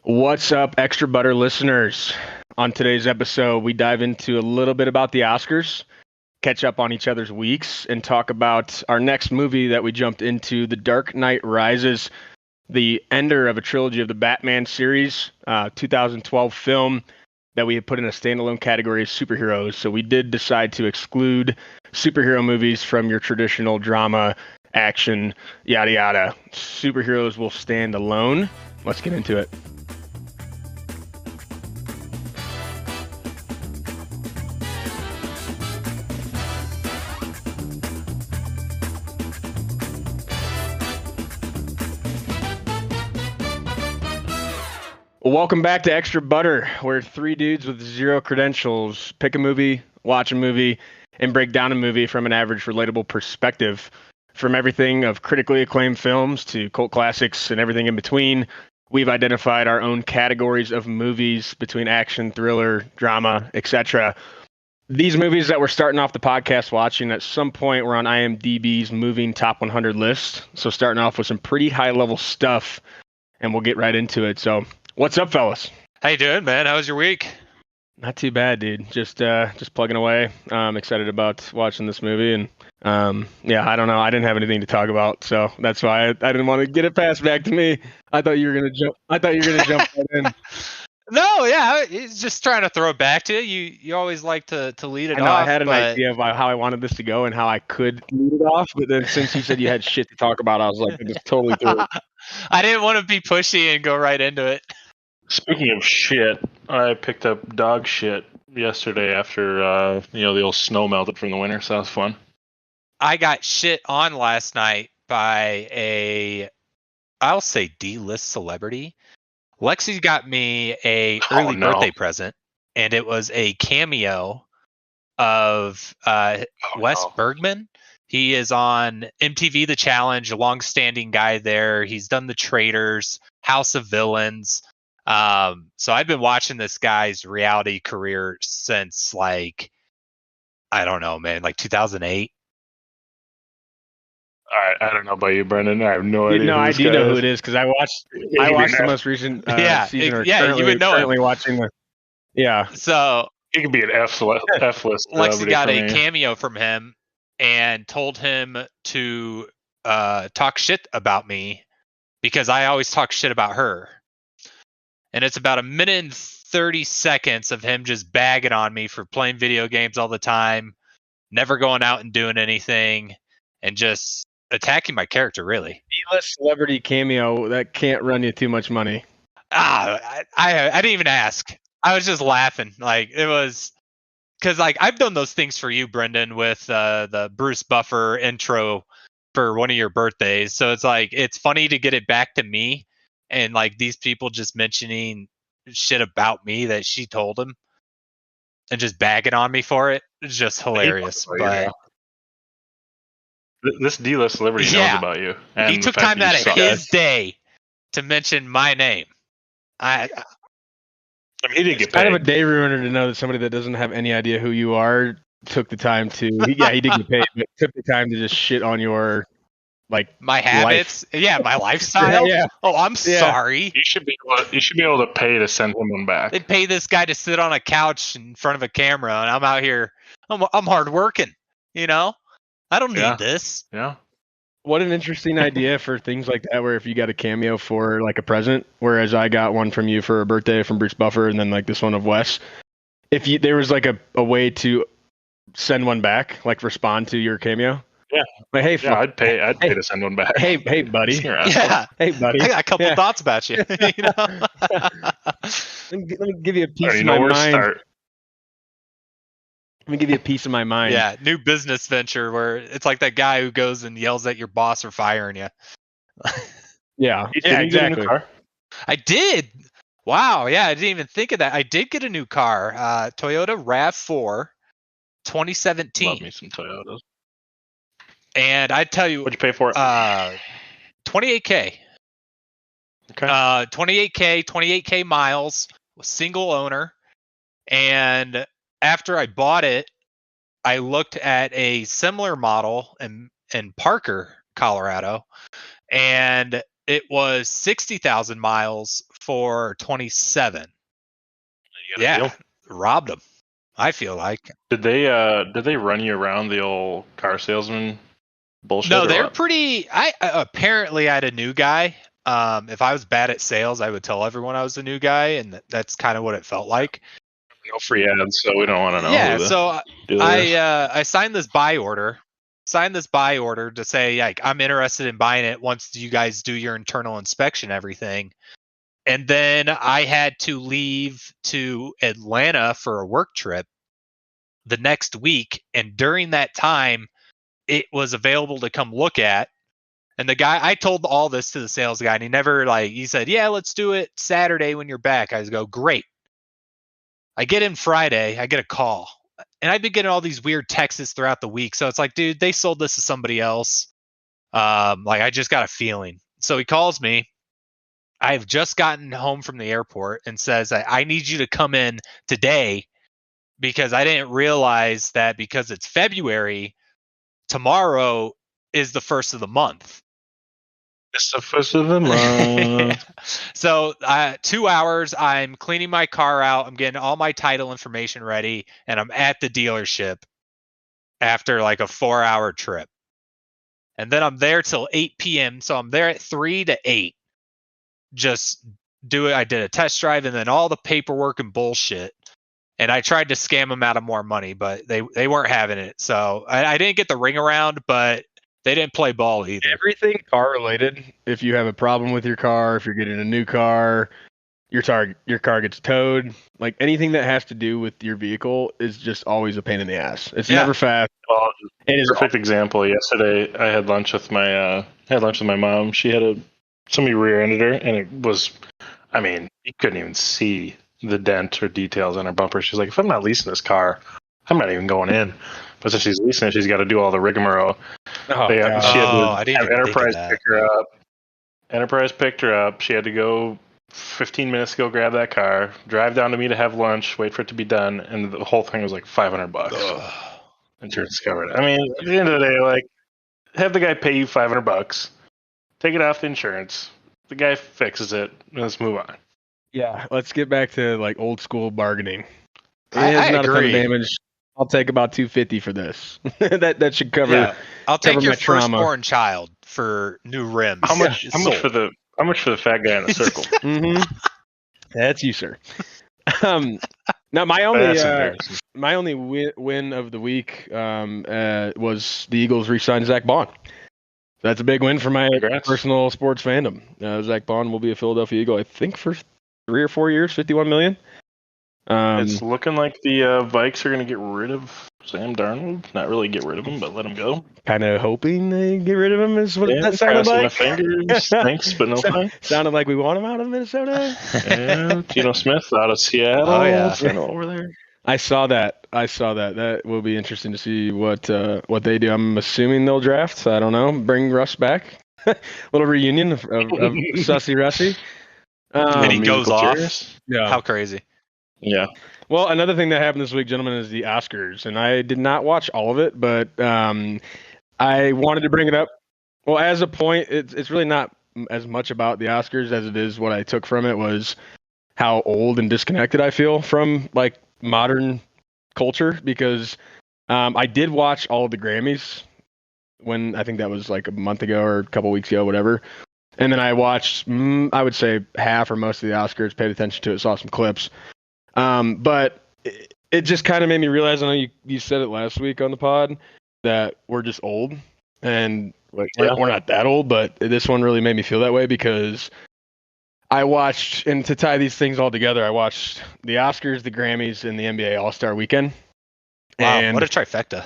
What's up, Extra Butter listeners? On today's episode, we dive into a little bit about the Oscars, catch up on each other's weeks, and talk about our next movie that we jumped into, The Dark Knight Rises, the ender of a trilogy of the Batman series, 2012 film that we had put in a standalone category of superheroes. So we did decide to exclude superhero movies from your traditional drama, action, yada yada. Superheroes will stand alone. Let's get into it. Welcome back to Extra Butter, where three dudes with zero credentials pick a movie, watch a movie, and break down a movie from an average relatable perspective. From everything of critically acclaimed films to cult classics and everything in between, we've identified our own categories of movies between action, thriller, drama, etc. These movies that we're starting off the podcast watching at some point were on IMDb's moving top 100 list. So starting off with some pretty high-level stuff, and we'll get right into it. So what's up, fellas? How you doing, man? How was your week? Not too bad, dude. Just plugging away. I'm excited about watching this movie, and I don't know. I didn't have anything to talk about, so that's why I didn't want to get it passed back to me. I thought you were gonna jump. Right in. No, yeah, he's just trying to throw it back to you. You always like to lead it off. I had an idea of how I wanted this to go and how I could lead it off, but then since you said you had shit to talk about, I was like, just totally threw it. I didn't want to be pushy and go right into it. Speaking of shit, I picked up dog shit yesterday after the old snow melted from the winter, so that was fun. I got shit on last night by I'll say D-list celebrity. Lexi got me a early birthday present, and it was a cameo of Wes Bergman. He is on MTV The Challenge, a long-standing guy there. He's done The Traitors, House of Villains. So I've been watching this guy's reality career since I don't know, man, 2008. I don't know about you, Brendan. I have no idea. No, I do know who it is because I watched the most recent season. You would know currently him. Watching the. Yeah. So he could be an F list. Lexi got a cameo from him and told him to talk shit about me because I always talk shit about her. And it's about 1 minute and 30 seconds of him just bagging on me for playing video games all the time, never going out and doing anything, and just attacking my character, really. D-list celebrity cameo, that can't run you too much money. I didn't even ask. I was just laughing. It was... Because, I've done those things for you, Brendan, with the Bruce Buffer intro for one of your birthdays. So it's funny to get it back to me. And these people just mentioning shit about me that she told him and just bagging on me for it. It's just hilarious. But this D-list celebrity knows about you. And he took time out of his day to mention my name. I mean, he didn't get paid. Kind of a day ruiner to know that somebody that doesn't have any idea who you are took the time to. He did get paid, but took the time to just shit on your. My habits, my lifestyle. Yeah. Oh, I'm sorry. You should be able to pay to send him one back. They'd pay this guy to sit on a couch in front of a camera, and I'm out here. I'm hard working. I don't need this. Yeah. What an interesting idea for things like that, where if you got a cameo for a present, whereas I got one from you for a birthday from Bruce Buffer, and then this one of Wes. If there was a way to send one back, respond to your cameo. Yeah. Hey, I'd pay to send one back. Hey, buddy. Yeah. Hey, buddy. I got a couple thoughts about you. Let me give you a piece of my mind. Let me give you a piece of my mind. Yeah, new business venture where it's like that guy who goes and yells at your boss for firing you. Yeah, exactly. I did. Wow. Yeah, I didn't even think of that. I did get a new car, Toyota RAV4, 2017. Love me some Toyotas. And I tell you, what'd you pay for it? $28K. Okay. $28K miles, single owner. And after I bought it, I looked at a similar model in Parker, Colorado, and it was 60,000 miles for 27. Deal. Robbed them. I feel like. Did they run you around the old car salesman bullshit? No, they're pretty. Apparently I had a new guy. If I was bad at sales, I would tell everyone I was the new guy, and that's kind of what it felt like. No free ads, so we don't want to know. Yeah, so I signed this buy order. To say, like, I'm interested in buying it once you guys do your internal inspection, everything. And then I had to leave to Atlanta for a work trip the next week. And during that time, it was available to come look at. And the guy, I told all this to the sales guy, and he said, yeah, let's do it Saturday when you're back. I go, great. I get in Friday, I get a call. And I've been getting all these weird texts throughout the week. So it's like, dude, they sold this to somebody else. I just got a feeling. So he calls me. I've just gotten home from the airport and says, I need you to come in today because I didn't realize that because it's February, tomorrow is the first of the month. It's the first of the month. So 2 hours, I'm cleaning my car out. I'm getting all my title information ready, and I'm at the dealership after like a 4-hour trip. And then I'm there till 8 p.m. So I'm there at 3 to 8. Just do it. I did a test drive and then all the paperwork and bullshit. And I tried to scam them out of more money, but they weren't having it. So I didn't get the ring around, but they didn't play ball either. Everything car related. If you have a problem with your car, if you're getting a new car, your car gets towed, like anything that has to do with your vehicle is just always a pain in the ass. It's never fast. Well, perfect example. Yesterday, I had lunch with my mom. She had somebody rear-ended her, and it was, I mean, you couldn't even see the dent or details on her bumper. She's like, if I'm not leasing this car, I'm not even going in. But since she's leasing it, she's got to do all the rigmarole. She had to have Enterprise pick her up. Enterprise picked her up. She had to go 15 minutes to go grab that car, drive down to me to have lunch, wait for it to be done, and the whole thing was like $500. Insurance covered. I mean, at the end of the day, like, have the guy pay you $500, take it off the insurance. The guy fixes it. Let's move on. Yeah, let's get back to like old school bargaining. I not agree. A ton of damage. I'll take about $250 for this. that should cover. Yeah. I'll take your trauma. firstborn child for new rims. How much for the fat guy in the circle? Mm-hmm. That's you, sir. Now my only win of the week was the Eagles re-signed Zach Bond. That's a big win for my personal sports fandom. Zach Bond will be a Philadelphia Eagle, I think, for 3 or 4 years, $51 million. It's looking like the Vikes are going to get rid of Sam Darnold. Not really get rid of him, but let him go. Kind of hoping they get rid of him is what that sounded like. My fingers. Thanks, but no thanks. Sounded like we want him out of Minnesota. Yeah, Geno Smith out of Seattle. Oh, yeah. Over there. I saw that. That will be interesting to see what they do. I'm assuming they'll draft. I don't know. Bring Russ back. Little reunion of Sussy Russie. And he goes off. Yeah. How crazy. Yeah. Well, another thing that happened this week, gentlemen, is the Oscars, and I did not watch all of it, but I wanted to bring it up. Well, as a point, it's really not as much about the Oscars as it is what I took from it was how old and disconnected I feel from like modern culture, because I did watch all of the Grammys when I think that was like a month ago or a couple weeks ago, whatever. And then I watched, I would say half or most of the Oscars, paid attention to it, saw some clips. But it just kind of made me realize, I know you said it last week on the pod, that we're just old. And we're not that old, but this one really made me feel that way because I watched, and to tie these things all together, I watched the Oscars, the Grammys, and the NBA All-Star Weekend. Wow, and what a trifecta.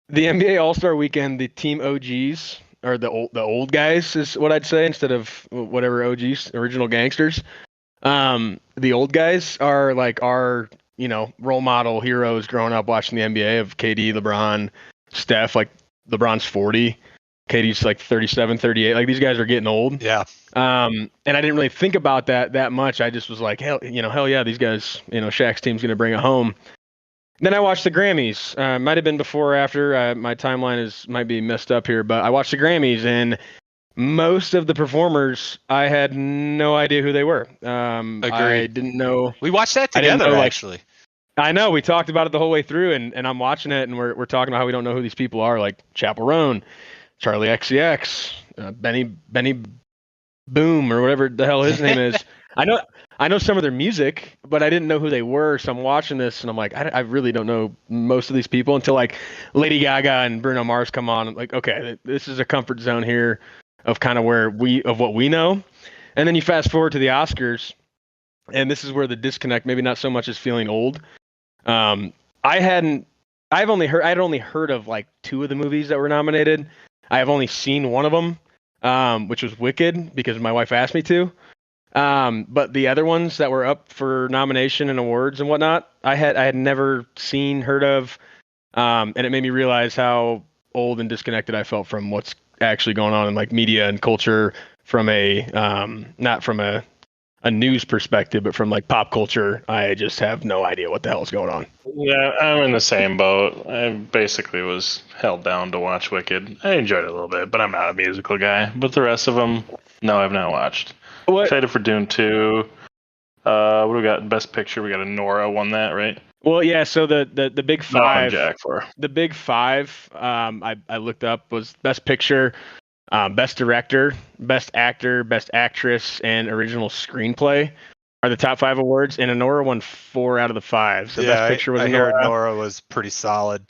The NBA All-Star Weekend, the team OGs, or the old guys is what I'd say, instead of whatever OGs, original gangsters. The old guys are like our, role model heroes growing up watching the NBA of KD, LeBron, Steph. Like LeBron's 40, KD's like 37, 38. Like these guys are getting old. Yeah. And I didn't really think about that much. I just was like, hell yeah, these guys, Shaq's team's going to bring it home. Then I watched the Grammys. Might have been before or after. My timeline might be messed up here, but I watched the Grammys, and most of the performers, I had no idea who they were. I didn't know. We watched that together, actually. I know, we talked about it the whole way through, and I'm watching it, and we're talking about how we don't know who these people are, like Chappell Roan, Charlie XCX, Benny Boom, or whatever the hell his name is. I know some of their music, but I didn't know who they were. So I'm watching this, and I'm like, I really don't know most of these people until like Lady Gaga and Bruno Mars come on. I'm like, okay, this is a comfort zone here of kind of what we know. And then you fast forward to the Oscars, and this is where the disconnect, maybe not so much as feeling old. I had only heard of like 2 of the movies that were nominated. I have only seen one of them, which was Wicked, because my wife asked me to. But the other ones that were up for nomination and awards and whatnot, I had never seen, heard of, and it made me realize how old and disconnected I felt from what's actually going on in like media and culture from not from a news perspective, but from like pop culture. I just have no idea what the hell is going on. Yeah, I'm in the same boat. I basically was held down to watch Wicked. I enjoyed it a little bit, but I'm not a musical guy. But the rest of them, no, I've not watched. Excited for Dune 2. What do we got? Best Picture. We got Nora won that, right? Well, yeah. So the big 5. Jack for the big 5. I looked up was Best Picture, Best Director, Best Actor, Best Actress, and Original Screenplay are the top 5 awards. And Nora won 4 out of the 5. So Best Picture was Nora. Nora was pretty solid.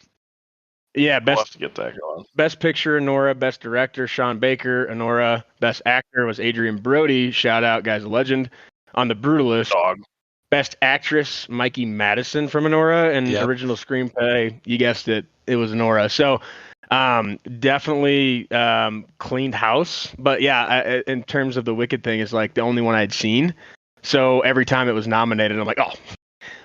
Yeah, we'll have to get that going. Best Picture, Nora. Best Director, Sean Baker, Nora. Best Actor was Adrian Brody. Shout out, guy's a legend. On The Brutalist. Dog. Best Actress, Mikey Madison from Nora. And Original Screenplay, you guessed it, it was Nora. So definitely cleaned house. But yeah, in terms of the Wicked thing, is like the only one I'd seen. So every time it was nominated, I'm like, oh,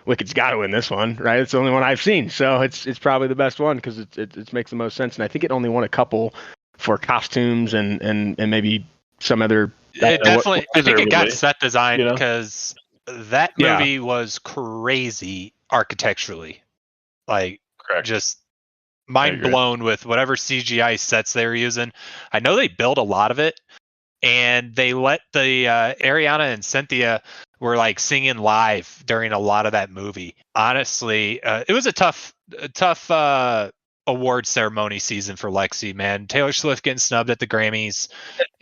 Wicked's got to win this one, right? It's the only one I've seen, so it's probably the best one because it makes the most sense. And I think it only won a couple for costumes and maybe some other. It definitely, I think it got set design because that movie was crazy architecturally, like just mind blown with whatever CGI sets they were using. I know they built a lot of it, and they let the Ariana and Cynthia were like singing live during a lot of that movie. Honestly, it was a tough award ceremony season for Lexi, man. Taylor Swift getting snubbed at the Grammys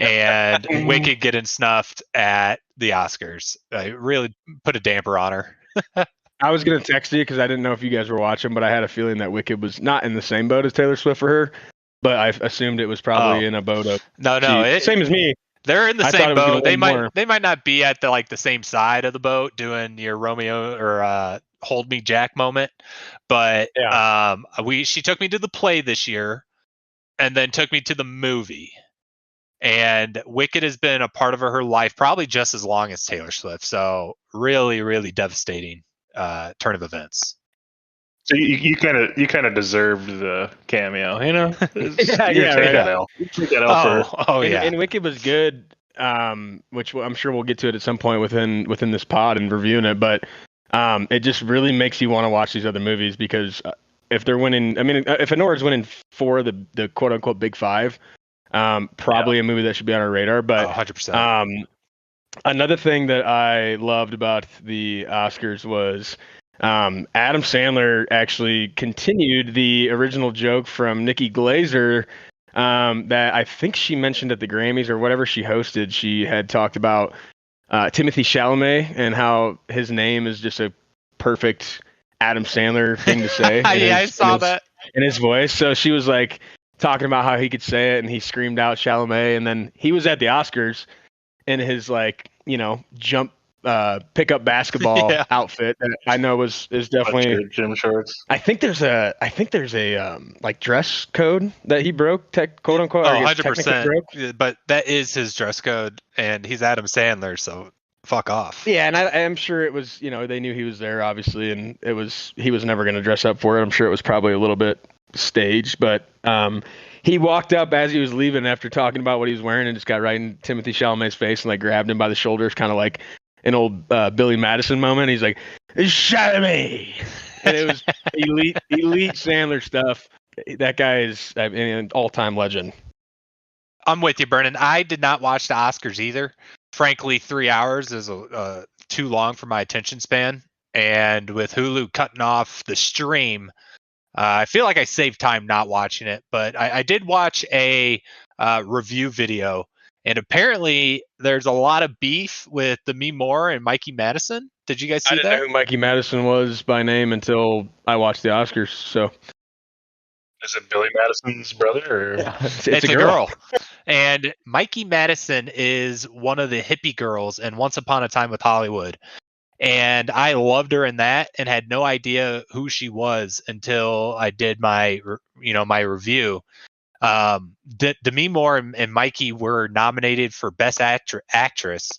and Wicked getting snuffed at the Oscars. It really put a damper on her. I was going to text you because I didn't know if you guys were watching, but I had a feeling that Wicked was not in the same boat as Taylor Swift for her, but I assumed it was probably in a boat of... No, same as me. They're in the same boat. They might not be at the same side of the boat doing your Romeo or Hold Me Jack moment, but she took me to the play this year, and then took me to the movie. And Wicked has been a part of her life probably just as long as Taylor Swift. So really, really devastating turn of events. So you kind of deserved the cameo, you know? And Wicked was good, which I'm sure we'll get to it at some point within this pod and reviewing it. But it just really makes you want to watch these other movies because if they're winning, I mean, if Anora's winning 4 of the quote unquote big 5, probably a movie that should be on our radar. But 100%. Another thing that I loved about the Oscars was. Adam Sandler actually continued the original joke from Nikki Glaser that I think she mentioned at the Grammys or whatever she hosted. She had talked about Timothée Chalamet and how his name is just a perfect Adam Sandler thing to say. I saw that in his voice. So she was like talking about how he could say it, and he screamed out Chalamet, and then he was at the Oscars in his jump pickup basketball outfit that I know is definitely gym shorts. I think there's a like dress code that he broke, quote unquote. 100%. But that is his dress code, and he's Adam Sandler, so fuck off. Yeah, and I'm sure it was, they knew he was there, obviously, and he was never going to dress up for it. I'm sure it was probably a little bit staged, but he walked up as he was leaving after talking about what he was wearing and just got right in Timothée Chalamet's face and like grabbed him by the shoulders, kind of like an old Billy Madison moment. He's like, Chalamet! And it was elite Sandler stuff. That guy is an all-time legend. I'm with you, Brennan. I did not watch the Oscars either. Frankly, 3 hours is too long for my attention span. And with Hulu cutting off the stream, I feel like I saved time not watching it. But I did watch a review video, and apparently there's a lot of beef with Demi Moore and Mikey Madison. Did you guys see that? I didn't know who Mikey Madison was by name until I watched the Oscars. So is it Billy Madison's brother? Or? Yeah, it's a girl. And Mikey Madison is one of the hippie girls in Once Upon a Time with Hollywood. And I loved her in that and had no idea who she was until I did my review. Demi Moore and Mikey were nominated for Best Actress.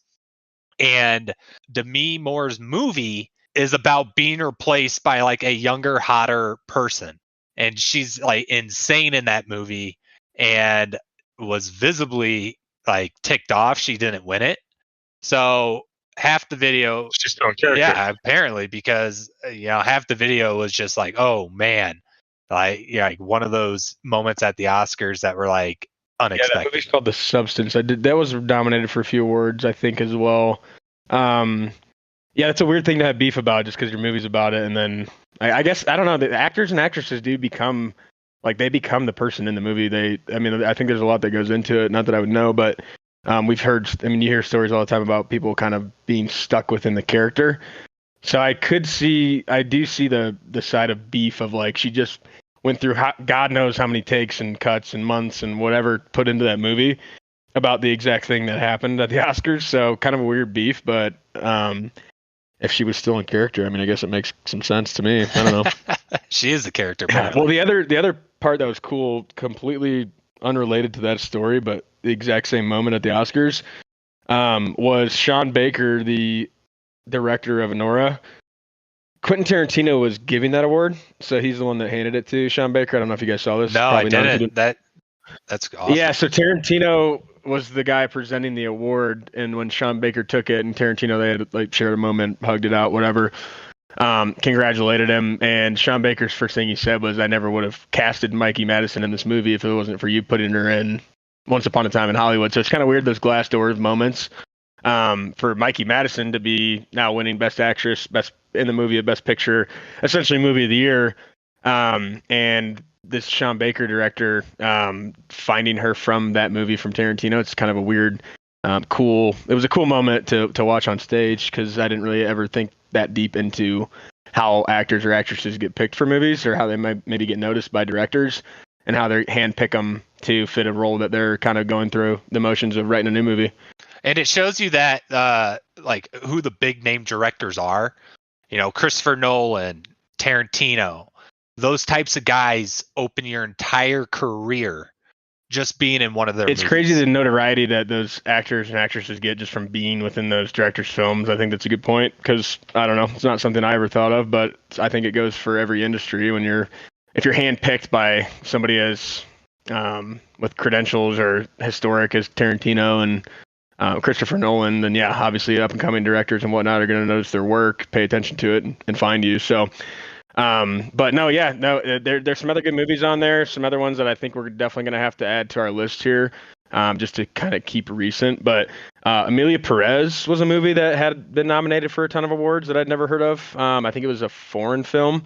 And Demi Moore's movie is about being replaced by like a younger, hotter person. And she's like insane in that movie and was visibly like ticked off she didn't win it. So half the video, she's still in character. Yeah, apparently, because half the video was just like, oh man, like one of those moments at the Oscars that were like unexpected. Yeah, that movie's called The Substance. That was nominated for a few awards, I think, as well. Yeah, it's a weird thing to have beef about just because your movie's about it, and then I guess I don't know. The actors and actresses do become the person in the movie. I think there's a lot that goes into it. Not that I would know, but we've heard. I mean, you hear stories all the time about people kind of being stuck within the character. So I do see the side of beef of like she just went through God knows how many takes and cuts and months and whatever put into that movie about the exact thing that happened at the Oscars. So kind of a weird beef, but if she was still in character, I mean, I guess it makes some sense to me. I don't know. She is the character. Well, the other part that was cool, completely unrelated to that story, but the exact same moment at the Oscars, was Sean Baker, the director of Anora. Quentin Tarantino was giving that award, so he's the one that handed it to Sean Baker. I don't know if you guys saw this. No, I didn't. That's awesome. Yeah, so Tarantino was the guy presenting the award, and when Sean Baker took it, and Tarantino, they had like shared a moment, hugged it out, whatever. Congratulated him, and Sean Baker's first thing he said was, "I never would have casted Mikey Madison in this movie if it wasn't for you putting her in Once Upon a Time in Hollywood." So it's kind of weird, those glass doors moments, for Mikey Madison to be now winning Best Actress, Best in the movie, Best Picture, essentially Movie of the Year, and this Sean Baker director finding her from that movie from Tarantino. It's kind of a weird, cool. It was a cool moment to watch on stage because I didn't really ever think that deep into how actors or actresses get picked for movies or how they might maybe get noticed by directors and how they handpick them to fit a role that they're kind of going through the motions of writing a new movie. And it shows you that like who the big name directors are. Christopher Nolan, Tarantino. Those types of guys open your entire career just being in one of their movies. It's crazy the notoriety that those actors and actresses get just from being within those directors' films. I think that's a good point because, I don't know, it's not something I ever thought of, but I think it goes for every industry if you're handpicked by somebody as with credentials or historic as Tarantino and Christopher Nolan, then yeah, obviously up-and-coming directors and whatnot are going to notice their work, pay attention to it, and find you. So, but there's some other good movies on there. Some other ones that I think we're definitely going to have to add to our list here, just to kind of keep recent. But Emilia Perez was a movie that had been nominated for a ton of awards that I'd never heard of. I think it was a foreign film,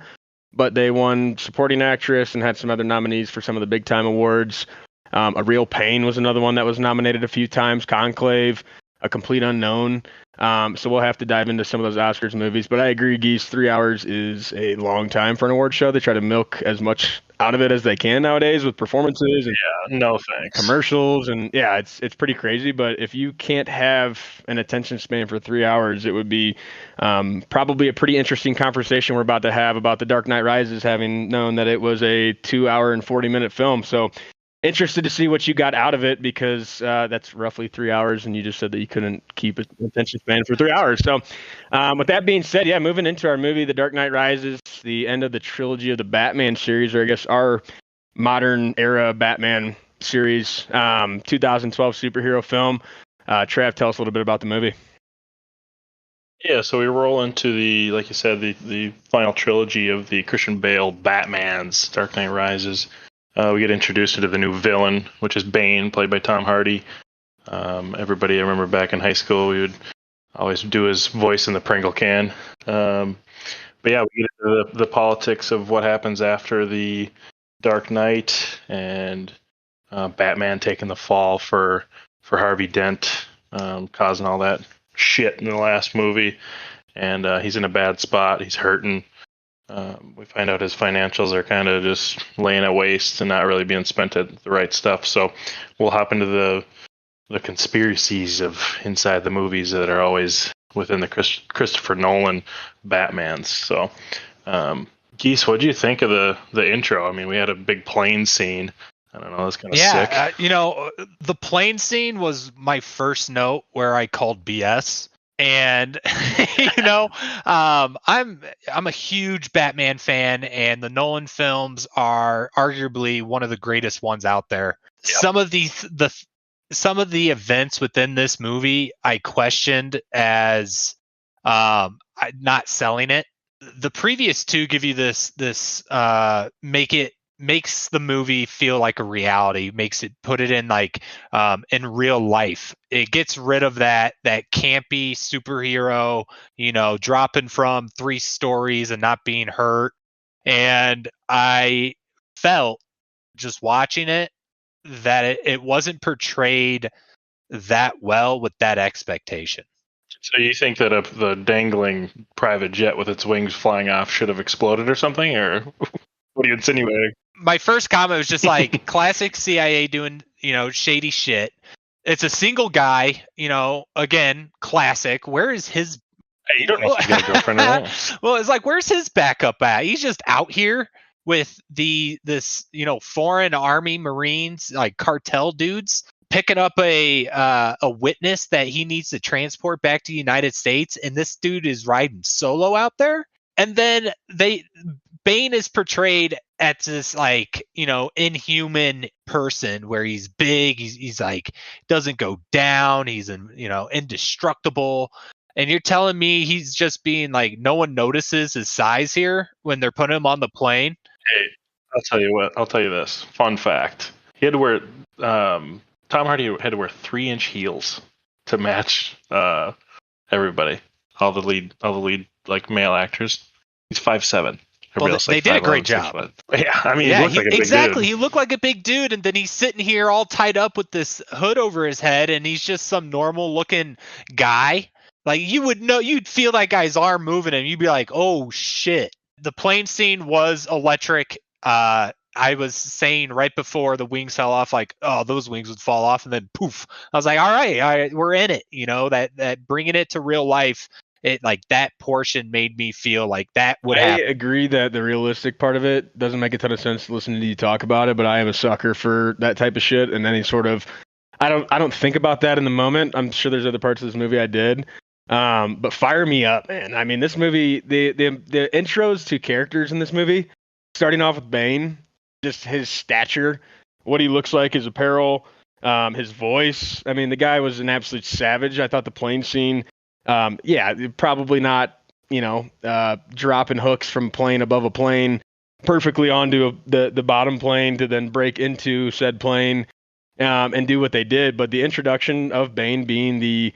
but they won supporting actress and had some other nominees for some of the big time awards. A Real Pain was another one that was nominated a few times. Conclave, A Complete Unknown. So we'll have to dive into some of those Oscars movies. But I agree, Geese, 3 hours is a long time for an award show. They try to milk as much out of it as they can nowadays with performances and no thanks commercials. And yeah, it's pretty crazy. But if you can't have an attention span for 3 hours, it would be probably a pretty interesting conversation we're about to have about The Dark Knight Rises, having known that it was a 2 hour and 40-minute film. So interested to see what you got out of it because that's roughly 3 hours, and you just said that you couldn't keep an attention span for 3 hours. So with that being said, yeah, moving into our movie, The Dark Knight Rises, the end of the trilogy of the Batman series, or I guess our modern era Batman series, 2012 superhero film. Trav, tell us a little bit about the movie. Yeah, so we roll into like you said, the final trilogy of the Christian Bale Batman's Dark Knight Rises. We get introduced into the new villain, which is Bane, played by Tom Hardy. Everybody, I remember back in high school, we would always do his voice in the Pringle can. But yeah, we get into the politics of what happens after the Dark Knight and Batman taking the fall for Harvey Dent, causing all that shit in the last movie. And he's in a bad spot. He's hurting. We find out his financials are kind of just laying at waste and not really being spent at the right stuff. So we'll hop into the conspiracies of inside the movies that are always within the Christopher Nolan Batmans. So, Geese, what do you think of the intro? I mean, we had a big plane scene. I don't know, that's kind of sick. The plane scene was my first note where I called BS. And I'm a huge Batman fan, and the Nolan films are arguably one of the greatest ones out there. Yep. Some of the events within this movie I questioned as not selling it. The previous two give you this makes the movie feel like a reality, put it in like in real life. It gets rid of that campy superhero, dropping from 3 stories and not being hurt. And I felt just watching it that it wasn't portrayed that well with that expectation. So you think that the dangling private jet with its wings flying off should have exploded or something, or what are you insinuating? My first comment was just like classic CIA doing, shady shit. It's a single guy, again, classic. Where is his? Hey, you don't know if he's got a girlfriend or not. Well, it's like, where's his backup at? He's just out here with this foreign army Marines, like cartel dudes, picking up a witness that he needs to transport back to the United States, and this dude is riding solo out there. And then Bane is portrayed as this inhuman person where he's big, he's like doesn't go down, he's indestructible. And you're telling me he's just being like, no one notices his size here when they're putting him on the plane? Hey, I'll tell you this. Fun fact. He had to wear Tom Hardy had to wear 3-inch heels to match everybody. All the lead like male actors. He's 5'7". Well, they did a great job. Yeah, I mean, he looked like a big exactly. dude. He looked like a big dude, and then he's sitting here all tied up with this hood over his head, and he's just some normal-looking guy. Like, you'd feel that guy's arm moving, and you'd be like, "Oh shit!" The plane scene was electric. I was saying right before the wings fell off, like, "Oh, those wings would fall off," and then poof. I was like, "All right, we're in it." That bringing it to real life. It like that portion made me feel like that would happen. I agree that the realistic part of it doesn't make a ton of sense listening to you talk about it, but I am a sucker for that type of shit. And any sort of, I don't think about that in the moment. I'm sure there's other parts of this movie I did, but fire me up, man. I mean, this movie, the intros to characters in this movie, starting off with Bane, just his stature, what he looks like, his apparel, his voice. I mean, the guy was an absolute savage. I thought the plane scene. Probably not, dropping hooks from plane above a plane perfectly onto the bottom plane to then break into said plane and do what they did. But the introduction of Bane being the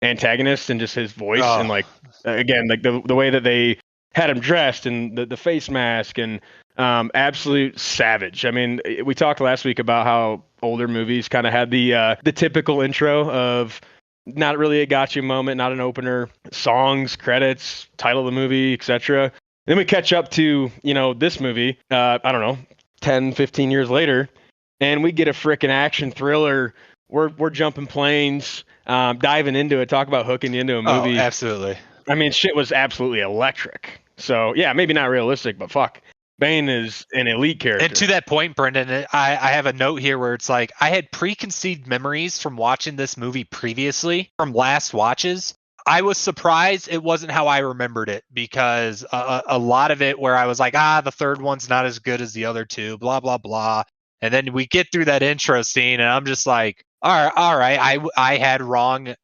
antagonist and just his voice and like, again, like the way that they had him dressed and the face mask and absolute savage. I mean, we talked last week about how older movies kind of had the typical intro of not really a gotcha moment, not an opener, songs, credits, title of the movie, etc. Then we catch up to, this movie, I don't know, 10, 15 years later, and we get a frickin' action thriller. We're jumping planes, diving into it, talk about hooking you into a movie. Oh, absolutely. I mean, shit was absolutely electric. So, yeah, maybe not realistic, but fuck. Bane is an elite character. And to that point, Brendan, I have a note here where it's like I had preconceived memories from watching this movie previously from last watches. I was surprised it wasn't how I remembered it because a lot of it where I was like, the third one's not as good as the other two, blah, blah, blah. And then we get through that intro scene and I'm just like, all right. I had wrong,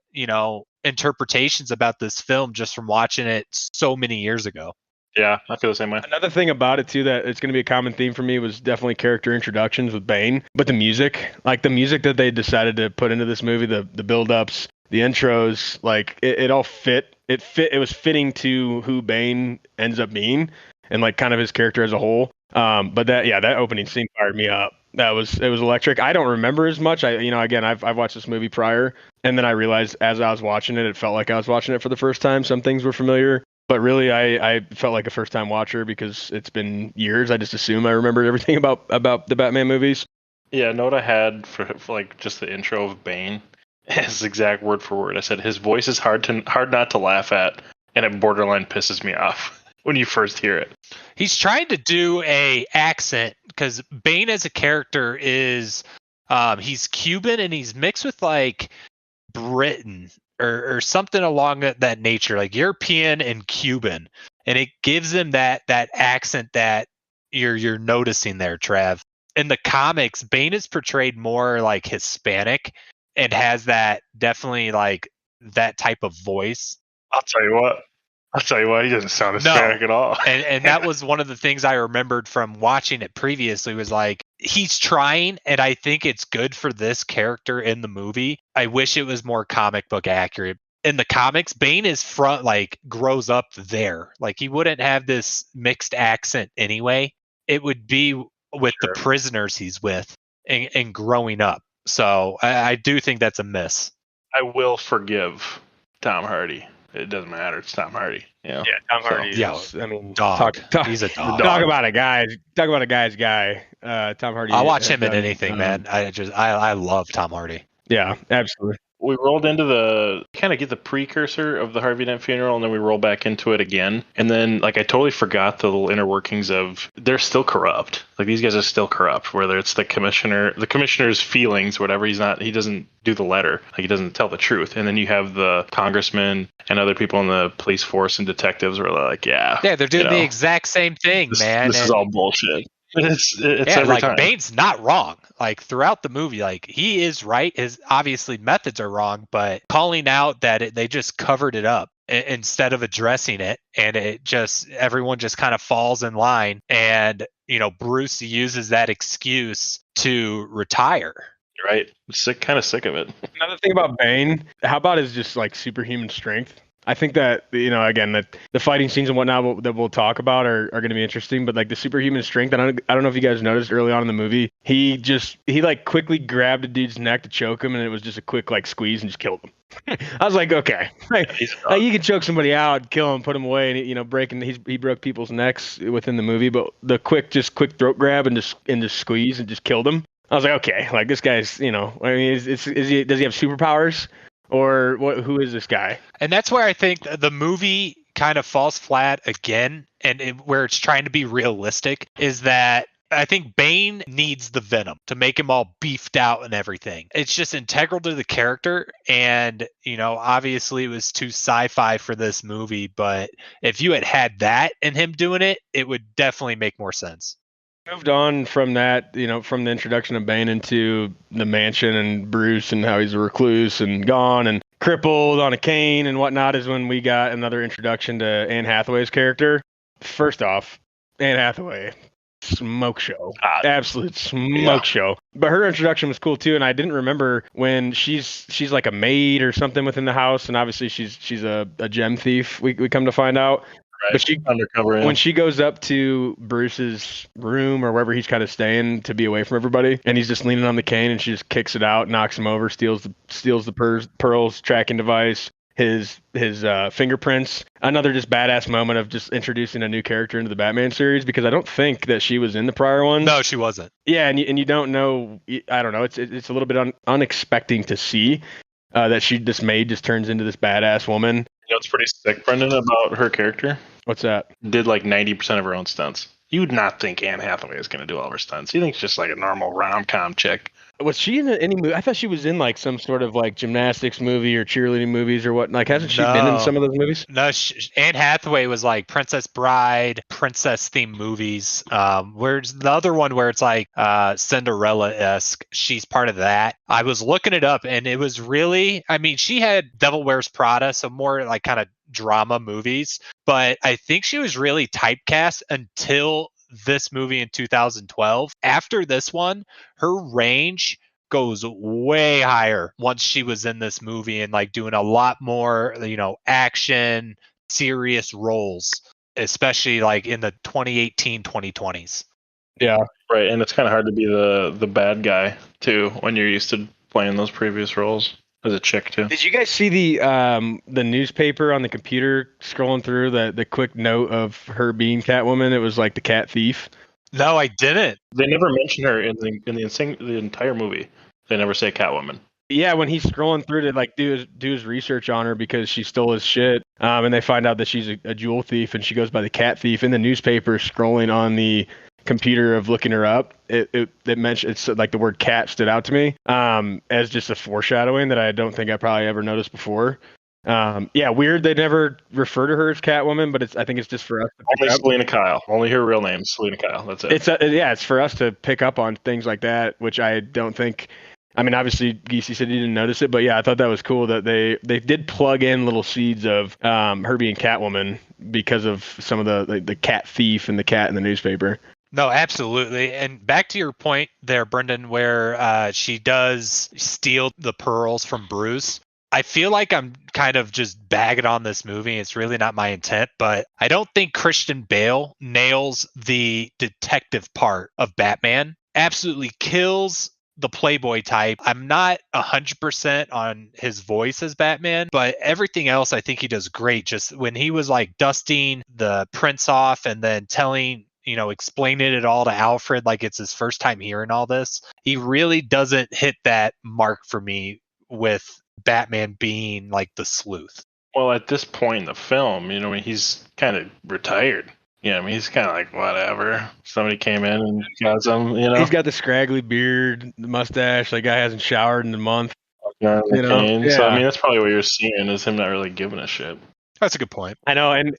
interpretations about this film just from watching it so many years ago. Yeah, I feel the same way. Another thing about it too that it's going to be a common theme for me was definitely character introductions with Bane, but the music, like the music that they decided to put into this movie, the build-ups, the intros, like it all fit. It was fitting to who Bane ends up being and like kind of his character as a whole. But that opening scene fired me up. It was electric. I don't remember as much. Again, I've watched this movie prior, and then I realized as I was watching it, it felt like I was watching it for the first time. Some things were familiar, but really I felt like a first time watcher because it's been years. I just assume I remembered everything about the Batman movies. Yeah, note I had for like just the intro of Bane, his exact word for word. I said his voice is hard not to laugh at, and it borderline pisses me off when you first hear it. He's trying to do a accent because Bane as a character is he's Cuban and he's mixed with like Britain or something along that nature, like European and Cuban, and it gives him that accent that you're noticing there, Trav. In the comics, Bane is portrayed more like Hispanic and has that definitely like that type of voice. I'll tell you what, he doesn't sound Hispanic at all. And that was one of the things I remembered from watching it previously was like, he's trying, and I think it's good for this character in the movie. I wish it was more comic book accurate. In the comics, Bane is grows up there. Like he wouldn't have this mixed accent anyway. It would be with the prisoners he's with and growing up. So I do think that's a miss. I will forgive Tom Hardy. It doesn't matter. It's Tom Hardy. Yeah, Tom Hardy. Yeah, I mean, dog. He's a dog. Talk about a guy's guy. Tom Hardy. I'll watch him in anything, man. I love Tom Hardy. Yeah, absolutely. We rolled into get the precursor of the Harvey Dent funeral, and then we roll back into it again. And then, like, I totally forgot the little inner workings of they're still corrupt. Like, these guys are still corrupt, whether it's the commissioner's feelings, whatever. He doesn't do the letter. Like, he doesn't tell the truth. And then you have the congressman and other people in the police force and detectives who are like, yeah, they're doing the exact same thing, man. This is all bullshit. It's every like time. Bane's not wrong. Like throughout the movie, like he is right. His obviously methods are wrong, but calling out that they just covered it up instead of addressing it, and everyone just kind of falls in line, and Bruce uses that excuse to retire. Right, kind of sick of it. Another thing about Bane, how about his just like superhuman strength? I think that, again, that the fighting scenes and whatnot that we'll talk about are going to be interesting, but like the superhuman strength, I don't know if you guys noticed early on in the movie, he like quickly grabbed a dude's neck to choke him, and it was just a quick like squeeze and just killed him. I was like, okay, like you can choke somebody out, kill him, put him away, and he broke people's necks within the movie, but the quick throat grab and just squeeze and just killed him. I was like, okay, like this guy's, I mean, does he have superpowers? Or who is this guy? And that's where I think the movie kind of falls flat again, and where it's trying to be realistic is that I think Bane needs the venom to make him all beefed out and everything. It's just integral to the character, and obviously it was too sci-fi for this movie, but if you had that and him doing it, it would definitely make more sense. Moved on from that, from the introduction of Bane into the mansion and Bruce and how he's a recluse and gone and crippled on a cane and whatnot is when we got another introduction to Anne Hathaway's character. First off, Anne Hathaway, smoke show, absolute smoke show. But her introduction was cool too, and I didn't remember when she's like a maid or something within the house, and obviously she's a gem thief. We come to find out. Right. But she undercover when she goes up to Bruce's room or wherever he's kind of staying to be away from everybody, and he's just leaning on the cane, and she just kicks it out, knocks him over, steals the pearls tracking device, his fingerprints. Another just badass moment of just introducing a new character into the Batman series, because I don't think that she was in the prior ones. No, she wasn't. Yeah, and you don't know. I don't know. It's a little bit unexpecting to see that this maid just turns into this badass woman. It's pretty sick, Brendan, about her character. What's that? Did like 90% of her own stunts. You would not think Anne Hathaway is going to do all of her stunts. You think it's just like a normal rom-com chick. Was she in any movie? I thought she was in like some sort of like gymnastics movie or cheerleading movies or what. Like, hasn't she been in some of those movies? No, Anne Hathaway was like Princess Bride, princess themed movies. Where's the other one where it's like Cinderella-esque? She's part of that. I was looking it up, and it was really, I mean, she had Devil Wears Prada, so more like kind of drama movies. But I think she was really typecast until this movie in 2012. After this one, her range goes way higher once she was in this movie and like doing a lot more, action, serious roles, especially like in the 2018, 2020s. Yeah. Right, and it's kind of hard to be the bad guy too when you're used to playing those previous roles as a chick too. Did you guys see the newspaper on the computer scrolling through the quick note of her being Catwoman? It was like the cat thief. No, I didn't. They never mention her in the entire movie. They never say Catwoman. Yeah, when he's scrolling through to like do his research on her because she stole his shit, and they find out that she's a jewel thief and she goes by the cat thief. In the newspaper, scrolling on the computer of looking her up, it mentioned, it's like the word cat stood out to me as just a foreshadowing that I don't think I probably ever noticed before. Yeah, weird they never refer to her as Catwoman, but I think it's just for us to only Selena Kyle. Only her real name, Selena Kyle. That's it. It's for us to pick up on things like that, which I don't think. I mean, obviously, Geesey said he didn't notice it, but yeah, I thought that was cool that they did plug in little seeds of her being Catwoman because of some of the cat thief and the cat in the newspaper. No, absolutely. And back to your point there, Brendan, where she does steal the pearls from Bruce. I feel like I'm kind of just bagging on this movie. It's really not my intent, but I don't think Christian Bale nails the detective part of Batman. Absolutely kills the Playboy type. I'm not 100% on his voice as Batman, but everything else I think he does great. Just when he was like dusting the prints off and then telling, explaining it all to Alfred like it's his first time hearing all this, he really doesn't hit that mark for me with Batman being like the sleuth. Well, at this point in the film, he's kind of retired. Yeah, I mean, he's kind of like, whatever. Somebody came in and got some, He's got the scraggly beard, the mustache. That guy hasn't showered in a month. Yeah. So, I mean, that's probably what you're seeing is him not really giving a shit. That's a good point. I know, and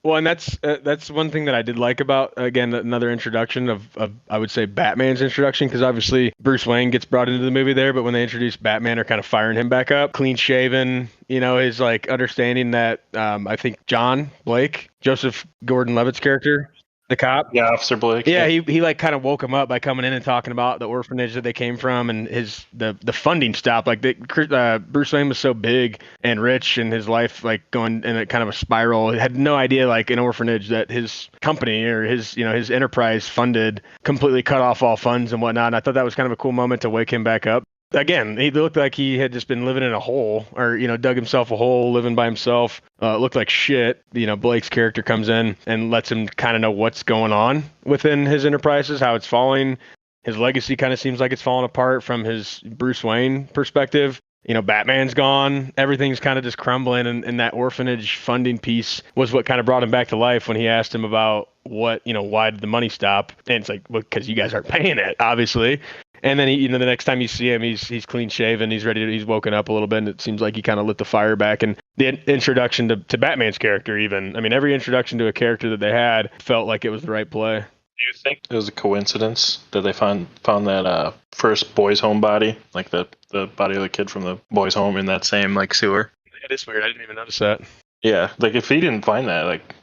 that's one thing that I did like about, again, another introduction of I would say Batman's introduction, because obviously Bruce Wayne gets brought into the movie there, but when they introduce Batman, they're kind of firing him back up, clean shaven, his like understanding that I think John Blake, Joseph Gordon-Levitt's character, the cop. Yeah, Officer Blake. Yeah, he like kind of woke him up by coming in and talking about the orphanage that they came from and the funding stopped. Like Bruce Wayne was so big and rich and his life like going in a kind of a spiral. He had no idea like an orphanage that his company or his his enterprise funded completely cut off all funds and whatnot. And I thought that was kind of a cool moment to wake him back up. Again, he looked like he had just been living in a hole or, dug himself a hole, living by himself. Looked like shit. Blake's character comes in and lets him kind of know what's going on within his enterprises, how it's falling. His legacy kind of seems like it's falling apart from his Bruce Wayne perspective. Batman's gone. Everything's kind of just crumbling. And that orphanage funding piece was what kind of brought him back to life when he asked him about why did the money stop? And it's like, well, because you guys aren't paying it, obviously. And then the next time you see him, he's clean shaven, he's he's woken up a little bit, and it seems like he kind of lit the fire back. And the introduction to Batman's character, even, I mean, every introduction to a character that they had felt like it was the right play. Do you think it was a coincidence that they found that first boys' home body, like the body of the kid from the boys' home in that same like sewer? It is weird. I didn't even notice that. Yeah, like if he didn't find that, like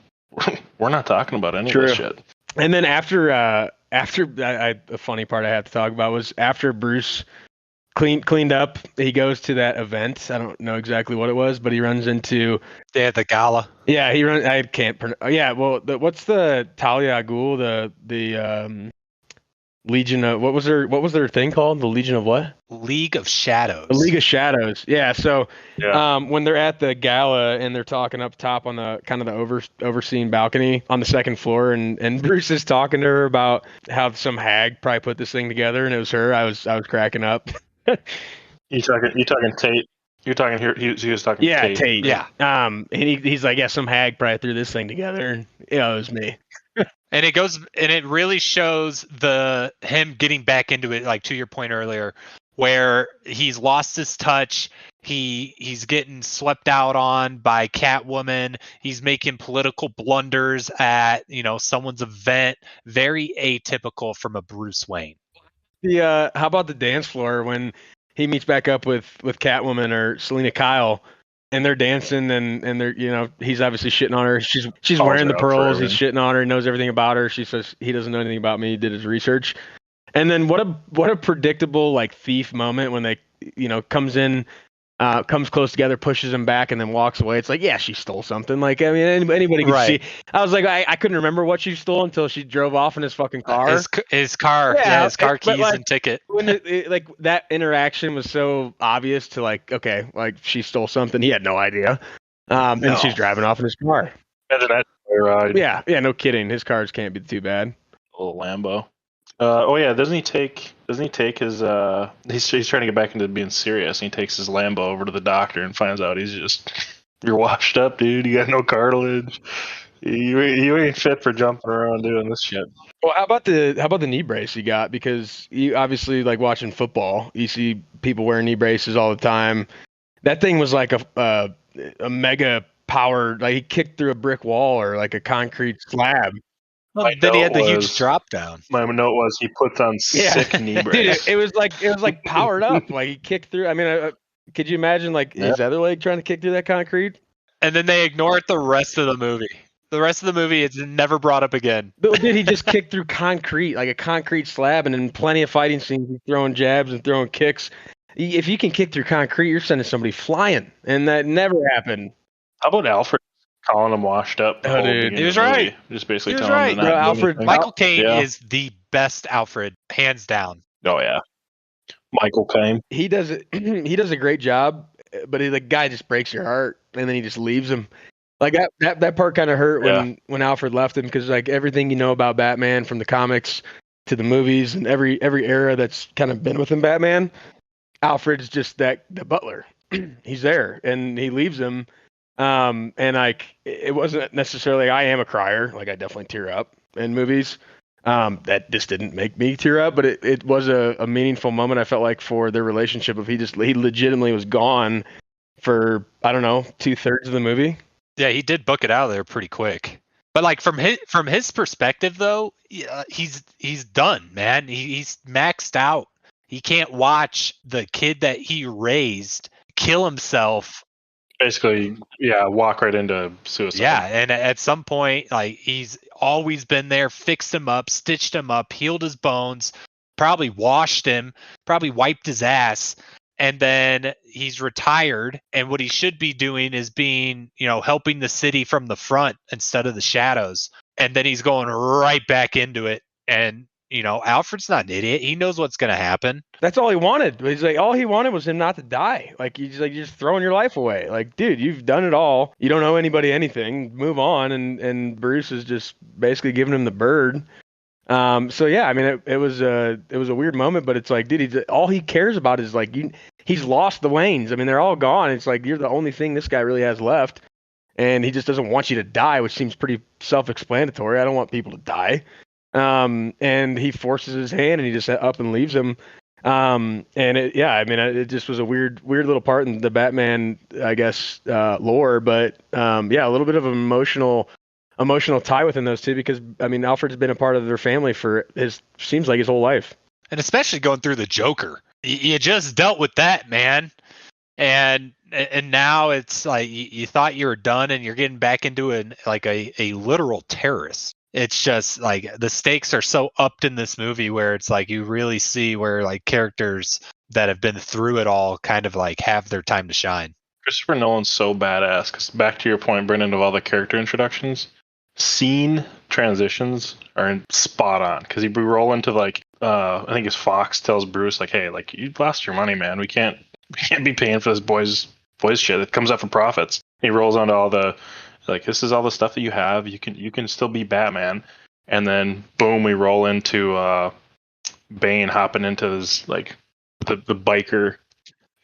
we're not talking about any of this shit. And then after the funny part I have to talk about was after Bruce cleaned up, he goes to that event. I don't know exactly what it was, but he runs into the gala. Yeah, I can't pronounce. Yeah, well, what's the Talia al Ghul, the Legion of what was their thing called? The Legion of what? League of Shadows. The League of Shadows. Yeah. So, when they're at the gala and they're talking up top on the kind of the overseeing balcony on the second floor, and Bruce is talking to her about how some hag probably put this thing together, and it was her. I was cracking up. You talking Tate? You're talking here. He was talking. Yeah, Tate. Yeah. And he's like, yeah, some hag probably threw this thing together, and it was me. And it really shows him getting back into it, like to your point earlier, where he's lost his touch. He's getting swept out on by Catwoman. He's making political blunders at, someone's event. Very atypical from a Bruce Wayne. How about the dance floor when he meets back up with Catwoman or Selena Kyle, and they're dancing and they're he's obviously shitting on her. She's wearing the pearls. He's shitting on her. He knows everything about her. She says he doesn't know anything about me. He did his research. And then what a predictable like thief moment when they comes close together, pushes him back, and then walks away. It's like, yeah, she stole something. Like, I mean, anybody can see. I was like, I couldn't remember what she stole until she drove off in his fucking car. His car, his car keys and ticket. When like that interaction was so obvious to like, okay, like she stole something. He had no idea. And she's driving off in his car. Yeah, no kidding. His cars can't be too bad. A little Lambo. Doesn't he take his he's trying to get back into being serious, and he takes his Lambo over to the doctor and finds out you're washed up, dude. You got no cartilage. You ain't fit for jumping around doing this shit. Well, how about the knee brace you got? Because you obviously like watching football, you see people wearing knee braces all the time. That thing was like a mega powered, like he kicked through a brick wall or like a concrete slab. Well, then he had the huge drop down. My note was he puts on sick knee brace. Dude, it was like powered up. Like he kicked through. I mean, could you imagine like his other leg trying to kick through that concrete? And then they ignore it the rest of the movie. The rest of the movie is never brought up again. But did he just kick through concrete, like a concrete slab, and in plenty of fighting scenes, he's throwing jabs and throwing kicks. If you can kick through concrete, you're sending somebody flying, and that never happened. How about Alfred? Calling him washed up. Oh, dude. He was right. Just basically telling him Alfred. Michael Caine is the best Alfred, hands down. Oh yeah, Michael Caine. He does it. He does a great job, but the guy just breaks your heart, and then he just leaves him. Like that part kind of hurt when Alfred left him, because like everything you know about Batman from the comics to the movies and every era that's kind of been within Batman, Alfred's just the butler. He's there, and he leaves him. And like it wasn't necessarily I am a crier, like I definitely tear up in movies. That just didn't make me tear up, but it was a meaningful moment, I felt like, for their relationship. If he legitimately was gone for, I don't know, 2/3 of the movie. Yeah, he did book it out of there pretty quick. But like from his perspective though, he's done, man. He's maxed out. He can't watch the kid that he raised kill himself. Basically, walk right into suicide. Yeah, and at some point, like he's always been there, fixed him up, stitched him up, healed his bones, probably washed him, probably wiped his ass, and then he's retired. And what he should be doing is being, helping the city from the front instead of the shadows. And then he's going right back into it. And Alfred's not an idiot. He knows what's going to happen. That's all he wanted. He's like, all he wanted was him not to die. Like, he's like, you're just throwing your life away. Like, dude, you've done it all. You don't owe anybody anything. Move on. And Bruce is just basically giving him the bird. So yeah, I mean, it was a weird moment, but it's like, dude, all he cares about is like, he's lost the Waynes. I mean, they're all gone. It's like, you're the only thing this guy really has left. And he just doesn't want you to die, which seems pretty self-explanatory. I don't want people to die. And he forces his hand and he just up and leaves him. It just was a weird little part in the Batman, I guess, lore, but, a little bit of an emotional tie within those two, because I mean, Alfred's been a part of their family for seems like his whole life. And especially going through the Joker, you just dealt with that, man. And now it's like, you thought you were done and you're getting back into a literal terrorist. It's just like the stakes are so upped in this movie where it's like you really see where like characters that have been through it all kind of like have their time to shine. Christopher Nolan's so badass, because back to your point, Brendan, of all the character introductions, scene transitions are spot on, because we roll into like I think it's Fox tells Bruce like, hey, like you lost your money, man. We can't be paying for this boys shit. It comes up for profits. He rolls onto all the like, this is all the stuff that you have. You can still be Batman. And then boom, we roll into Bane hopping into his like the biker.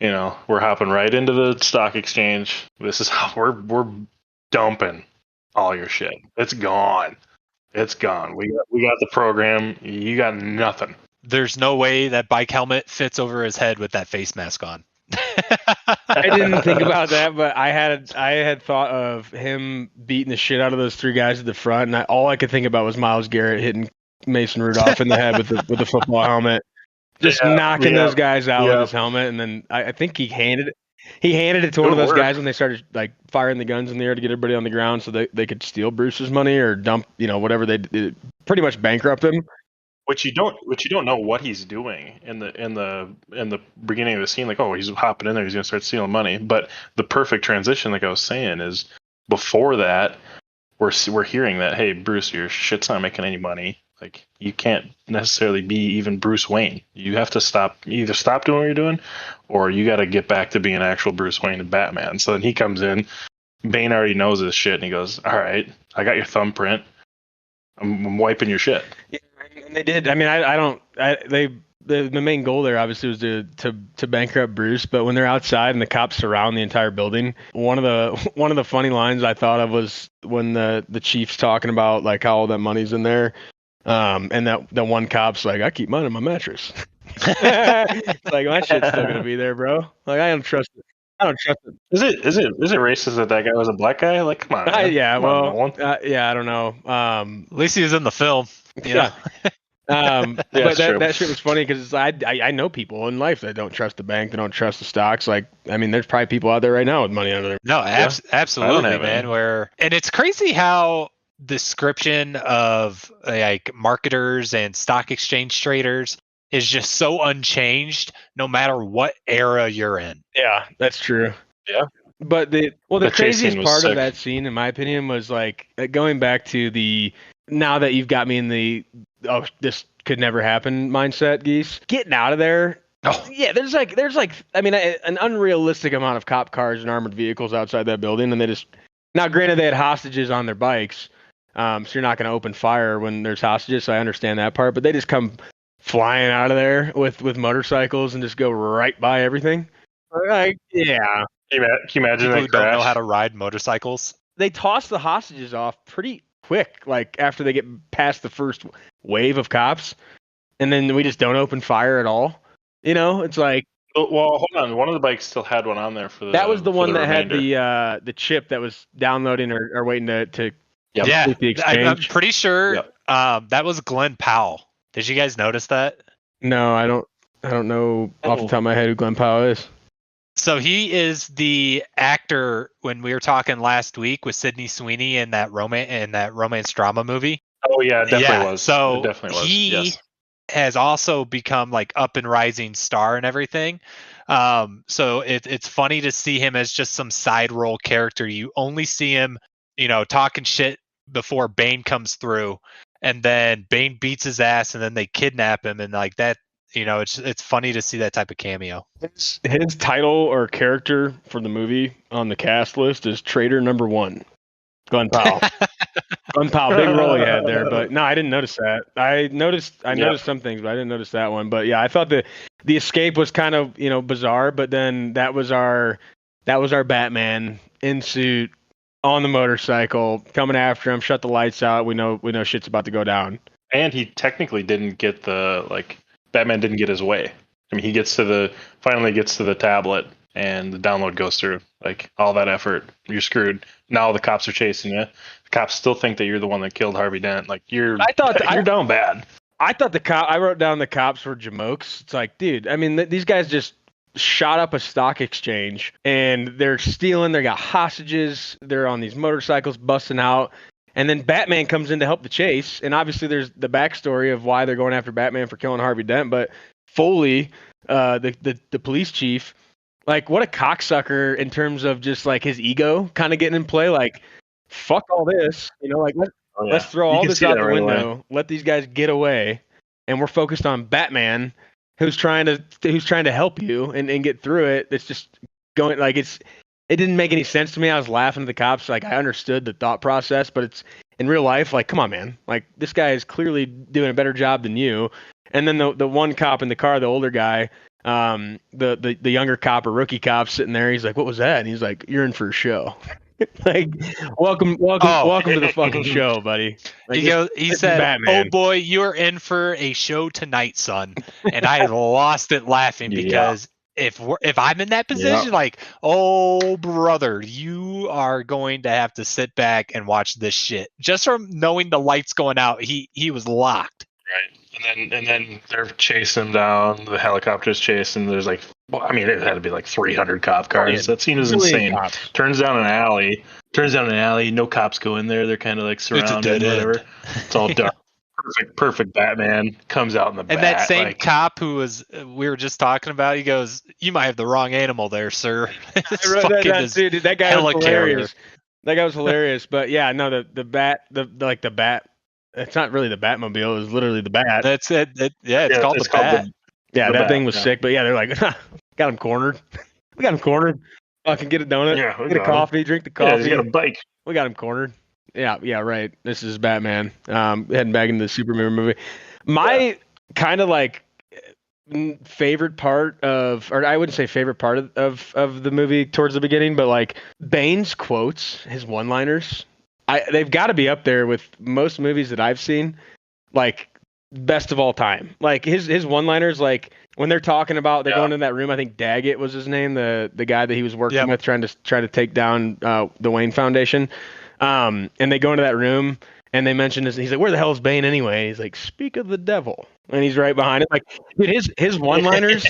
We're hopping right into the stock exchange. This is how we're dumping all your shit. It's gone. We got the program. You got nothing. there's no way that bike helmet fits over his head with that face mask on. I didn't think about that, but I had thought of him beating the shit out of those three guys at the front, and all I could think about was Myles Garrett hitting Mason Rudolph in the head with the football helmet, just knocking those guys out with his helmet, and then I think he handed it to one of those guys when they started like firing the guns in the air to get everybody on the ground so they could steal Bruce's money or dump whatever they did, pretty much bankrupt him. Which you don't know what he's doing in the beginning of the scene. Like, oh, he's hopping in there, he's gonna start stealing money. But the perfect transition, like I was saying, is before that, we're hearing that, hey, Bruce, your shit's not making any money. Like, you can't necessarily be even Bruce Wayne. You have to either stop doing what you're doing, or you got to get back to being actual Bruce Wayne and Batman. So then he comes in, Bane already knows this shit, and he goes, all right, I got your thumbprint. I'm wiping your shit. Yeah, and they did. I mean, the main goal there obviously was to bankrupt Bruce, but when they're outside and the cops surround the entire building, one of the funny lines I thought of was when the chief's talking about like how all that money's in there, and that one cop's like, I keep mine in my mattress. It's like, my shit's still gonna be there, bro. Like, I don't trust it. Is it racist that guy was a black guy? Like, come on. Yeah, I don't know. At least he was in the film. Yeah. But true. that shit was funny because I know people in life that don't trust the bank, they don't trust the stocks. Like, I mean, there's probably people out there right now with money under their. No, absolutely, man. And it's crazy how description of like marketers and stock exchange traders is just so unchanged no matter what era you're in. Yeah, that's true. Yeah. But the craziest part of that scene, in my opinion, was like going back to the now that you've got me in the this could never happen mindset, Geese. Getting out of there. Oh. Yeah, there's like I mean an unrealistic amount of cop cars and armored vehicles outside that building, and they just now granted they had hostages on their bikes, so you're not going to open fire when there's hostages. So I understand that part, but they just come flying out of there with motorcycles and just go right by everything. Like, yeah. Can you imagine people who don't know how to ride motorcycles? They toss the hostages off pretty quick, like after they get past the first wave of cops, and then we just don't open fire at all. It's like. Well, hold on. One of the bikes still had one on there for the. That was the one that remainder. had the chip that was downloading or waiting to complete the exchange. I'm pretty sure that was Glenn Powell. Did you guys notice that? No, I don't know off the top of my head who Glenn Powell is. So he is the actor when we were talking last week with Sydney Sweeney in that romance drama movie. Oh yeah, it definitely was. So it definitely was. He has also become like up and rising star and everything. So it's funny to see him as just some side role character. You only see him, talking shit before Bane comes through. And then Bane beats his ass, and then they kidnap him, and like that, it's funny to see that type of cameo. His title or character for the movie on the cast list is Traitor Number 1, Glenn Powell. Glenn Powell, big role he had there, but no, I didn't notice that. I noticed some things, but I didn't notice that one. But yeah, I thought the escape was kind of bizarre, but then that was our Batman in suit. On the motorcycle, coming after him, shut the lights out. We know shit's about to go down. And he technically didn't get Batman didn't get his way. I mean, he finally gets to the tablet, and the download goes through. Like, all that effort, you're screwed. Now the cops are chasing you. The cops still think that you're the one that killed Harvey Dent. Like, you're down bad. I thought I wrote down the cops were jamokes. It's like, dude, I mean, these guys just shot up a stock exchange and they're stealing. They got hostages. They're on these motorcycles busting out. And then Batman comes in to help the chase. And obviously there's the backstory of why they're going after Batman for killing Harvey Dent. But Foley, the police chief, like, what a cocksucker in terms of just like his ego kind of getting in play. Like, fuck all this, let's throw all this out the window. Let these guys get away. And we're focused on Batman, who's trying to help you and get through it. It's just going like it didn't make any sense to me. I was laughing at the cops. Like, I understood the thought process, but it's in real life. Like, come on, man. Like, this guy is clearly doing a better job than you. And then the one cop in the car, the older guy, the younger cop or rookie cop sitting there. He's like, "What was that?" And he's like, "You're in for a show." Like, welcome to the fucking show, buddy. Like, He said, Batman. "Oh boy, you're in for a show tonight, son." And I lost it laughing because if I'm in that position, like, oh brother, you are going to have to sit back and watch this shit. Just from knowing the lights going out, he was locked. Right. And then they're chasing him down. The helicopter's chasing. There's like, well, I mean, it had to be like 300 cop cars. Yeah, that scene is insane. Turns down an alley. No cops go in there. They're kind of like surrounded, whatever. It's all dark. Perfect Batman comes out in the bat. And that same cop who we were just talking about, he goes, "You might have the wrong animal there, sir." That guy was hilarious. That guy was hilarious. But yeah, no, the bat. It's not really the Batmobile. It was literally the bat. That's it. It's called the bat. That thing was sick. But yeah, they're like, got him cornered. We got him cornered. Fucking get a donut. Get a coffee. Drink the coffee. Yeah, got a bike. We got him cornered. Yeah, right. This is Batman. Heading back into the Superman movie. My kind of like favorite part of, or I wouldn't say favorite part of the movie towards the beginning, but like Bane's quotes, his one-liners, they've got to be up there with most movies that I've seen. Like best of all time. Like his one-liners, like when they're talking about going in that room. I think Daggett was his name, the guy that he was working with, trying to take down the Wayne Foundation. And they go into that room and they mention this. He's like, "Where the hell is Bane anyway?" He's like, "Speak of the devil." And he's right behind it. Like, dude, his one-liners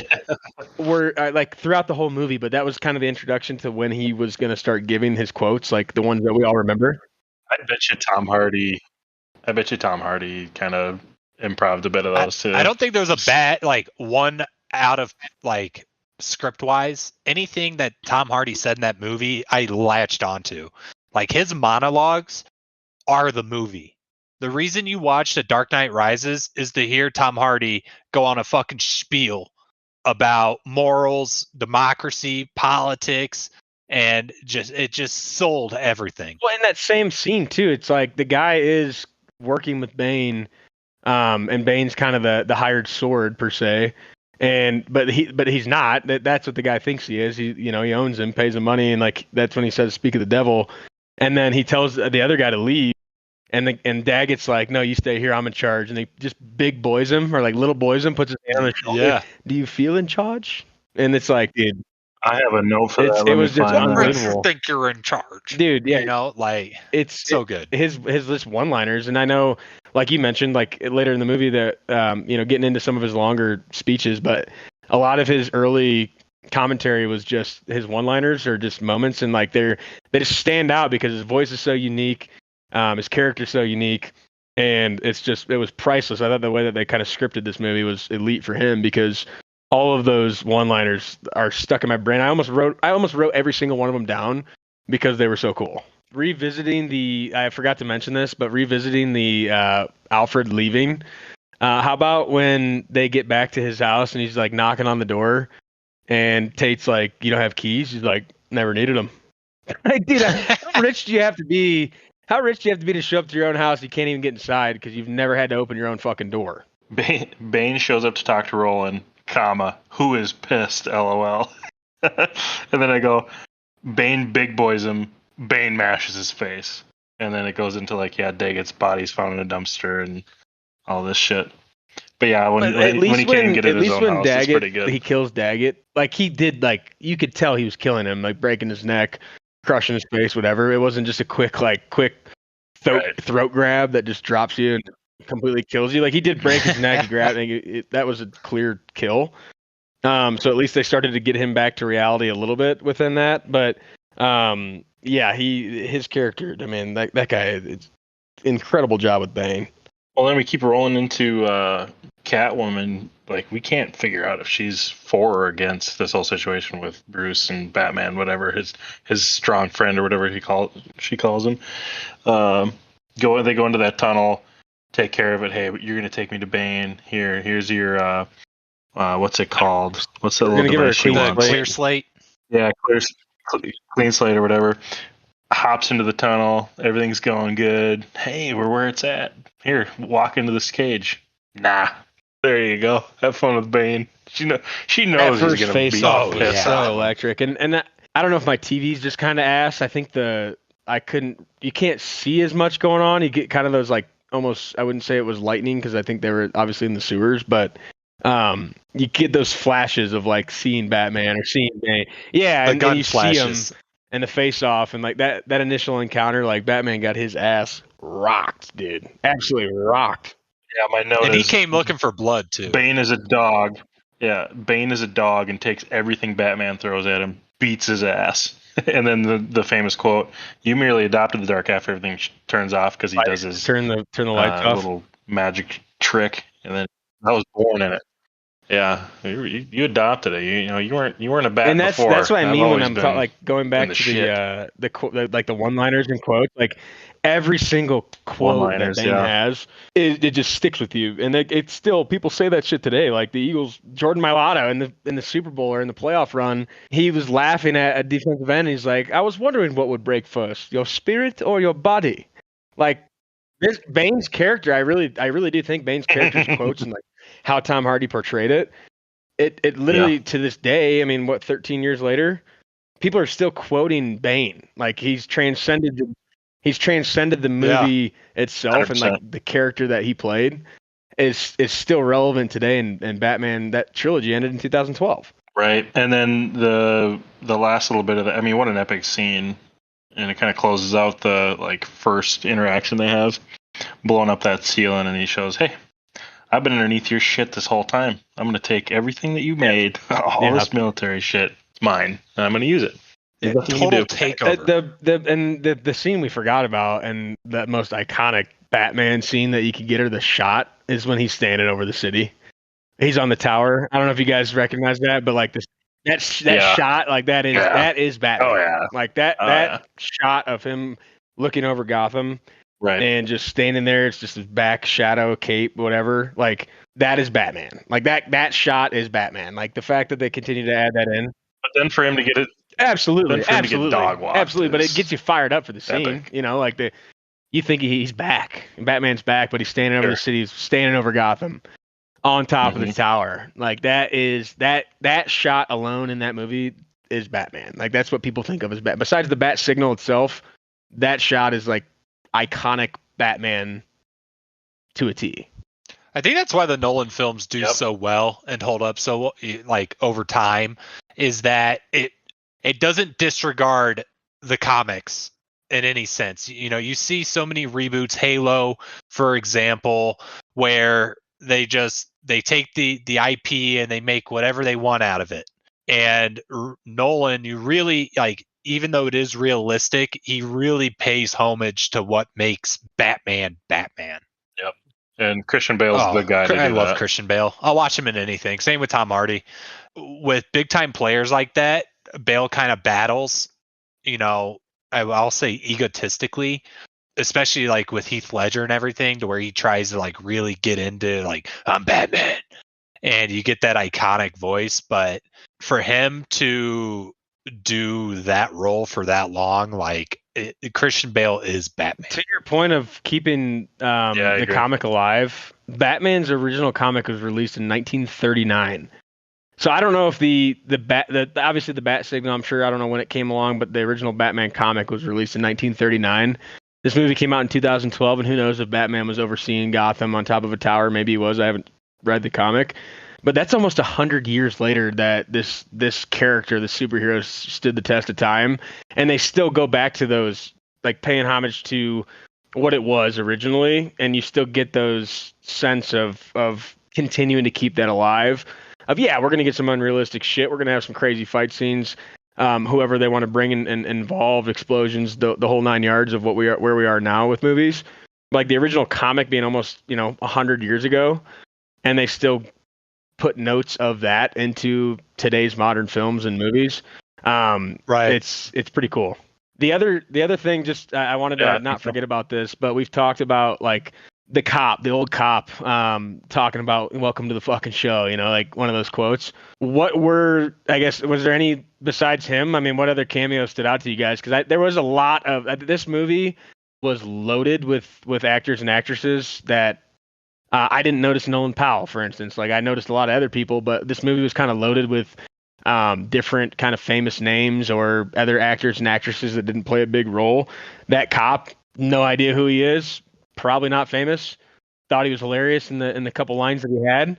were like throughout the whole movie, but that was kind of the introduction to when he was going to start giving his quotes, like the ones that we all remember. I bet you Tom Hardy kind of improv'd a bit of those too. I don't think there was a bad, like, one out of, like, script-wise. Anything that Tom Hardy said in that movie, I latched onto. Like, his monologues are the movie. The reason you watch The Dark Knight Rises is to hear Tom Hardy go on a fucking spiel about morals, democracy, politics, and it just sold everything. Well, in that same scene too, it's like the guy is working with Bane, and Bane's kind of the hired sword per se. But he's not. That's what the guy thinks he is. He owns him, pays him money, and like that's when he says, "Speak of the devil." And then he tells the other guy to leave, and Daggett's like, "No, you stay here. I'm in charge." And he just big boys him, or like little boys him, puts his hand on his shoulder. Yeah. Do you feel in charge? And it's like, dude, I have a note for that. It was just unbelievable. You think you're in charge, dude? Yeah, like it's so good. His list one-liners, and I know, like you mentioned, like later in the movie that getting into some of his longer speeches, but a lot of his early commentary was just his one-liners or just moments, and like they just stand out because his voice is so unique, his character's so unique, and it was priceless. I thought the way that they kind of scripted this movie was elite for him because all of those one-liners are stuck in my brain. I almost wrote every single one of them down because they were so cool. I forgot to mention this, but revisiting the Alfred leaving. How about when they get back to his house and he's like knocking on the door, and Tate's like, "You don't have keys?" He's like, "Never needed them." Like, dude, how rich do you have to be? How rich do you have to be to show up to your own house? You can't even get inside because you've never had to open your own fucking door. Bane shows up to talk to Roland, who is pissed, LOL. And then I go, Bane big boys him, Bane mashes his face. And then it goes into like, Daggett's body's found in a dumpster and all this shit. But yeah, when he can't get in his own house, it's pretty good. He kills Daggett. Like he did, like you could tell he was killing him, like breaking his neck, crushing his face, whatever. It wasn't just a quick throat grab that just drops you and completely kills you. Like he did break his neck, he grabbed, and that was a clear kill. So at least they started to get him back to reality a little bit within that. But his character, I mean, that guy, it's incredible job with Bane. Well, then we keep rolling into Catwoman. Like we can't figure out if she's for or against this whole situation with Bruce and Batman, whatever his strong friend or whatever she calls him. They go into that tunnel, take care of it. Hey, you're gonna take me to Bane. Here's your what's it called? What's that little device she wants? Clear slate. Yeah, clean slate or whatever. Hops into the tunnel. Everything's going good. Hey, we're where it's at. Here, walk into this cage. Nah. There you go. Have fun with Bane. She knows he's gonna be so electric, and I don't know if my TV's just kind of ass. I think you can't see as much going on. You get kind of those like almost, I wouldn't say it was lightning because I think they were obviously in the sewers, but you get those flashes of like seeing Batman or seeing Bane. Yeah, The and gun you flashes. see him and the face off and like that initial encounter, like Batman got his ass rocked, dude. Absolutely rocked. Yeah, my note And he is came looking for blood too. Bane is a dog. Yeah, Bane is a dog and takes everything Batman throws at him, beats his ass. And then the famous quote, "You merely adopted the dark after everything turns off," because he does his turn the lights off. Little magic trick, and then I was born in it. Yeah, you adopted it. You weren't a bat and that's before. that's what I I've mean when always I'm been like going back the to shit. the like the one-liners and quotes. Like every single quote that One-liners, Bane yeah. has, it just sticks with you. And it's still, people say that shit today. Like the Eagles, Jordan Mailata in the Super Bowl or in the playoff run, he was laughing at a defensive end. He's like, I was wondering what would break first, your spirit or your body. Like this Bane's character, I really do think Bane's character's quotes and like how Tom Hardy portrayed it. It literally to this day, I mean, what, 13 years later, people are still quoting Bane. Like he's transcended the movie itself, 100%. and like the character that he played is still relevant today. And Batman, that trilogy ended in 2012. Right, and then the last little bit of that. I mean, what an epic scene, and it kind of closes out the like first interaction they have, blowing up that ceiling, and he shows, "Hey, I've been underneath your shit this whole time. I'm going to take everything that you made, all this military shit, it's mine, and I'm going to use it." Total takeover. The scene we forgot about, and the most iconic Batman scene that you could get, or the shot, is when he's standing over the city. He's on the tower. I don't know if you guys recognize that, but like that shot, like that is Batman. Oh yeah, like that shot of him looking over Gotham. Right. And just standing there, it's just his back, shadow, cape, whatever. Like, that is Batman. Like, that shot is Batman. Like, the fact that they continue to add that in. But then for him to get it... Absolutely. Absolutely. But it gets you fired up for the scene. Epic. You know, like, you think he's back. Batman's back, but he's standing over the city. He's standing over Gotham on top of the tower. Like, that shot alone in that movie is Batman. Like, that's what people think of as Batman. Besides the bat signal itself, that shot is, like, iconic Batman to a T. I think that's why the Nolan films do so well and hold up so like over time, is that it doesn't disregard the comics in any sense. You know, you see so many reboots, Halo, for example, where they take the IP and they make whatever they want out of it. And Nolan, you really like, even though it is realistic, he really pays homage to what makes Batman Batman. Yep. And Christian Bale's the guy to do I love that. Christian Bale. I'll watch him in anything. Same with Tom Hardy. With big time players like that, Bale kind of battles, you know, I'll say egotistically, especially like with Heath Ledger and everything, to where he tries to like really get into like, I'm Batman. And you get that iconic voice. But for him to do that role for that long, like Christian Bale is Batman. To your point of keeping the comic alive, Batman's original comic was released in 1939. So I don't know if obviously the bat signal, I'm sure, I don't know when it came along, but the original Batman comic was released in 1939. This movie came out in 2012, and who knows if Batman was overseeing Gotham on top of a tower. Maybe he was. I haven't read the comic. But that's almost 100 years later that this character, the superhero, stood the test of time. And they still go back to those, like paying homage to what it was originally. And you still get those sense of continuing to keep that alive. We're going to get some unrealistic shit. We're going to have some crazy fight scenes. Whoever they want to bring in and involve, explosions, the whole 9 yards of where we are now with movies. Like the original comic being almost, 100 years ago. And they still put notes of that into today's modern films and movies. Right. It's pretty cool. The other thing, just I wanted to not forget about this, but we've talked about like the old cop, talking about welcome to the fucking show, like one of those quotes. Was there any besides him? I mean, what other cameos stood out to you guys? Because there was a lot of this movie was loaded with actors and actresses that I didn't notice Nolan Powell, for instance. Like I noticed a lot of other people, but this movie was kind of loaded with different kind of famous names or other actors and actresses that didn't play a big role. That cop, no idea who he is, probably not famous. Thought he was hilarious in the couple lines that he had.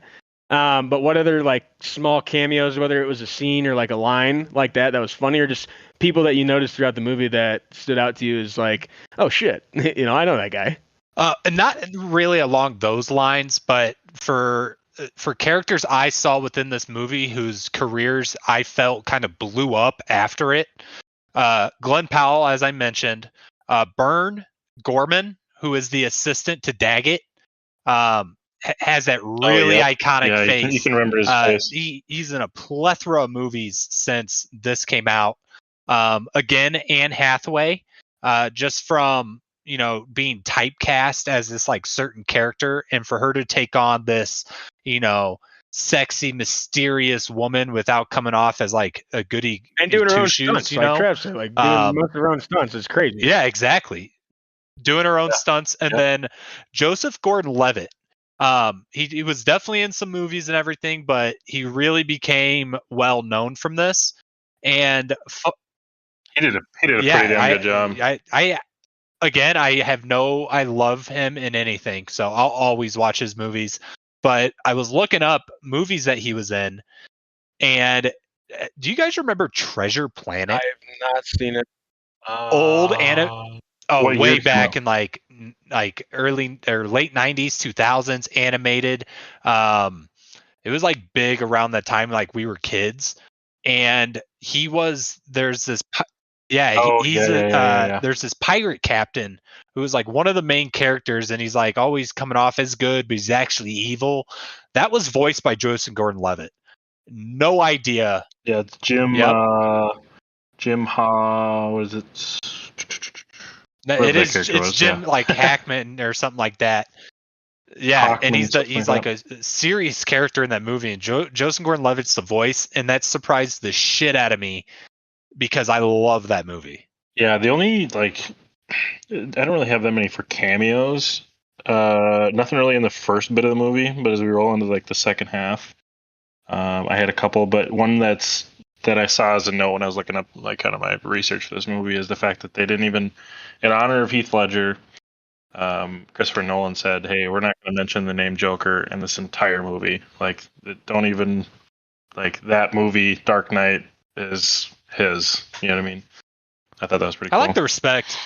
But what other like small cameos, whether it was a scene or like a line like that was funny, or just people that you noticed throughout the movie that stood out to you as like, oh shit, I know that guy. And not really along those lines, but for characters I saw within this movie whose careers I felt kind of blew up after it. Glenn Powell, as I mentioned, Bern Gorman, who is the assistant to Daggett, has that really iconic face. You can remember his face. He's in a plethora of movies since this came out. Again, Anne Hathaway, just from being typecast as this like certain character, and for her to take on this sexy, mysterious woman without coming off as like a goody and doing her own shoes, stunts, like Trev said, like doing most of her own stunts is crazy. Yeah, exactly. Doing her own stunts, and then Joseph Gordon-Levitt. He was definitely in some movies and everything, but he really became well known from this. And he did a pretty damn good job. I love him in anything, so I'll always watch his movies. But I was looking up movies that he was in, and do you guys remember Treasure Planet? I have not seen it. Old way back in like early or late 90s, 2000s, animated. It was like big around that time, like we were kids, and there's this pirate captain who was like one of the main characters, and he's like always coming off as good, but he's actually evil. That was voiced by Joseph Gordon-Levitt. No idea. Yeah, it's Jim. Jim was it? It's Jim like Hackman or something like that. Yeah, Hawkman, and he's like a serious character in that movie, and Joseph Gordon-Levitt's the voice, and that surprised the shit out of me because I love that movie. Yeah, the only I don't really have that many for cameos. Nothing really in the first bit of the movie, but as we roll into like the second half, I had a couple. But one that I saw as a note when I was looking up like kind of my research for this movie is the fact that they didn't even, in honor of Heath Ledger, Christopher Nolan said, "Hey, we're not going to mention the name Joker in this entire movie. Like, don't even that movie, Dark Knight, is his." You know what I mean? I thought that was pretty cool. I like the respect.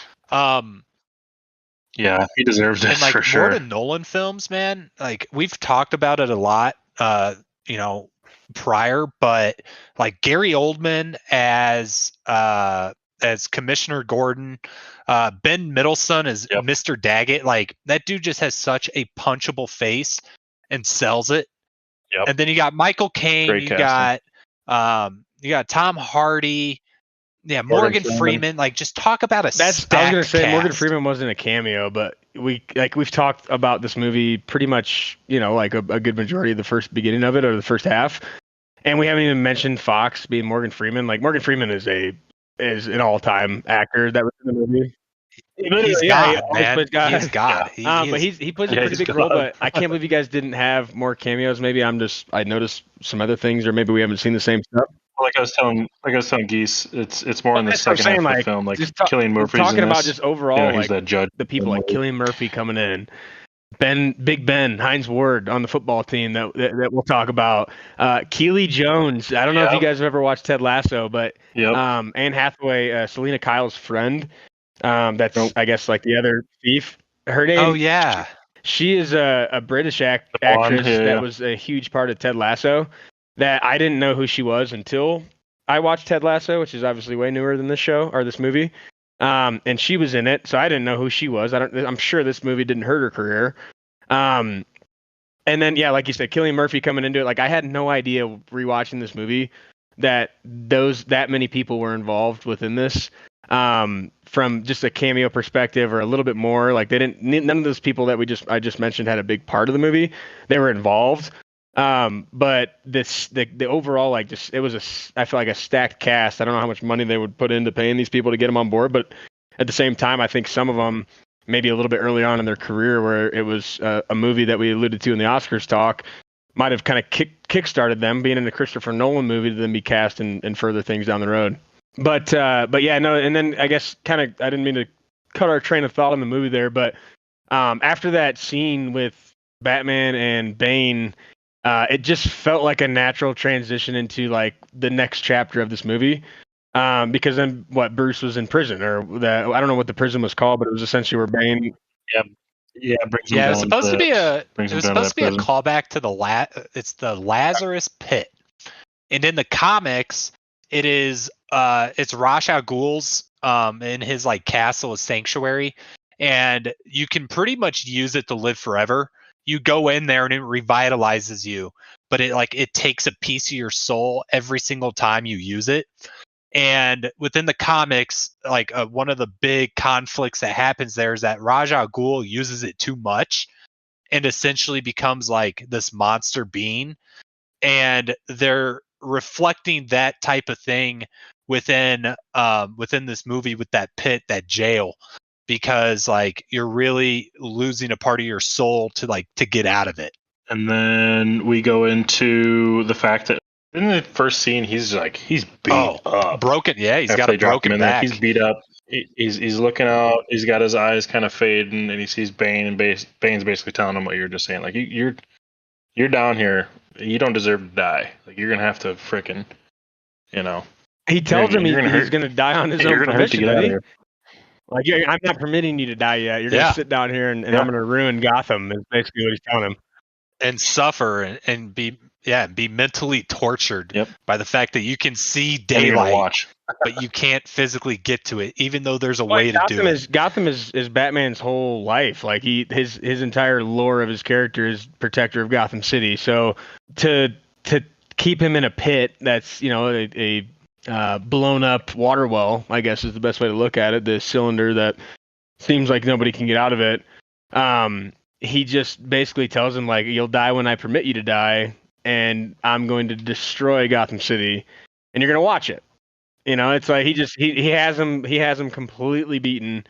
Yeah, he deserves it for sure. More than Nolan films, man. Like we've talked about it a lot, prior, but like Gary Oldman as Commissioner Gordon, Ben Mendelsohn as Mr. Daggett. Like that dude just has such a punchable face and sells it. Yep. And then you got Michael Caine. You got Tom Hardy. Yeah, Morgan Freeman. Like, just talk about I was gonna say Morgan Freeman wasn't a cameo, but we've talked about this movie pretty much, like a good majority of the first beginning of it or the first half, and we haven't even mentioned Fox being Morgan Freeman. Like Morgan Freeman is an all-time actor that was in the movie. He's God, man. He's God. But he plays a pretty big role. But I can't believe you guys didn't have more cameos. Maybe I noticed some other things, or maybe we haven't seen the same stuff. Like I was telling Geese, it's more in the second half of the film. Like Cillian Murphy's talking in this, about just overall, he's that judge. The people like Cillian Murphy coming in, Big Ben, Hines Ward on the football team that we'll talk about. Keely Jones. I don't know if you guys have ever watched Ted Lasso, but Anne Hathaway, Selena Kyle's friend. That's I guess like the other thief. Her name. Oh yeah. She is a British actress that was a huge part of Ted Lasso. That I didn't know who she was until I watched Ted Lasso, which is obviously way newer than this show or this movie. And she was in it, so I didn't know who she was. I'm sure this movie didn't hurt her career. And then like you said, Cillian Murphy coming into it. Like I had no idea rewatching this movie that many people were involved within this. From just a cameo perspective or a little bit more, like none of those people that I just mentioned had a big part of the movie. They were involved. But the overall, I feel like a stacked cast. I don't know how much money they would put into paying these people to get them on board, but at the same time, I think some of them maybe a little bit early on in their career where it was a movie that we alluded to in the Oscars talk might have kind of kick-started them being in a Christopher Nolan movie to then be cast in further things down the road. But yeah, no, and then I guess kind of I didn't mean to cut our train of thought on the movie there, but after that scene with Batman and Bane, it just felt like a natural transition into like the next chapter of this movie. Because then Bruce was in prison, or I don't know what the prison was called, but it was essentially where Bane. It was supposed to be a callback to it's the Lazarus Pit, and in the comics, it is it's Ra's al Ghul's in his like castle, a sanctuary, and you can pretty much use it to live forever. You go in there and it revitalizes you, but it takes a piece of your soul every single time you use it. And within the comics, like one of the big conflicts that happens there is that Ra's al Ghul uses it too much and essentially becomes like this monster being. And they're reflecting that type of thing within this movie with that pit, that jail, because like you're really losing a part of your soul to get out of it. And then we go into the fact that in the first scene, he's beat up, broken. Yeah, he's got a broken back. He's beat up. He's looking out. He's got his eyes kind of fading, and he sees Bane, and Bane's basically telling him what you're just saying. Like you're down here. You don't deserve to die. Like you're gonna have to frickin', He tells him he's gonna die on his own permission. Like I'm not permitting you to die yet. You're gonna sit down here and I'm gonna ruin Gotham. Is basically what he's telling him. And suffer and be mentally tortured by the fact that you can see daylight, but you can't physically get to it, even though there's a way to do it. Gotham is Batman's whole life. Like his entire lore of his character is protector of Gotham City. So to keep him in a pit that's a blown up water well, I guess is the best way to look at it. The cylinder that seems like nobody can get out of it. He just basically tells him like, you'll die when I permit you to die, and I'm going to destroy Gotham City, and you're going to watch it. It's like he has him completely beaten,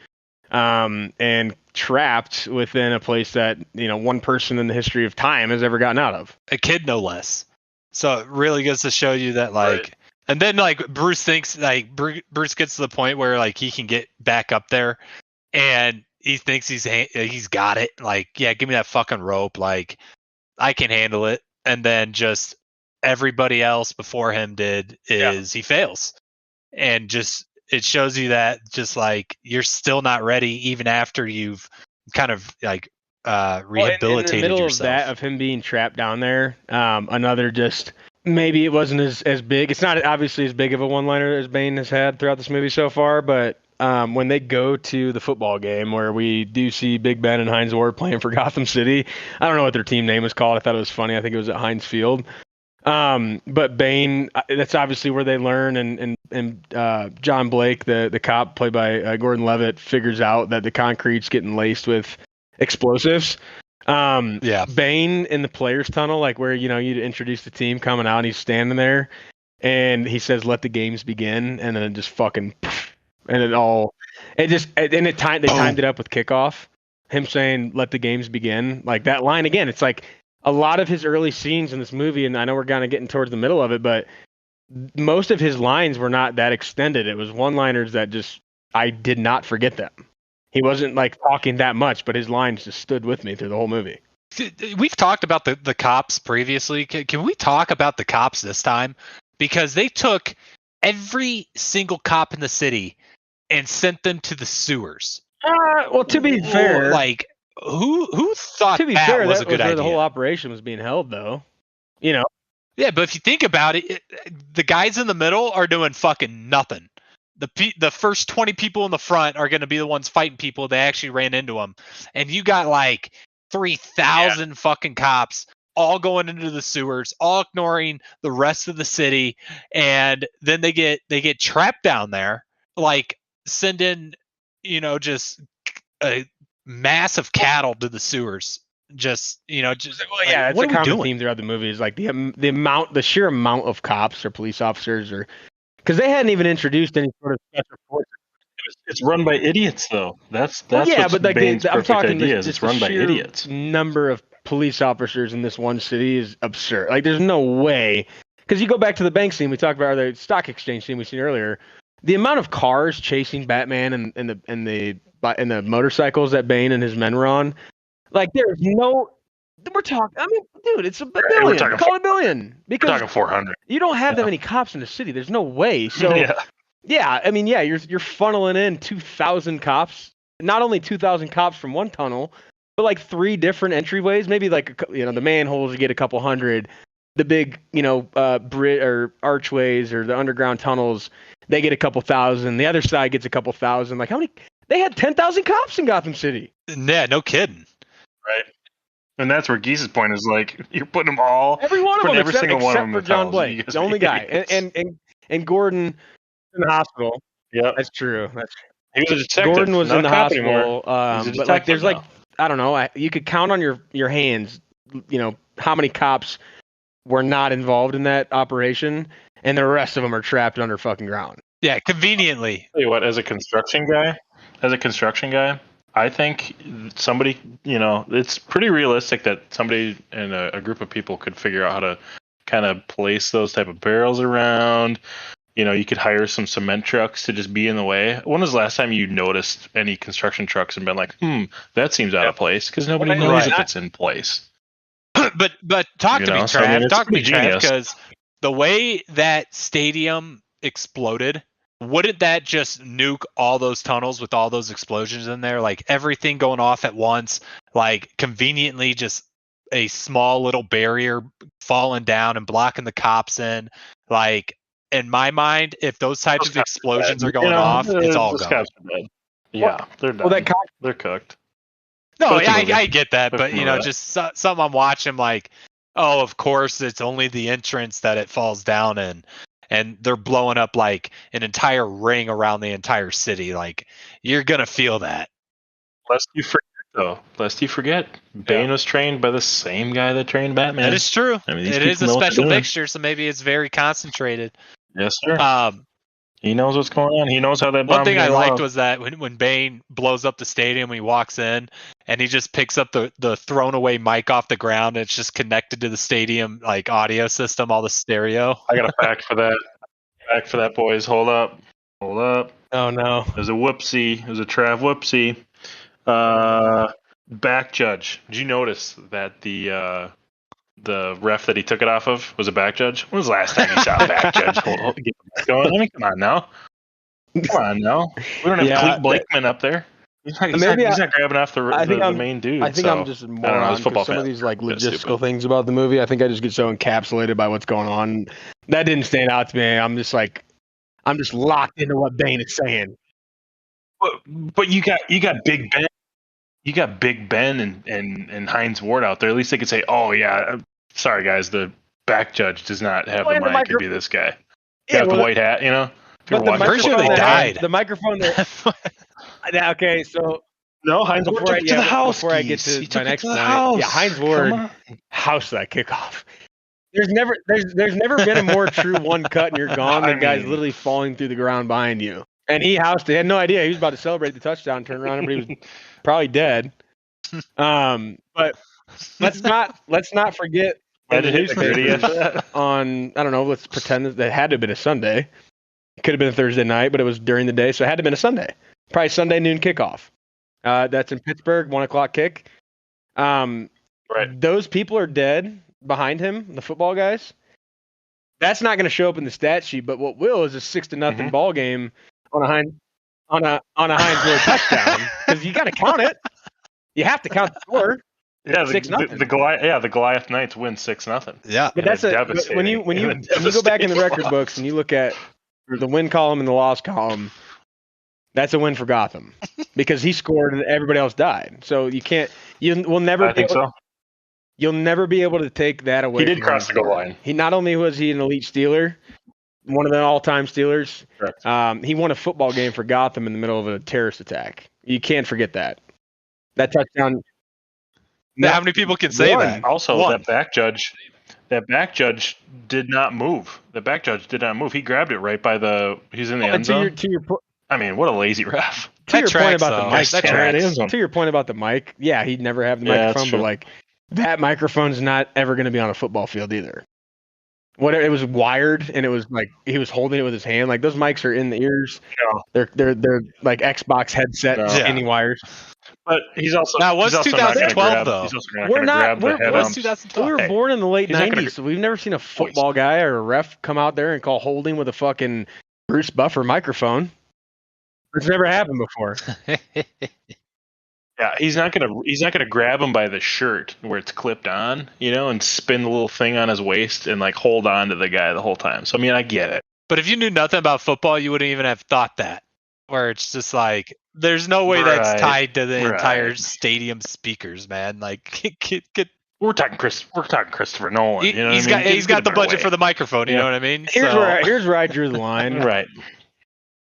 and trapped within a place that one person in the history of time has ever gotten out of. A kid, no less. So it really goes to show you that and then like Bruce thinks like Bruce gets to the point where like he can get back up there, and he thinks he's got it. Like, yeah, give me that fucking rope. Like, I can handle it. And then just everybody else before him he fails. And just it shows you that just like you're still not ready even after you've kind of like rehabilitated in the middle yourself. Of him being trapped down there, another just maybe it wasn't as big. It's not obviously as big of a one-liner as Bane has had throughout this movie so far, but when they go to the football game where we do see Big Ben and Heinz Ward playing for Gotham City, I don't know what their team name is called. I thought it was funny. I think it was at Heinz Field. But Bane, that's obviously where they learn, and John Blake, the cop played by Gordon Levitt, figures out that the concrete's getting laced with explosives. Bane in the players' tunnel, like where you introduce the team coming out, and he's standing there, and he says, "Let the games begin," and then it just fucking. And they timed it up with kickoff. Him saying, "Let the games begin." Like that line again. It's like a lot of his early scenes in this movie, and I know we're kind of getting towards the middle of it, but most of his lines were not that extended. It was one-liners that I did not forget them. He wasn't like talking that much, but his lines just stood with me through the whole movie. We've talked about the cops previously. Can we talk about the cops this time? Because they took every single cop in the city and sent them to the sewers. Well, to be fair, like who thought to be fair, was a good idea? The whole operation was being held, though. Yeah, but if you think about it, the guys in the middle are doing fucking nothing. The first 20 people in the front are going to be the ones fighting people. They actually ran into them, and you got like 3,000 fucking cops all going into the sewers, all ignoring the rest of the city, and then they get trapped down there. Like send in, just a mass of cattle to the sewers. It's a common theme throughout the movie is like the sheer amount of cops or police officers, or because they hadn't even introduced any sort of special forces. It's run by idiots, though. That's but like Bane's I'm talking idea just it's run by idiots. Number of police officers in this one city is absurd. Like, there's no way. Because you go back to the bank scene we talked about, or the stock exchange scene we seen earlier. The amount of cars chasing Batman and the motorcycles that Bane and his men were on, like, there's no. We're talking. I mean, dude, it's a billion. Call it a billion. Because we're talking 400. You don't have that many cops in the city. There's no way. So yeah, I mean, you're funneling in 2,000 cops. Not only 2,000 cops from one tunnel, but like 3 different entryways. Maybe like the manholes you get a couple hundred. The big or archways or the underground tunnels, they get a couple thousand. The other side gets a couple thousand. Like, how many? They had 10,000 cops in Gotham City. Yeah, no kidding. Right. And that's where Geese's point is, like, you're putting them all. Every one of them, except for John Blake, the only guy, and Gordon in the hospital. Yeah, that's true. He was a detective. Gordon was in the hospital, but like, there's now. I don't know. You could count on your hands, how many cops were not involved in that operation, and the rest of them are trapped under fucking ground. Yeah, conveniently. Tell you what, as a construction guy, I think somebody, it's pretty realistic that somebody and a group of people could figure out how to kind of place those type of barrels around. You could hire some cement trucks to just be in the way. When was the last time you noticed any construction trucks and been like, that seems out of place? Because nobody knows if it's in place. But talk to me, Trav. Talk to me, Trav, because the way that stadium exploded, wouldn't that just nuke all those tunnels with all those explosions in there? Like, everything going off at once, like, conveniently just a small little barrier falling down and blocking the cops in. Like, in my mind, if those types of explosions are going off, it's all gone. Yeah, they're done. They're cooked. No, I get that, but just something I'm watching, like, oh, of course, it's only the entrance that it falls down in, and they're blowing up like an entire ring around the entire city. Like, you're gonna feel that. Lest you forget, Bane was trained by the same guy that trained Batman. That is true. I mean, it is a special mixture, so maybe it's very concentrated. Yes, sir. He knows what's going on. He knows how that. One thing I liked was that when Bane blows up the stadium, he walks in and he just picks up the thrown away mic off the ground. And it's just connected to the stadium like audio system, all the stereo. I got a fact for that. Fact for that, boys. Hold up. Oh no. There's a whoopsie. There's a Trav whoopsie. Back judge. Did you notice that the ref that he took it off of was a back judge? When was the last time you saw a back judge? Going? I mean, come on now. We don't have Cleet Blakeman up there. He's not grabbing off the main dude. I think I'm just more on some of these like logistical things about the movie. I think I just get so encapsulated by what's going on. That didn't stand out to me. I'm just locked into what Bane is saying. But you got Big Ben. You got Big Ben and Hines Ward out there. At least they could say, "Oh yeah, sorry guys, the back judge does not have the mic. Could be this guy. Got the white hat, But I'm pretty sure they died. The microphone. Okay, so no, Hines Ward took it to the house. Before I get to my next point, Hines Ward housed that kickoff. There's never been a more true one cut and you're gone than guys literally falling through the ground behind you. And he housed it. He had no idea he was about to celebrate the touchdown, turn around, and he was probably dead. But let's not forget the newspapers on, I don't know, let's pretend that had to have been a Sunday. It could have been a Thursday night, but it was during the day, so it had to have been a Sunday. Probably Sunday noon kickoff. That's in Pittsburgh, 1:00 kick. Right. Those people are dead behind him, the football guys. That's not going to show up in the stat sheet, but what will is a 6-0 ball game on a Hines Ward touchdown, because you got to count it. You have to count the score. Yeah, the Goliath Knights win 6-0. Yeah, but that's when you go back in the record books and you look at the win column and the loss column. That's a win for Gotham because he scored and everybody else died. So you'll never be able to take that away. He did cross the goal line. He not only was he an elite Steeler, one of the all-time Steelers. Correct. He won a football game for Gotham in the middle of a terrorist attack. You can't forget that. That touchdown. How many people can say that? Also, that back judge did not move. The back judge did not move. He grabbed it right by he's in the end zone. I mean, what a lazy ref. To your point about the mic, yeah, he'd never have the microphone, but like that microphone's not ever going to be on a football field either. It was wired, and it was like he was holding it with his hand. Like those mics are in the ears. Yeah. They're like Xbox headset skinny wires. But he's also that was 2012 though. He's also not grab the head was 2012. We were born in the late 90s, so we've never seen a football guy or a ref come out there and call holding with a fucking Bruce Buffer microphone. It's never happened before. Yeah, he's not gonna grab him by the shirt where it's clipped on, and spin the little thing on his waist and like hold on to the guy the whole time. So I mean, I get it. But if you knew nothing about football, you wouldn't even have thought that. Where it's just like, there's no way that's tied to the entire stadium speakers, man. Like, we're talking Christopher Nolan. He's got the budget for the microphone. You know what I mean? Here's where I drew the line. Right.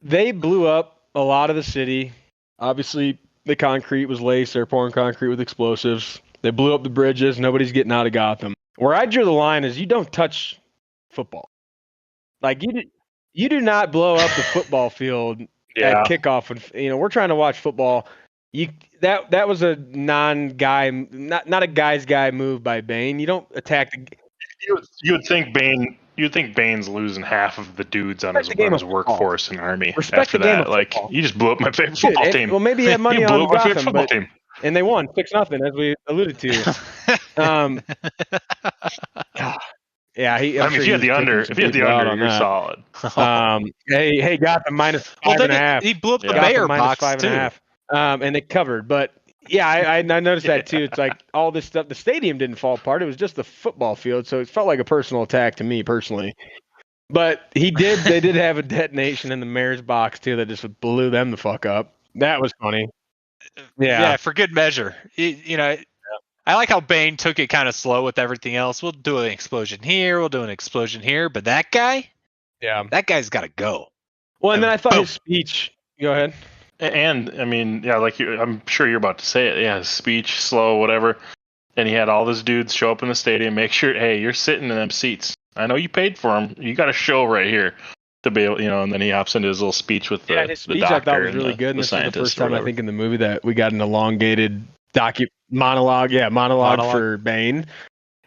They blew up a lot of the city. Obviously, the concrete was laced. They're pouring concrete with explosives. They blew up the bridges. Nobody's getting out of Gotham. Where I drew the line is you don't touch football. Like you do not blow up the football field at kickoff. When we're trying to watch football. That was a non-guy, not a guy's guy move by Bane. You don't attack the. You would think Bane. You'd think Bane's losing half of the dudes on his workforce and army. Respect after the game that, of like football. You just blew up my favorite football team. Well, maybe he had money on Gotham, team. And they won 6-0, as we alluded to. Yeah, if you had the under, you're solid. Hey, Gotham minus 5.5. He blew up the mayor box too. And they covered, but. Yeah, I noticed that too. It's like all this stuff. The stadium didn't fall apart. It was just the football field, so it felt like a personal attack to me personally. But they did have a detonation in the mayor's box too that just blew them the fuck up. That was funny. Yeah, for good measure. I like how Bane took it kind of slow with everything else. We'll do an explosion here. We'll do an explosion here. But that guy's got to go. Well, and then I thought his speech. Go ahead. And I mean, I'm sure you're about to say it. Yeah, his speech, slow, whatever. And he had all those dudes show up in the stadium. Make sure, hey, you're sitting in them seats. I know you paid for them. You got a show right here to be able, and then he hops into his little speech with his speech, the doctor. I thought was really good. And this is the first time I think in the movie that we got an elongated monologue. Yeah, monologue for Bane.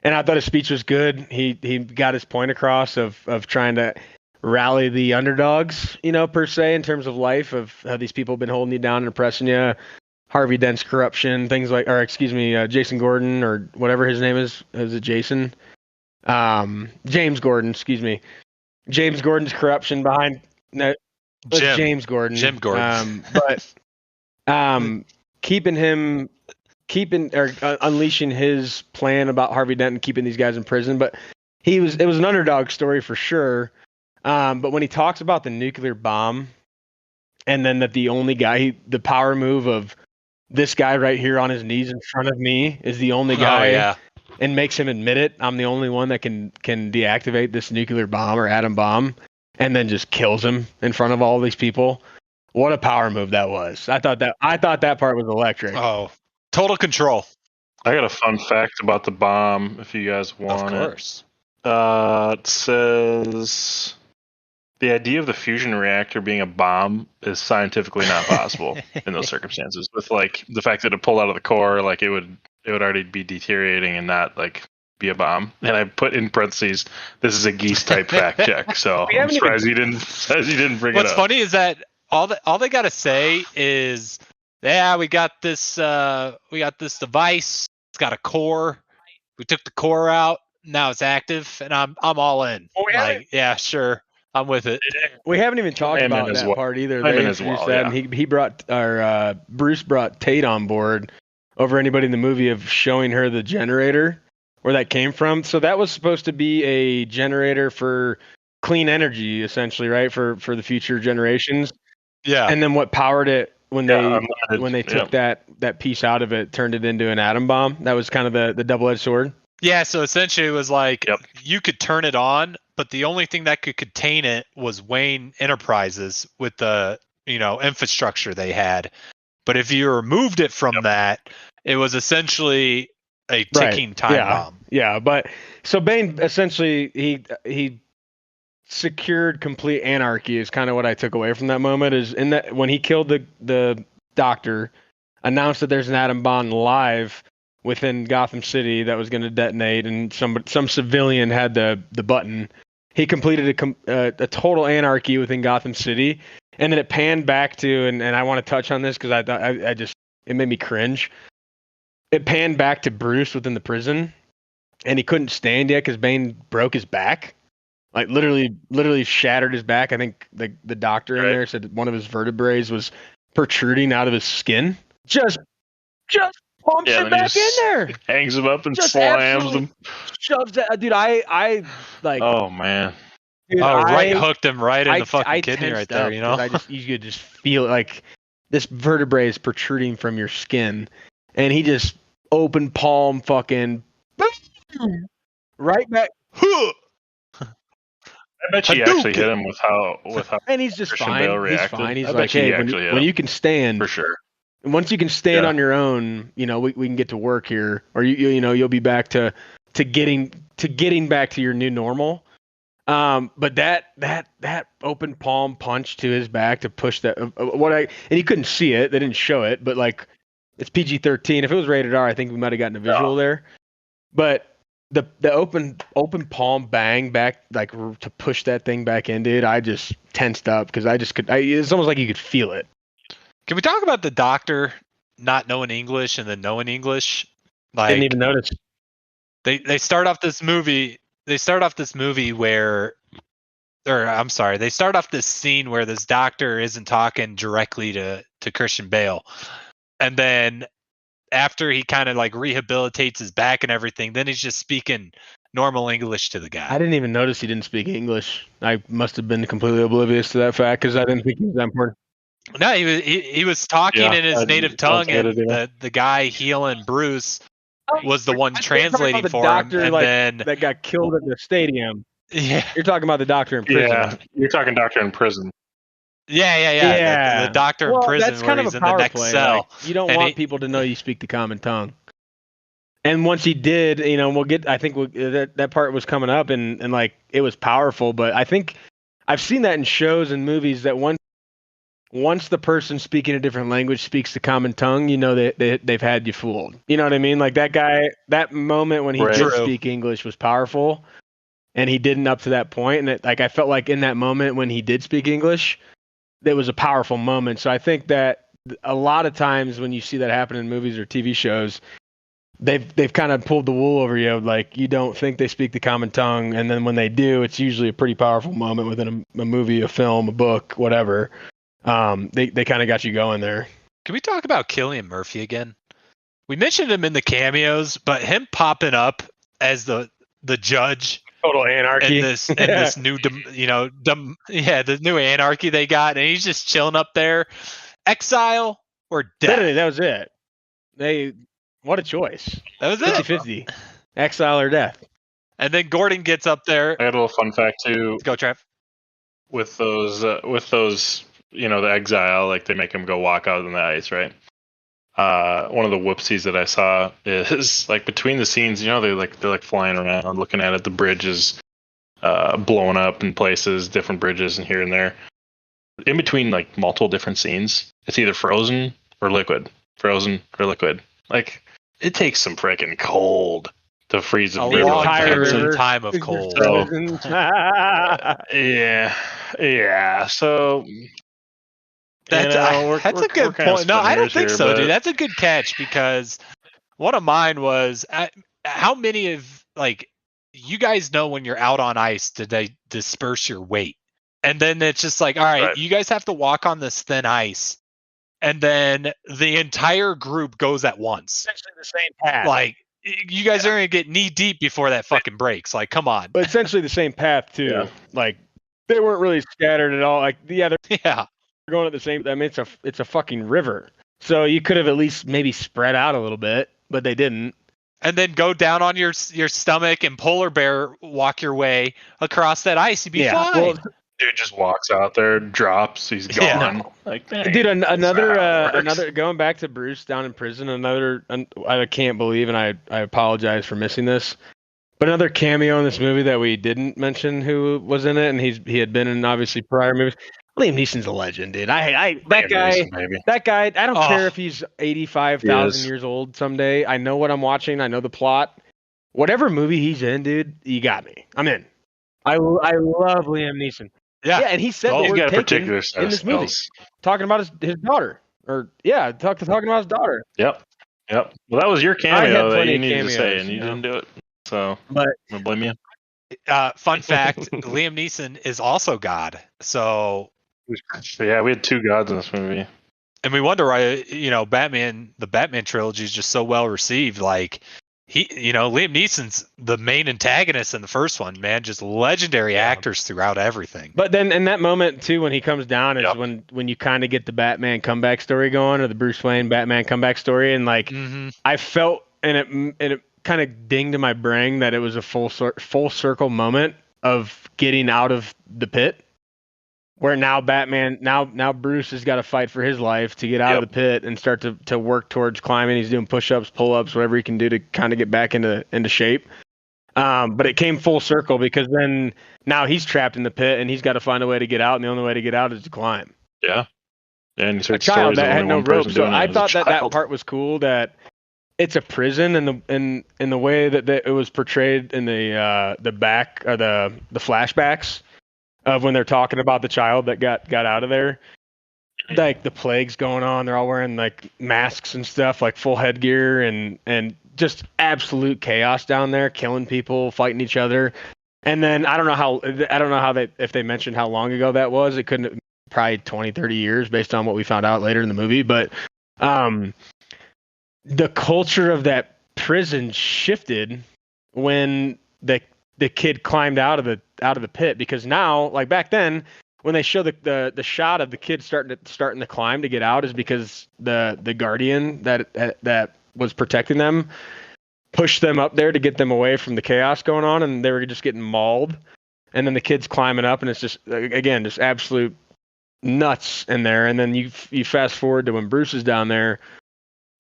And I thought his speech was good. He got his point across of trying to rally the underdogs, per se, in terms of life, of how these people have been holding you down and oppressing you. Harvey Dent's corruption, things like, Jason Gordon, or whatever his name is. Is it Jason? James Gordon, excuse me. James Gordon's corruption behind James Gordon. Jim Gordon. Unleashing his plan about Harvey Dent and keeping these guys in prison. But it was an underdog story for sure. But when he talks about the nuclear bomb, and then that the only guy, the power move of this guy right here on his knees in front of me is the only guy, and makes him admit it. I'm the only one that can deactivate this nuclear bomb or atom bomb, and then just kills him in front of all these people. What a power move that was! I thought that part was electric. Oh, total control. I got a fun fact about the bomb, if you guys want it. Of course. It says the idea of the fusion reactor being a bomb is scientifically not possible in those circumstances. With like the fact that it pulled out of the core, like it would already be deteriorating and not like be a bomb. And I put in parentheses, this is a geese type fact check. So I'm surprised you didn't bring it up. What's funny is that all they gotta say is, yeah, we got this device. It's got a core. We took the core out. Now it's active, and I'm all in. Yeah, sure. I'm with it. We haven't even talked about that part either. They introduced that, and he brought Bruce brought Tate on board over anybody in the movie of showing her the generator, where that came from. So that was supposed to be a generator for clean energy, essentially, right? For the future generations. Yeah. And then what powered it when they took that piece out of it, turned it into an atom bomb. That was kind of the double-edged sword. Yeah, so essentially it was like you could turn it on, but the only thing that could contain it was Wayne Enterprises with the infrastructure they had. But if you removed it from that, it was essentially a ticking time bomb. Yeah, but so Bane essentially he secured complete anarchy is kind of what I took away from that moment. Is in that when he killed the doctor, announced that there's an atom bomb live. within Gotham City that was going to detonate, and some civilian had the button. He completed a total anarchy within Gotham City, and then it panned back to, and I want to touch on this because I just it made me cringe. It panned back to Bruce within the prison, and he couldn't stand yet because Bane broke his back, like literally shattered his back. I think the doctor in there said one of his vertebrae was protruding out of his skin. Just pumps it back in there, hangs him up and slams him, shoves that dude. I like. Oh man. Dude, right hooked him right in the fucking kidney right there. You know, you could just feel it, like this vertebrae is protruding from your skin, and he just open palm fucking right back. I bet you actually hit him with how and he's just Christian fine. Bale reacted. He's fine. He's like, hey, when you can stand for sure. And once you can stand on your own, you know, we can get to work here, or you'll be back to getting back to your new normal. But that open palm punch to his back to push that and he couldn't see it. They didn't show it, but like it's PG-13. If it was rated R, I think we might have gotten a visual there. But the open palm bang back, like to push that thing back in, dude, I just tensed up because it's almost like you could feel it. Can we talk about the doctor not knowing English and then knowing English? Like, didn't even notice. They start off this movie. They start off this scene where this doctor isn't talking directly to Christian Bale, and then after he kind of like rehabilitates his back and everything, then he's just speaking normal English to the guy. I didn't even notice he didn't speak English. I must have been completely oblivious to that fact because I didn't think he was that important. No, he was talking in his native tongue, and the guy healing Bruce was the one translating for him, and then that got killed at the stadium. Yeah, you're talking about the doctor in prison. Yeah, you're talking doctor in prison. Yeah. The doctor in prison. That's kind of a power play. Cell. Like, you don't want people to know you speak the common tongue. And once he did, we'll get. I think that part was coming up, and like it was powerful. But I think I've seen that in shows and movies that once the person speaking a different language speaks the common tongue, they've had you fooled. You know what I mean? Like that guy, that moment when he did speak English was powerful, and he didn't up to that point. And I felt like in that moment when he did speak English, that was a powerful moment. So I think that a lot of times when you see that happen in movies or TV shows, they've kind of pulled the wool over you. Like you don't think they speak the common tongue, and then when they do, it's usually a pretty powerful moment within a movie, a film, a book, whatever. They kind of got you going there. Can we talk about Cillian Murphy again? We mentioned him in the cameos, but him popping up as the judge, total anarchy, and this new, the new anarchy they got, and he's just chilling up there. Exile or death? Literally, that was it. What a choice. That was 50-50. Exile or death. And then Gordon gets up there. I had a little fun fact too. Go, Trev. With those, the exile, like they make him go walk out on the ice, right? One of the whoopsies that I saw is like between the scenes, they're flying around, looking at it. The bridge is blowing up in places, different bridges, and here and there. In between, like multiple different scenes, it's either frozen or liquid. Frozen or liquid. Like it takes some freaking cold to freeze a long time of cold. So, yeah. So. That's a good point. No, I don't think so, dude. That's a good catch because one of mine was how many of you guys know when you're out on ice did they disperse your weight, and then it's just like, all right, you guys have to walk on this thin ice, and then the entire group goes at once. Essentially the same path. Like you guys are gonna get knee deep before that fucking breaks. Like, come on. But essentially the same path too. Yeah. Like they weren't really scattered at all. Like the other. Yeah. Going at the same. I mean, it's a fucking river. So you could have at least maybe spread out a little bit, but they didn't. And then go down on your stomach and polar bear walk your way across that ice. You'd be fine. Well, dude just walks out there, drops, he's gone. Yeah. Like, dude, another. Going back to Bruce down in prison. I can't believe, and I apologize for missing this. But another cameo in this movie that we didn't mention who was in it, and he had been in obviously prior movies. Liam Neeson's a legend, dude. That Liam guy, Neeson, baby. that guy. I don't care if he's 85,000 years old someday. I know what I'm watching. I know the plot. Whatever movie he's in, dude, you got me. I'm in. I love Liam Neeson. Yeah, and he said he's the got word a particular taken in this movie, talking about his daughter, or talking about his daughter. Yep. Well, that was your cameo that you needed to say, and you didn't do it. So, but I blame you. Fun fact: Liam Neeson is also God. So yeah, we had two gods in this movie, and we wonder why the Batman trilogy is just so well received. Like Liam Neeson's the main antagonist in the first one, man. Just legendary actors throughout everything. But then in that moment too, when he comes down, is when you kind of get the Batman comeback story going, or the Bruce Wayne Batman comeback story, and like I felt, and it kind of dinged in my brain that it was a full circle moment of getting out of the pit, where now Batman, now Bruce has got to fight for his life to get out of the pit and start to work towards climbing. He's doing push-ups, pull-ups, whatever he can do to kind of get back into shape. But it came full circle, because then now he's trapped in the pit and he's got to find a way to get out, and the only way to get out is to climb. Yeah. And a child that had no rope. So I thought that part was cool, that it's a prison, and in the way that it was portrayed in the back, or the flashbacks of when they're talking about the child that got out of there. Like the plague's going on, they're all wearing like masks and stuff, like full headgear, and just absolute chaos down there, killing people, fighting each other. And then I don't know how if they mentioned how long ago that was. It couldn't, probably 20, 30 years based on what we found out later in the movie. But the culture of that prison shifted when the kid climbed out of the pit, because now, like back then, when they show the shot of the kid starting the climb to get out, is because the guardian that was protecting them pushed them up there to get them away from the chaos going on, and they were just getting mauled. And then the kid's climbing up, and it's just, again, just absolute nuts in there. And then you fast forward to when Bruce is down there,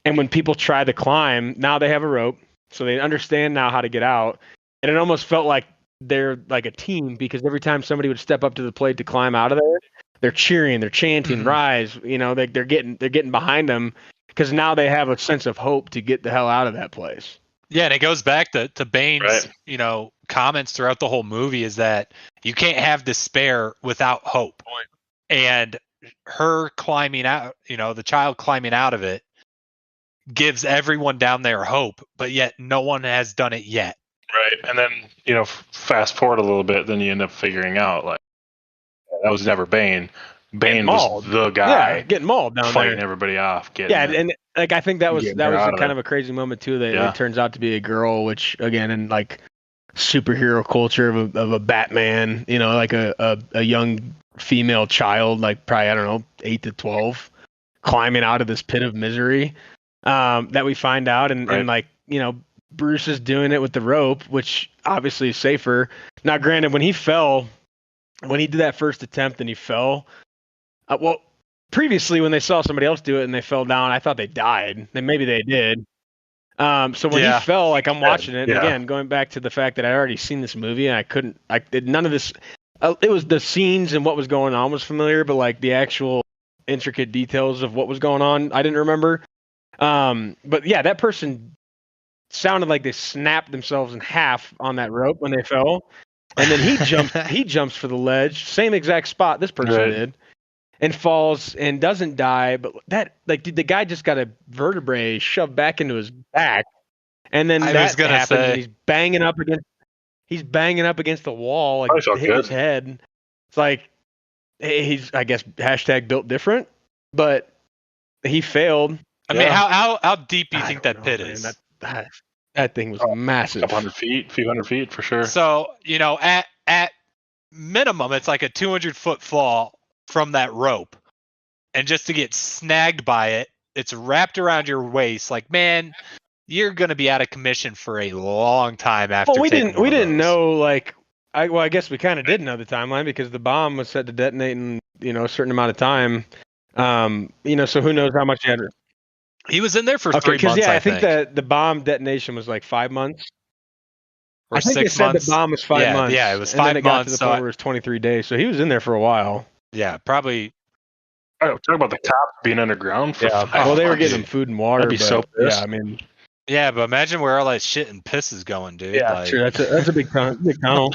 and when people try to climb, now they have a rope, so they understand now how to get out. And it almost felt like they're like a team, because every time somebody would step up to the plate to climb out of there, they're cheering, they're chanting, rise. They're getting behind them, because now they have a sense of hope to get the hell out of that place. Yeah, and it goes back to Bane's, comments throughout the whole movie, is that you can't have despair without hope. And her climbing out, the child climbing out of it, gives everyone down there hope, but yet no one has done it yet. Right. And then, fast forward a little bit, then you end up figuring out, like, that was never Bane. Bane was the guy getting mauled down fighting there, everybody off. And like I think that was kind of a crazy moment too. That it turns out to be a girl, which again, in like superhero culture of a Batman, like a young female child, like probably, I don't know, 8 to 12, climbing out of this pit of misery, that we find out, and like, Bruce is doing it with the rope, which obviously is safer. Now, granted, when he did that first attempt and he fell, previously when they saw somebody else do it and they fell down, I thought they died. Then maybe they did. So when he fell, like, I'm watching it, and again, going back to the fact that I already seen this movie and none of this, it was the scenes and what was going on was familiar, but like the actual intricate details of what was going on, I didn't remember. But yeah, that person sounded like they snapped themselves in half on that rope when they fell, and then he jumps for the ledge, same exact spot this person did, and falls and doesn't die. But that, like, the guy just got a vertebrae shoved back into his back, and then that happens, and he's banging up against the wall, like hit his head. It's like he's, I guess, # built different, but he failed. I mean, how deep do you think that pit is? That thing was massive. A few hundred feet for sure. So, at minimum, it's like a 200-foot fall from that rope. And just to get snagged by it, it's wrapped around your waist. Like, man, you're going to be out of commission for a long time after. Well, we didn't know, like, I guess we kind of did know the timeline, because the bomb was set to detonate in, a certain amount of time. So who knows how much he had. He was in there for 3 months. Yeah, I think that the bomb detonation was like 5 months. Or I think 6 they months. said the bomb was 5 months. Yeah, it was 5 and then it months. Got to the point where it was 23 days. So he was in there for a while. Yeah, probably. Oh, talk about the cops being underground for 5 Well, they were months. getting them food and water. I'd be but, so pissed. Yeah, I mean. Yeah, but imagine where all that shit and piss is going, dude. Yeah, like, true. That's a big tunnel.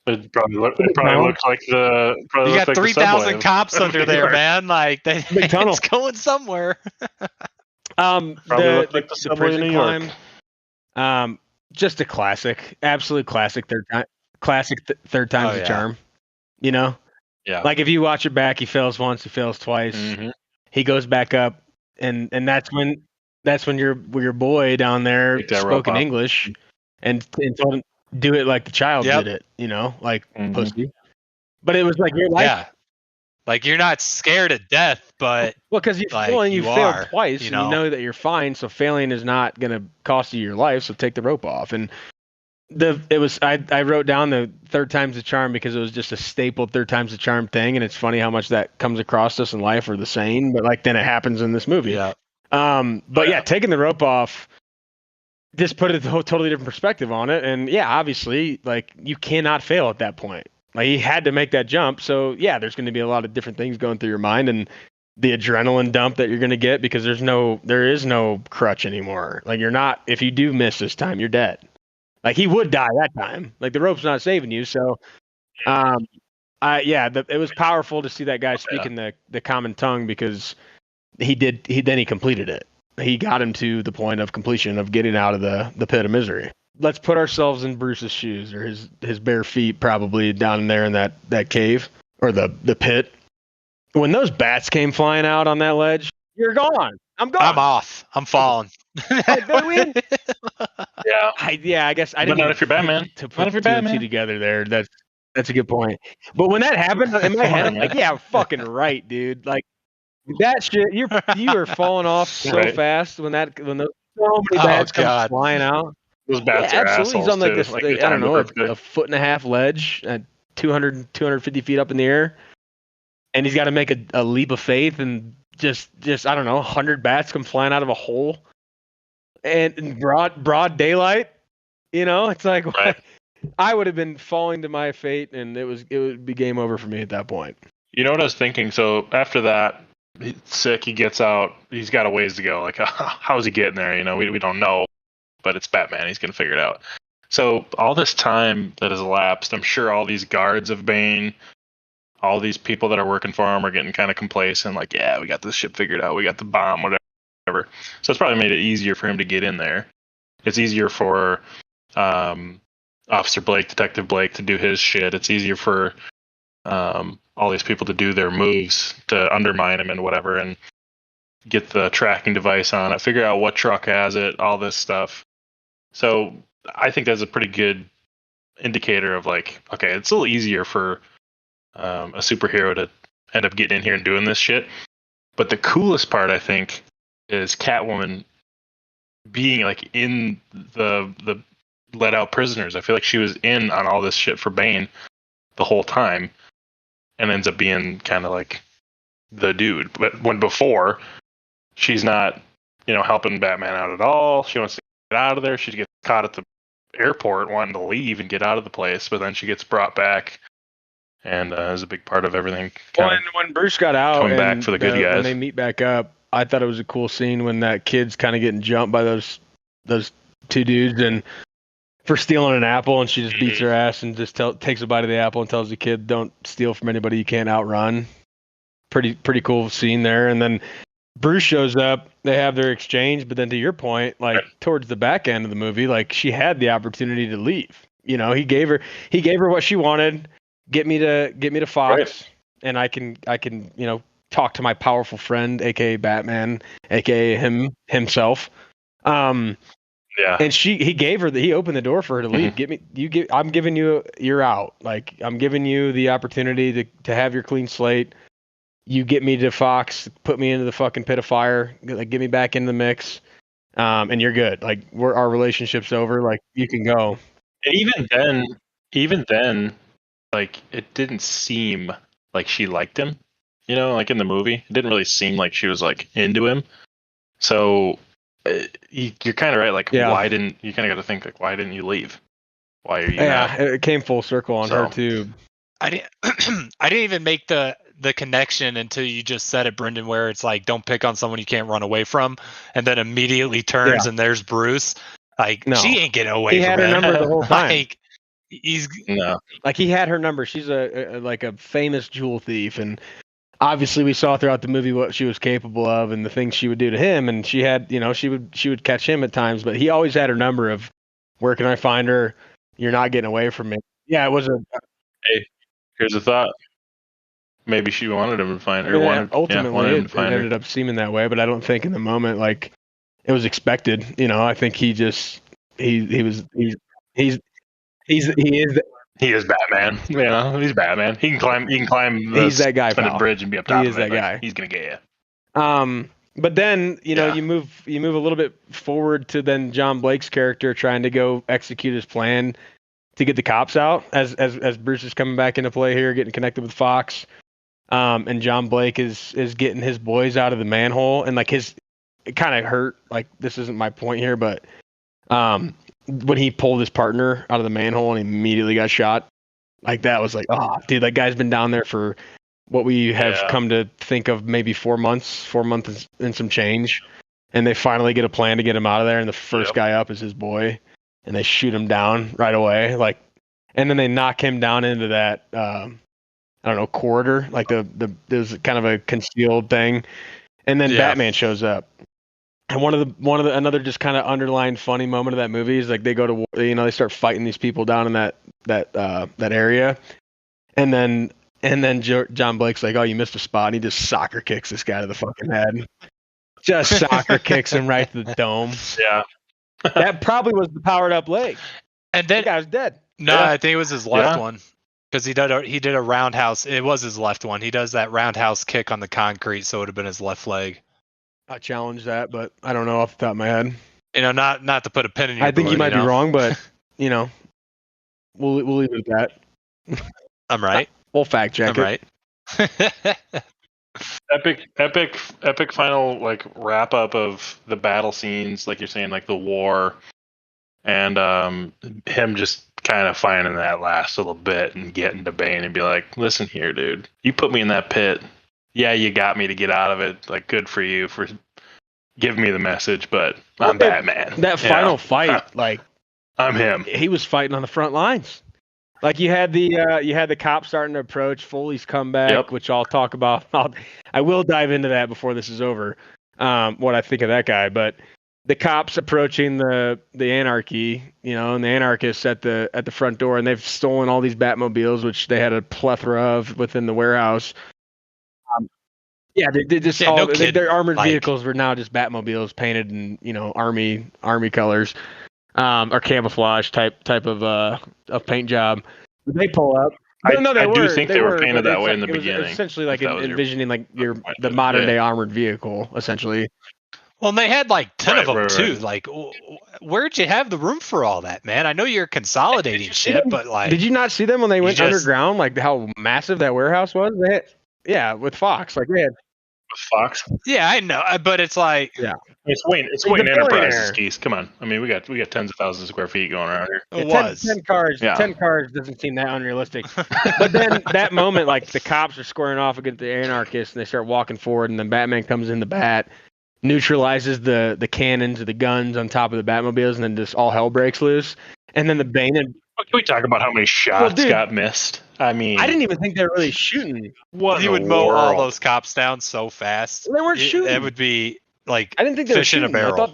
It probably looks like the. You got like 3,000 cops under there, man. Like, big tunnel. It's going somewhere. Probably looked like the the subway in prison New York. climb. Just a classic, absolute classic. Third time's the charm. You know. Yeah. Like if you watch it back, he fails once, he fails twice. Mm-hmm. He goes back up, and that's when your boy down there spoke in English, and told him do it like the child did it. You know, like pussy. But it was like your life. Yeah. Like you're not scared of death, but because you failed twice, and you know that you're fine. So failing is not going to cost you your life. So take the rope off. And I wrote down the third time's the charm because it was just a staple third time's the charm thing, and it's funny how much that comes across us in life or the same. But like then it happens in this movie. Yeah. But yeah, taking the rope off just put a totally different perspective on it. And yeah, obviously, like you cannot fail at that point. Like he had to make that jump. So yeah, there's going to be a lot of different things going through your mind and the adrenaline dump that you're going to get because there is no crutch anymore. Like if you do miss this time, you're dead. Like he would die that time. Like the rope's not saving you. So, it was powerful to see that guy speaking the common tongue because he completed it. He got him to the point of completion of getting out of the pit of misery. Let's put ourselves in Bruce's shoes or his bare feet probably down there in that cave or the pit. When those bats came flying out on that ledge, you're gone. I'm gone. I'm off. I'm falling. Did we win? Yeah. I guess I didn't. But not if you're Batman. To put two and two together there. That's a good point. But when that happened in my head, I'm like, yeah, fucking right, dude. Like that shit, you are falling off so fast when so many bats come flying out. Those bats are absolutely. He's on like this, like, I don't know, a foot and a half ledge at 250 feet up in the air, and he's got to make a leap of faith and just I don't know, 100 bats come flying out of a hole, and in broad daylight. You know, it's like I would have been falling to my fate, and it would be game over for me at that point. You know what I was thinking? So after that, he's sick. He gets out. He's got a ways to go. Like, how's he getting there? You know, we don't know, but it's Batman. He's gonna figure it out. So all this time that has elapsed, I'm sure all these guards of Bane, all these people that are working for him are getting kind of complacent. Like, yeah, we got this shit figured out. We got the bomb, whatever. So it's probably made it easier for him to get in there. It's easier for Officer Blake, Detective Blake, to do his shit. It's easier for all these people to do their moves to undermine him and whatever, and get the tracking device on it, figure out what truck has it, all this stuff. So I think that's a pretty good indicator of like, okay, it's a little easier for a superhero to end up getting in here and doing this shit. But the coolest part, I think, is Catwoman being like in the let out prisoners. I feel like she was in on all this shit for Bane the whole time, and ends up being kind of like the dude. But when before, she's not, helping Batman out at all. She wants to get out of there. She gets caught at the airport wanting to leave and get out of the place, but then she gets brought back and is a big part of everything. When Bruce got out coming back for the good guys, when they meet back up, I thought it was a cool scene when that kid's kind of getting jumped by those two dudes and for stealing an apple, and she just beats her ass and just takes a bite of the apple and tells the kid, "Don't steal from anybody you can't outrun." Pretty cool scene there. And then Bruce shows up. They have their exchange, but then to your point, like towards the back end of the movie, like she had the opportunity to leave. He gave her what she wanted. Get me to Fox, and I can talk to my powerful friend, aka Batman, aka himself. Yeah. And he opened the door for her to leave. I'm giving you're out. Like I'm giving you the opportunity to have your clean slate. You get me to Fox, put me into the fucking pit of fire, like get me back in the mix. And you're good. Like our relationship's over. Like you can go. And even then, like it didn't seem like she liked him. Like in the movie, it didn't really seem like she was like into him. So you're kind of right. Like, why didn't you kind of got to think like, why didn't you leave? Why are you? Yeah, it came full circle on her too. I didn't I didn't even make the connection until you just said it, Brendan, where it's like, don't pick on someone you can't run away from, and then immediately turns and there's Bruce. Like, No. she ain't getting away He from had her him. number the whole time. Like, he's No. Like, he had her number. She's like a famous jewel thief, and obviously we saw throughout the movie what she was capable of and the things she would do to him. And she had, she would catch him at times, but he always had her number of, where can I find her? You're not getting away from me. Yeah, it was a. Hey, here's a thought. Maybe she wanted him to find her. Ultimately, wanted him to it find ended up seeming that way, but I don't think in the moment, like, it was expected. I think he just he is. He is Batman. He's Batman. He can climb. He's that guy, the bridge and be up top. He is that guy. He's gonna get you. But then you move a little bit forward to then John Blake's character trying to go execute his plan to get the cops out as Bruce is coming back into play here, getting connected with Fox. And John Blake is getting his boys out of the manhole, and like it kind of hurt. Like, this isn't my point here, but when he pulled his partner out of the manhole and he immediately got shot, like, that was like, oh, dude, that guy's been down there for what we have come to think of maybe 4 months and some change, and they finally get a plan to get him out of there, and the first guy up is his boy, and they shoot him down right away, like, and then they knock him down into that I don't know, corridor, like there's kind of a concealed thing, and then Batman shows up. And one of the another just kind of underlying funny moment of that movie is, like, they go to, they start fighting these people down in that area, and then John Blake's like, oh, you missed a spot, and he just soccer kicks this guy to the fucking head. Just soccer kicks him right to the dome. Yeah. That probably was the powered up leg. And then the guy was dead. No, I think it was his left one. Because he did a roundhouse. It was his left one. He does that roundhouse kick on the concrete, so it would have been his left leg. I challenge that, but I don't know off the top of my head. Not to put a pin in your I think blood, you might be wrong, but we'll leave it at that. I'm right. We'll fact check it. Right. Epic final, like, wrap up of the battle scenes, like you're saying, like the war, and him just kind of finding that last little bit and getting to Bane and be like, listen here, dude, you put me in that pit. Yeah, you got me to get out of it. Like, good for you for giving me the message, but I'm Batman. That final fight, like, I'm him. He was fighting on the front lines. Like, you had the cops starting to approach, Foley's comeback, which I'll talk about. I will dive into that before this is over, what I think of that guy. But the cops approaching the anarchy, and the anarchists at the front door, and they've stolen all these Batmobiles, which they had a plethora of within the warehouse. They just their armored vehicles were now just Batmobiles painted in army colors, or camouflage type of paint job. They pull up. I do think they were painted that way in the beginning. Essentially, like envisioning the modern day armored vehicle, essentially. Well, and they had like 10 of them too. Like, where'd you have the room for all that, man? I know you're consolidating shit, but like, did you not see them when they went underground? Like, how massive that warehouse was? With Fox, like they had. With Fox. Yeah, I know, but it's like, it's Wayne Enterprises, Keith. Come on, I mean, we got tens of thousands of square feet going around here. It was 10 cars. 10 cars doesn't seem that unrealistic. But then that moment, like, the cops are squaring off against the anarchists, and they start walking forward, and then Batman comes in the bat, neutralizes the cannons or the guns on top of the Batmobiles, and then just all hell breaks loose. And then the Bane and can we talk about how many shots got missed? I mean, I didn't even think they were really shooting. He would mow all those cops down so fast. They weren't shooting. It would be like, I didn't think they were shooting. In a barrel. I thought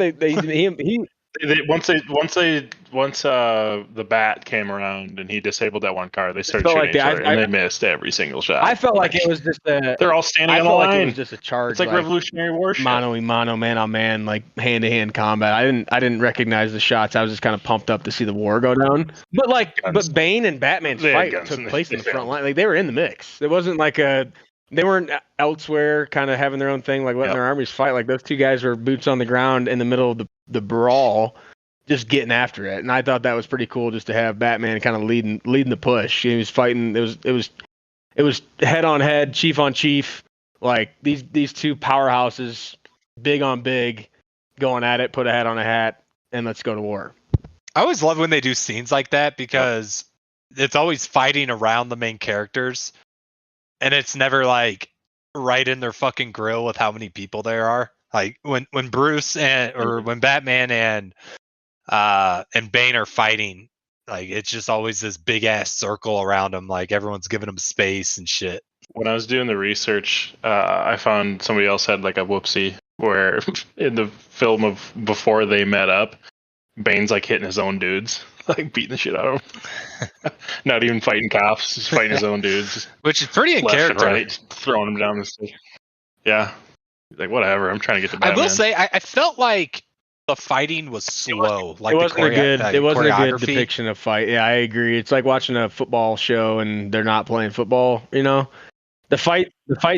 once the bat came around and he disabled that one car, they started shooting each other, and they missed every single shot. I felt like it was just they're all standing on the line. Like it was just a charge. It's like Revolutionary War shit. Mano, man on man, like hand-to-hand combat. I didn't recognize the shots. I was just kind of pumped up to see the war go down. But Bane and Batman's fight took place in the front line. Like, they were in the mix. It wasn't like they weren't elsewhere, kind of having their own thing, like letting their armies fight. Like, those two guys were boots on the ground in the middle of the brawl, just getting after it. And I thought that was pretty cool, just to have Batman kind of leading the push. He was fighting. It was head on head, chief on chief. Like, these two powerhouses, big on big, going at it. Put a hat on a hat, and let's go to war. I always love when they do scenes like that, because it's always fighting around the main characters, and it's never like right in their fucking grill with how many people there are. Like when Bruce when Batman and Bane are fighting, like it's just always this big ass circle around them, like everyone's giving them space and shit. When I was doing the research, I found somebody else had like a whoopsie where in the film of before they met up, Bane's like hitting his own dudes, like beating the shit out of them. Not even fighting cops, just fighting his own dudes. Which is pretty in left character. and right, throwing them down the stage. Yeah. Like, whatever, I'm trying to get to Batman. I will say, I felt like the fighting was slow. It wasn't a good depiction of fight. Yeah, I agree. It's like watching a football show and they're not playing football, you know? The fight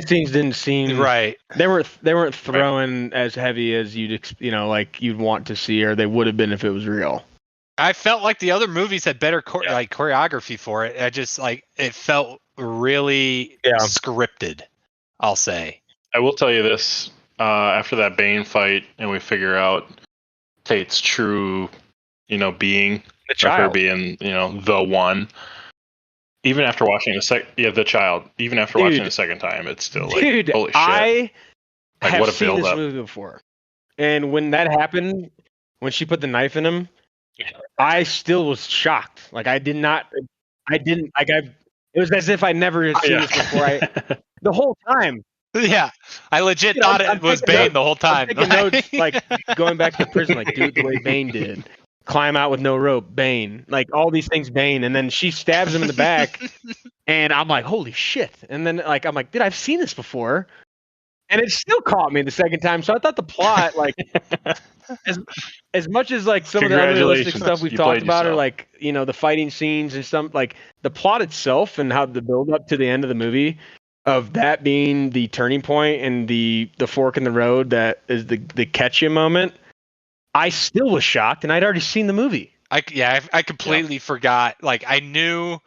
scenes didn't seem right. They weren't throwing as heavy as you'd want to see, or they would have been if it was real. I felt like the other movies had better choreography for it. I just it felt really scripted, I'll say. I will tell you this, after that Bane fight and we figure out Tate's true, being, the child, her being, the one. Even after watching the child. Even after watching it a second time, it's still like, holy shit! I like, have what a seen build this up. movie before, and when that happened, when she put the knife in him, I still was shocked. Like I didn't. It was as if I never had seen this before. The whole time. Yeah, I legit thought it was Bane the whole time. I'm taking notes, like going back to prison, like do it the way Bane did. Climb out with no rope, Bane. Like all these things, Bane. And then she stabs him in the back, and I'm like, holy shit. And then I'm like, dude, I've seen this before. And it still caught me the second time. So I thought the plot, like, as much as like some of the unrealistic stuff we've talked about, or like, the fighting scenes and some, like the plot itself and how the build up to the end of the movie, of that being the turning point and the fork in the road that is the catch you moment, I still was shocked, and I'd already seen the movie. I completely forgot. Like, I knew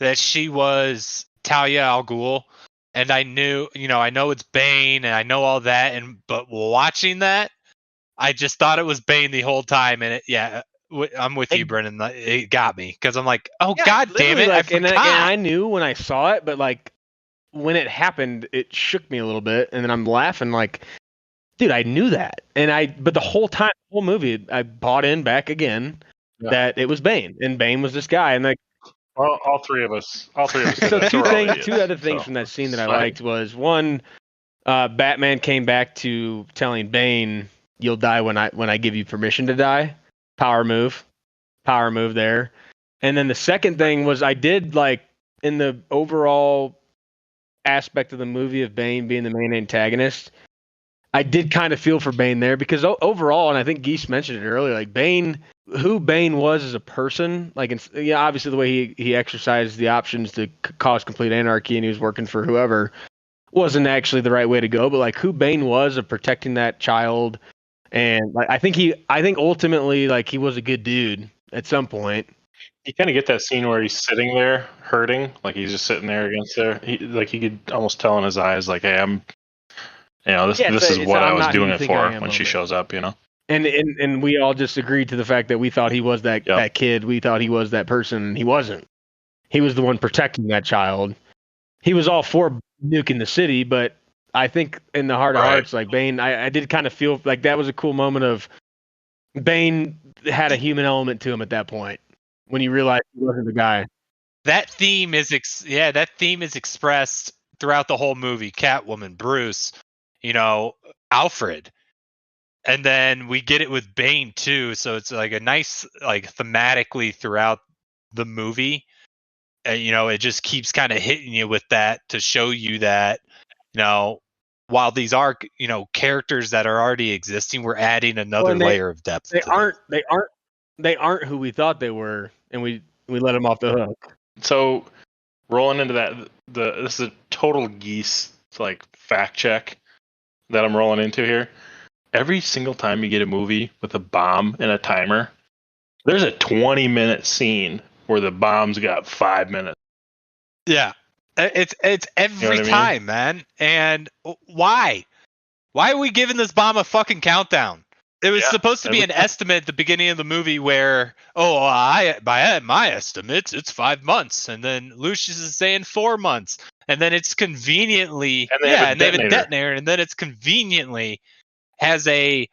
that she was Talia al Ghul, and I knew, I know it's Bane, and I know all that, but watching that, I just thought it was Bane the whole time, and I'm with you, Brennan. It got me, because I'm like, oh, god damn it, I forgot. And I knew when I saw it, but, like, when it happened, it shook me a little bit, and then I'm laughing, like, dude, I knew that. But the whole time, the whole movie, I bought in back again that it was Bane, and Bane was this guy. And like, all three of us. So two other things from that scene that I liked was, one, Batman came back to telling Bane, "You'll die when I give you permission to die." Power move there. And then the second thing was, I did like, in the overall aspect of the movie of Bane being the main antagonist, I did kind of feel for Bane there, because overall, and I think Geese mentioned it earlier, like who Bane was as a person, like, obviously the way he exercised the options to cause complete anarchy, and he was working for whoever, wasn't actually the right way to go. But like, who Bane was of protecting that child, and like, I think ultimately, like, he was a good dude at some point. You kind of get that scene where he's sitting there hurting, like he's just sitting there against there. You could almost tell in his eyes, like, hey, this is what I was doing it for when she shows up, And we all just agreed to the fact that we thought he was that kid. We thought he was that person. He wasn't. He was the one protecting that child. He was all for nuking the city, but I think in the heart of hearts, like, Bane, I did kind of feel like that was a cool moment of Bane had a human element to him at that point, when you realized he wasn't the guy. That theme is expressed throughout the whole movie. Catwoman, Bruce, Alfred, and then we get it with Bane too. So it's like a nice, like, thematically throughout the movie. It just keeps kind of hitting you with that to show you that, while these are, characters that are already existing, we're adding another layer of depth. They aren't who we thought they were, and we let them off the hook. So rolling into that, this is a total Geese, like, fact check that I'm rolling into here. Every single time you get a movie with a bomb and a timer, there's a 20-minute scene where the bomb's got 5 minutes. Yeah, it's every time, man. And why? Why are we giving this bomb a fucking countdown? It was supposed to be an estimate at the beginning of the movie where, by my estimates, it's 5 months, and then Lucius is saying 4 months, and then it's conveniently, they have a detonator, and then it's conveniently has a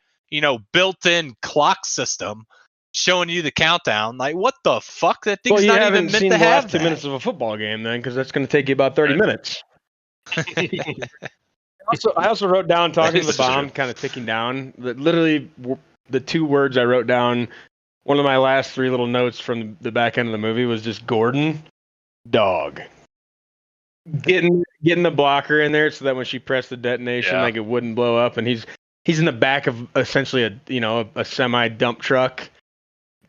built-in clock system showing you the countdown. Like, what the fuck? That thing's not even meant to have that. You haven't seen the last 2 minutes of a football game then, because that's going to take you about 30 minutes. I also wrote down, talking to the bomb kind of ticking down, that literally the 2 words I wrote down, one of my last 3 little notes from the back end of the movie was just Gordon, dog. Getting the blocker in there so that when she pressed the detonation, like, it wouldn't blow up, and he's in the back of essentially a semi dump truck,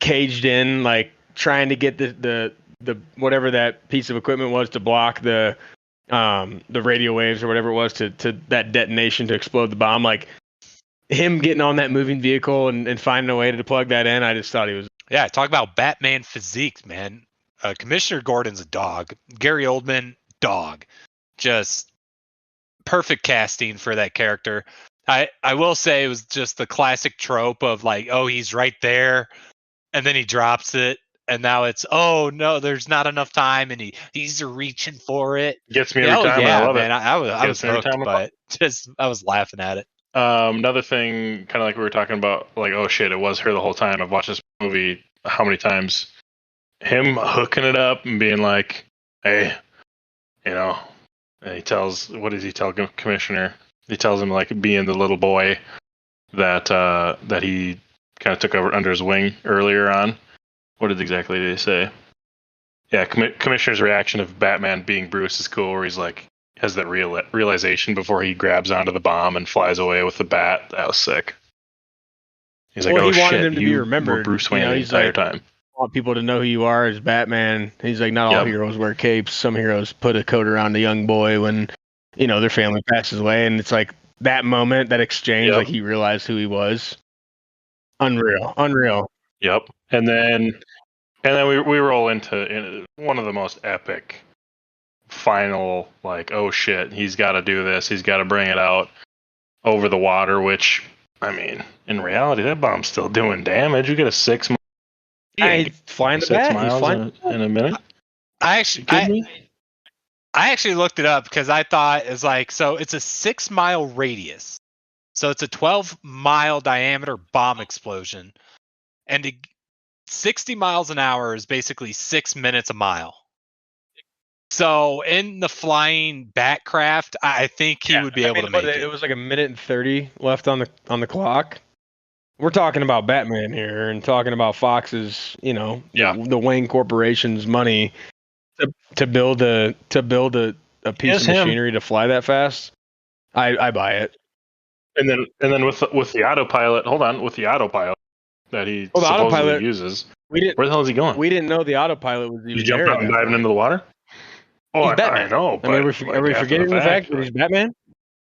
caged in, like, trying to get the whatever that piece of equipment was to block the radio waves or whatever it was to that detonation to explode the bomb. Like, him getting on that moving vehicle and finding a way to plug that in, I just thought he was... Yeah, talk about Batman physique, man. Commissioner Gordon's a dog. Gary Oldman, dog. Just perfect casting for that character. I will say it was just the classic trope of, like, he's right there, and then he drops it. And now it's, no, there's not enough time, and he's reaching for it. Gets me every time. I love it. I was hooked, but I was laughing at it. Another thing, kind of like we were talking about, like, oh shit, it was her the whole time. I've watched this movie how many times? Him hooking it up and being like, hey, and he tells, what does he tell Commissioner? He tells him, like, being the little boy that he kind of took over under his wing earlier on. What exactly did he say? Yeah, Commissioner's reaction of Batman being Bruce is cool, where he's like, has that realization before he grabs onto the bomb and flies away with the bat. That was sick. He's like, he wanted him to be remembered. Bruce Wayne the entire time. I want people to know who you are as Batman. He's like, not all heroes wear capes. Some heroes put a coat around a young boy when, their family passes away. And it's like that moment, that exchange, like, he realized who he was. Unreal. Yep. And then we roll into one of the most epic final, like, oh shit, he's got to do this. He's got to bring it out over the water, which, I mean, in reality, that bomb's still doing damage. You get a 6 mile. He's flying the bat. He's flying in a minute. I actually looked it up because I thought it's like, so it's a 6 mile radius. So it's a 12-mile diameter bomb explosion. And 60 miles an hour is basically 6 minutes a mile. So in the flying bat craft, I think he would be able to make it. It was like 1:30 left on the clock. We're talking about Batman here and talking about Fox's, the Wayne Corporation's money to build a piece of machinery to fly that fast. I buy it. And then with the autopilot, that he supposedly uses. Where the hell is he going? We didn't know the autopilot was even there. He jumped out and diving into the water? Oh, I know. But are we forgetting the fact that he's Batman?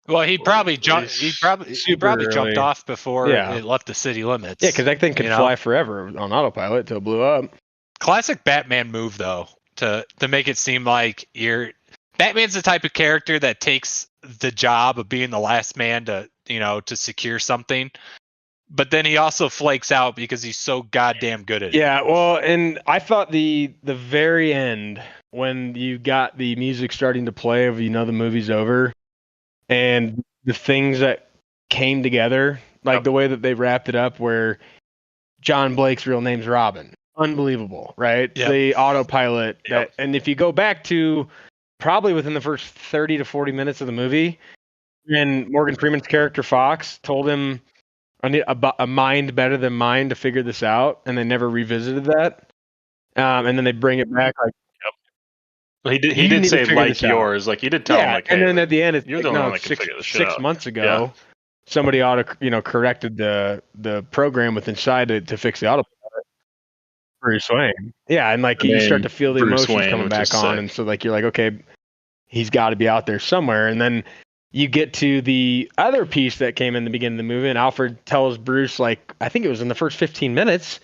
Well, he probably jumped. He probably jumped off before it left the city limits. Yeah, because that thing could fly forever on autopilot till it blew up. Classic Batman move, though, to make it seem like Batman's the type of character that takes the job of being the last man to secure something. But then he also flakes out because he's so goddamn good at it. Yeah, well, and I thought the very end, when you got the music starting to play of the movie's over, and the things that came together, like the way that they wrapped it up, where John Blake's real name's Robin. Unbelievable, right? Yep. The autopilot. And if you go back to probably within the first 30 to 40 minutes of the movie, and Morgan Freeman's character Fox told him, I need a mind better than mine to figure this out, and they never revisited that. And then they bring it back like, he did say like yours, like he did tell him, like, hey, and then at the end, you're the one that can figure this shit out. 6 months ago, somebody corrected the program with inside to fix the autopilot. Bruce Wayne, and like you start to feel the emotions coming back on, and so like you're like, okay, he's got to be out there somewhere, and then you get to the other piece that came in the beginning of the movie, and Alfred tells Bruce, like, I think it was in the first 15 minutes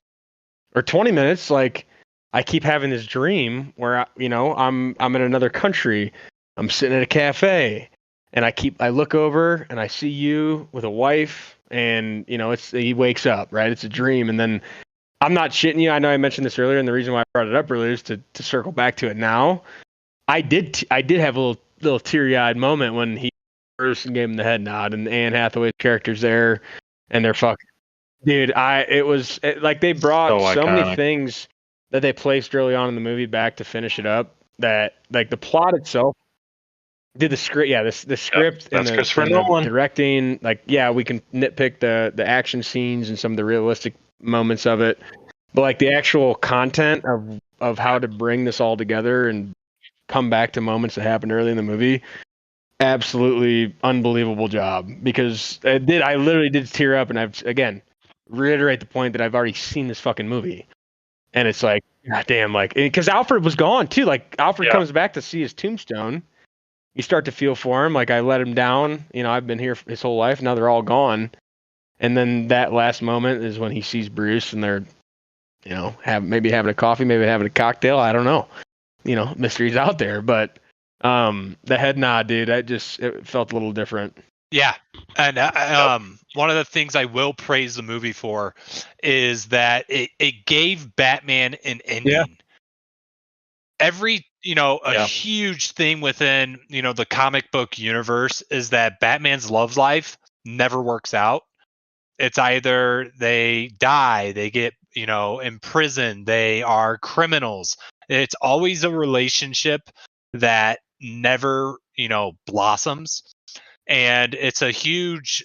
or 20 minutes, like, I keep having this dream where, I'm in another country. I'm sitting at a cafe, and I look over and I see you with a wife, and he wakes up, right? It's a dream, and then I'm not shitting you. I know I mentioned this earlier, and the reason why I brought it up earlier is to circle back to it now. I did have a little teary-eyed moment when he first gave him the head nod, and Anne Hathaway's character's there, and they're fucking. Dude, like they brought so many things that they placed early on in the movie back to finish it up. That like the plot itself, did the script, the script and the directing, like we can nitpick the action scenes and some of the realistic moments of it, but like the actual content of how to bring this all together and come back to moments that happened early in the movie, absolutely unbelievable job. Because I literally did tear up, and I've again reiterate the point that I've already seen this fucking movie, and it's like, god damn, like because Alfred was gone too. Like Alfred comes back to see his tombstone. You start to feel for him. Like I let him down. I've been here his whole life. Now they're all gone. And then that last moment is when he sees Bruce, and they're, maybe having a coffee, maybe having a cocktail. I don't know. Mysteries out there, but the head nod, dude, it felt a little different. Yeah, and one of the things I will praise the movie for is that it gave Batman an ending. Yeah. Every huge thing within the comic book universe is that Batman's love life never works out. It's either they die, they get imprisoned, they are criminals. It's always a relationship that never blossoms. And it's a huge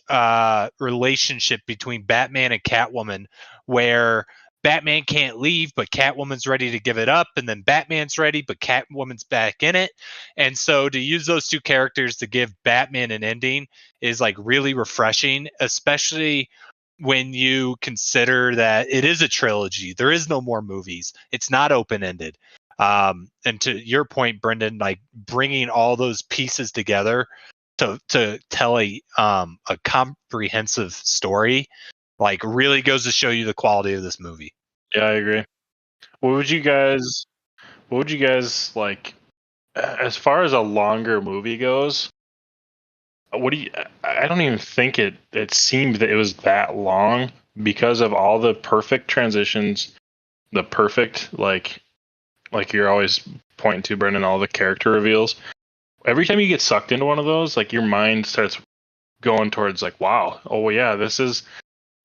relationship between Batman and Catwoman, where Batman can't leave, but Catwoman's ready to give it up, and then Batman's ready, but Catwoman's back in it. And so to use those two characters to give Batman an ending is like really refreshing, especially when you consider that it is a trilogy. There is no more movies. It's not open-ended. And to your point, Brendan, like bringing all those pieces together to tell a comprehensive story, like really goes to show you the quality of this movie. Yeah, I agree. What would you guys like as far as a longer movie goes? I don't even think it seemed that it was that long because of all the perfect transitions, the perfect like you're always pointing to, Brendan, all the character reveals. Every time you get sucked into one of those, like your mind starts going towards like, wow, oh yeah, this is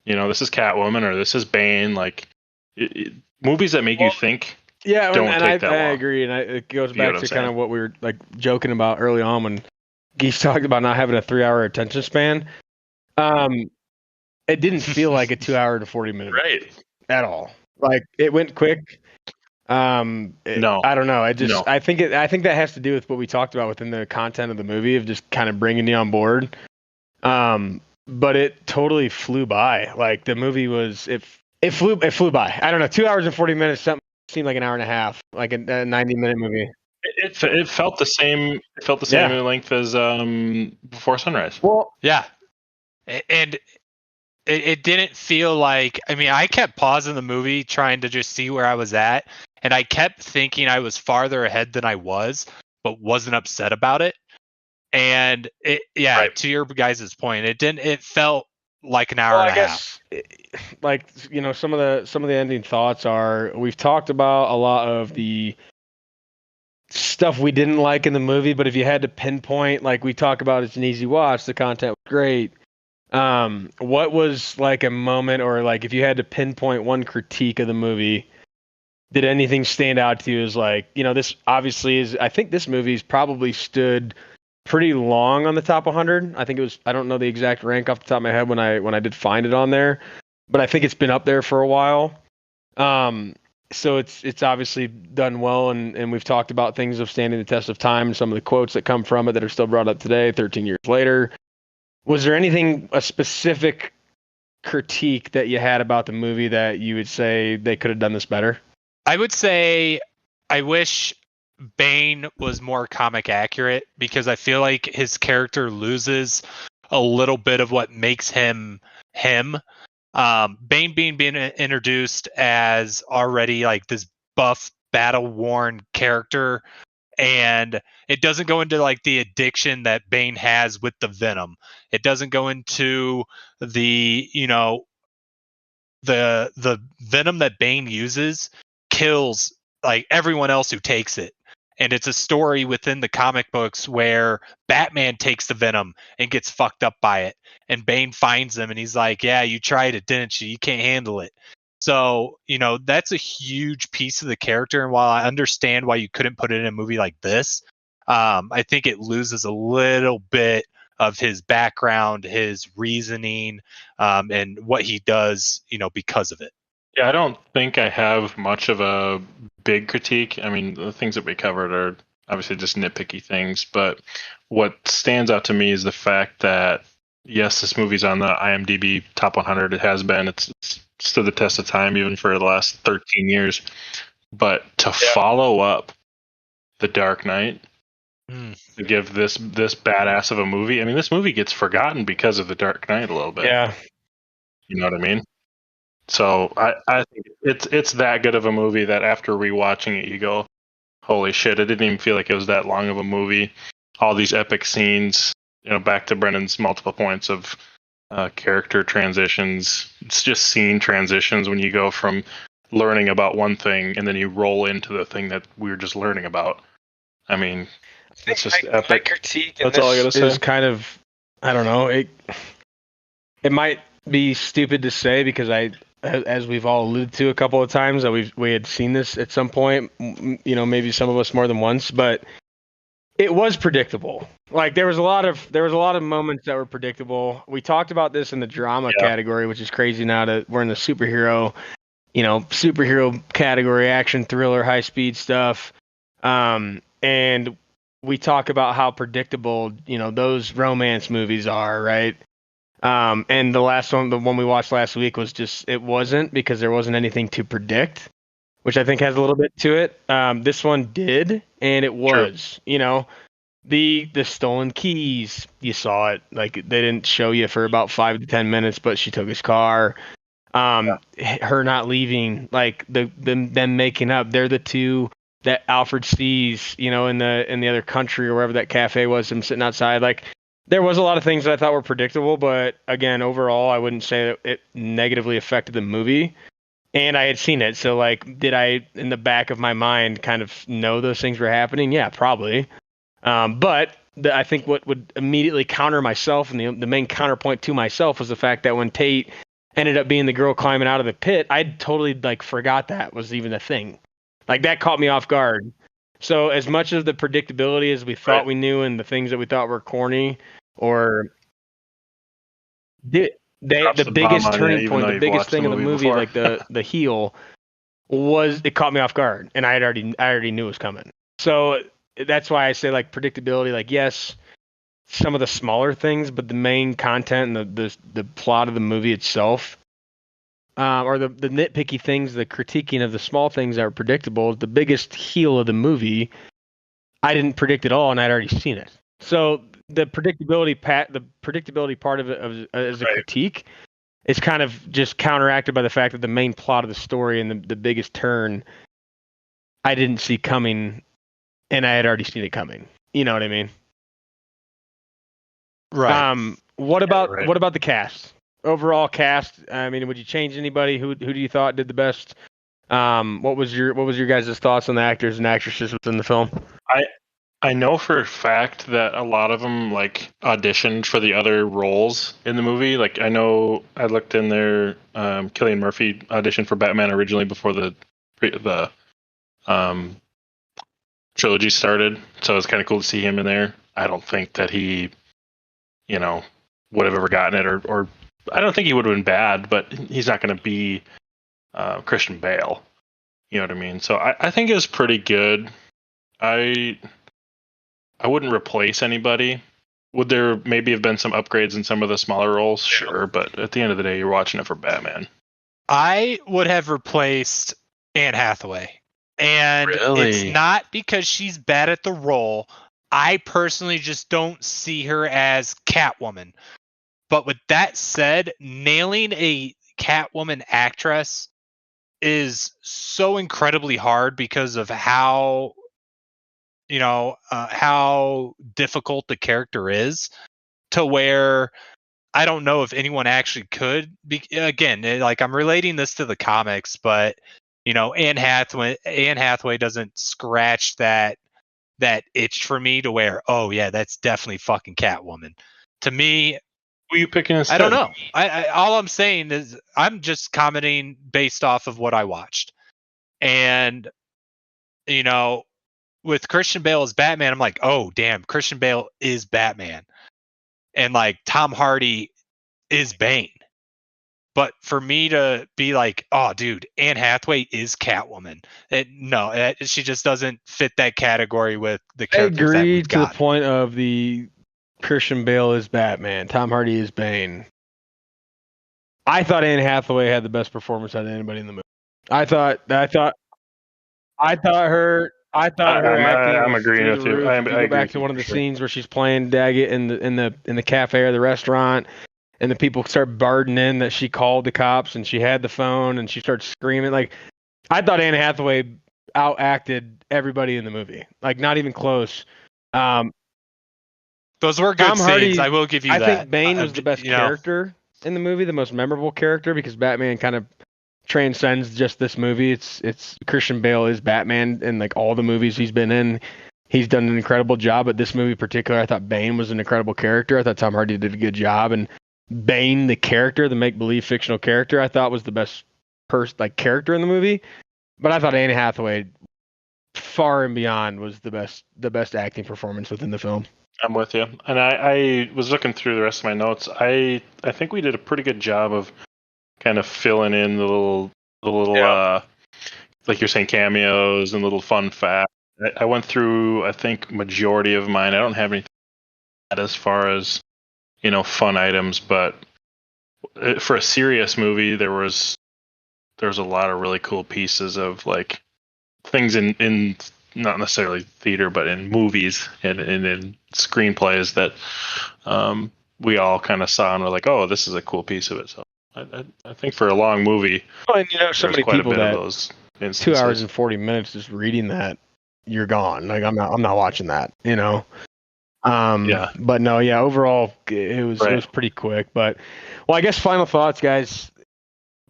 Catwoman, or this is Bane. Like movies that make you think. Yeah, I agree, and it goes back to kind of what we were like joking about early on when Geese talked about not having a 3-hour attention span. It didn't feel like a 2-hour to 40-minute right at all. Like it went quick. No, I don't know. I think that has to do with what we talked about within the content of the movie of just kind of bringing you on board. But it totally flew by. Like the movie was, it flew by. I don't know, 2 hours and 40 minutes. Something seemed like an hour and a half, like a 90-minute movie. It felt the same. It felt the same in length as Before Sunrise. Well, yeah, and it didn't feel like. I mean, I kept pausing the movie trying to just see where I was at, and I kept thinking I was farther ahead than I was, but wasn't upset about it. And to your guys' point, it felt like an hour and a half. Like some of the ending thoughts are, we've talked about a lot of the stuff we didn't like in the movie, but if you had to pinpoint, like we talk about, it's an easy watch, the content was great. What was like a moment, or like if you had to pinpoint one critique of the movie, did anything stand out to you as like, this obviously is, I think this movie's probably stood pretty long on the top 100. I think it was, I don't know the exact rank off the top of my head when I did find it on there, but I think it's been up there for a while. So it's obviously done well, and we've talked about things of standing the test of time and some of the quotes that come from it that are still brought up today, 13 years later. Was there anything, a specific critique that you had about the movie that you would say they could have done this better? I would say I wish Bane was more comic accurate, because I feel like his character loses a little bit of what makes him him. Bane being introduced as already like this buff, battle-worn character, And it doesn't go into like the addiction that Bane has with the venom. It doesn't go into the, the venom that Bane uses kills like everyone else who takes it. And it's a story within the comic books where Batman takes the venom and gets fucked up by it. And Bane finds him and he's like, yeah, you tried it, didn't you? You can't handle it. So, that's a huge piece of the character. And while I understand why you couldn't put it in a movie like this, I think it loses a little bit of his background, his reasoning, and what he does, because of it. Yeah, I don't think I have much of a big critique. I mean, the things that we covered are obviously just nitpicky things, but what stands out to me is the fact that, yes, this movie's on the IMDb top 100. It has been. It's stood the test of time even for the last 13 years. But to follow up The Dark Knight, to give this badass of a movie, I mean, this movie gets forgotten because of The Dark Knight a little bit. Yeah. You know what I mean? So I think it's that good of a movie that after rewatching it, you go, holy shit, it didn't even feel like it was that long of a movie. All these epic scenes, back to Brendan's multiple points of character transitions. It's just scene transitions when you go from learning about one thing and then you roll into the thing that we were just learning about. I mean, it's just epic. My critique That's all I gotta say. Is kind of, I don't know, it might be stupid to say because as we've all alluded to a couple of times, that we had seen this at some point, maybe some of us more than once, but it was predictable. Like there was a lot of moments that were predictable. We talked about this in the drama category, which is crazy now that we're in the superhero category, action, thriller, high speed stuff. And we talk about how predictable, those romance movies are, right? And the last one, the one we watched last week, was just, it wasn't, because there wasn't anything to predict, which I think has a little bit to it. This one did, and it was, the stolen keys, you saw it. Like, they didn't show you for about 5 to 10 minutes, but she took his car. Her not leaving, like them making up. They're the two that Alfred sees, in the other country or wherever that cafe was, him sitting outside. Like, there was a lot of things that I thought were predictable, but again, overall, I wouldn't say that it negatively affected the movie. And I had seen it, so like, did I, in the back of my mind, kind of know those things were happening? Yeah, probably. But I think what would immediately counter myself, and the main counterpoint to myself, was the fact that when Tate ended up being the girl climbing out of the pit, I totally forgot that was even a thing. Like, that caught me off guard. So as much of the predictability as we thought we knew, and the things that we thought were corny, or the biggest turning point, the biggest thing in the movie, like the heel, was it caught me off guard, and I already knew it was coming. So that's why I say, like, predictability, like, yes, some of the smaller things, but the main content and the plot of the movie itself, or the nitpicky things, the critiquing of the small things that were predictable, the biggest heel of the movie, I didn't predict at all, and I'd already seen it. So the predictability part of it as a critique is kind of just counteracted by the fact that the main plot of the story and the biggest turn, I didn't see coming, and I had already seen it coming. You know what I mean? Right. What about the cast? Overall cast. I mean, would you change anybody? Who do you thought did the best? What was your guys' thoughts on the actors and actresses within the film? I know for a fact that a lot of them auditioned for the other roles in the movie. Like, I know I looked in there. Cillian Murphy auditioned for Batman originally before the trilogy started, so it's kind of cool to see him in there. I don't think that he, would have ever gotten it, or I don't think he would have been bad, but he's not going to be Christian Bale. You know what I mean? So I think it was pretty good. I wouldn't replace anybody. Would there maybe have been some upgrades in some of the smaller roles? Sure, but at the end of the day, you're watching it for Batman. I would have replaced Anne Hathaway. And It's not because she's bad at the role. I personally just don't see her as Catwoman. But with that said, nailing a Catwoman actress is so incredibly hard because of how how difficult the character is, to where I don't know if anyone actually could be. Again, like, I'm relating this to the comics, but Anne Hathaway doesn't scratch that itch for me to where, oh yeah, that's definitely fucking Catwoman. To me, who are you picking instead? I don't know. I all I'm saying is I'm just commenting based off of what I watched. And with Christian Bale as Batman, I'm like, oh damn, Christian Bale is Batman. And like Tom Hardy is Bane. But for me to be like, oh dude, Anne Hathaway is Catwoman. She just doesn't fit that category with the characters. I agree to the point of the Christian Bale is Batman, Tom Hardy is Bane. I thought Anne Hathaway had the best performance out of anybody in the movie. I thought her acting. I'm agreeing with you. I go back to one of the scenes where she's playing Daggett in the cafe or the restaurant, and the people start barging in that she called the cops and she had the phone and she starts screaming. Like, I thought Anne Hathaway outacted everybody in the movie. Like, not even close. Those were good scenes. I will give you that. I think Bane was the best character in the movie, the most memorable character, because Batman kind of transcends just this movie. It's Christian Bale is Batman in like all the movies he's been in. He's done an incredible job. But this movie in particular, I thought Bane was an incredible character. I thought Tom Hardy did a good job, and Bane, the character, the make-believe fictional character, I thought was the best character in the movie. But I thought Anne Hathaway, far and beyond, was the best acting performance within the film. I'm with you. And I was looking through the rest of my notes. I think we did a pretty good job of kind of filling in the little like you're saying, cameos and little fun facts. I went through, I think, majority of mine. I don't have anything as far as fun items, but for a serious movie, there was a lot of really cool pieces of like things in not necessarily theater, but in movies and in screenplays that we all kind of saw and were like, oh, this is a cool piece of it. So I think for a long movie, and so many people that those 2 hours and 40 minutes just reading that, you're gone. Like, I'm not watching that, yeah. But no, yeah, overall it was pretty quick. But I guess final thoughts, guys.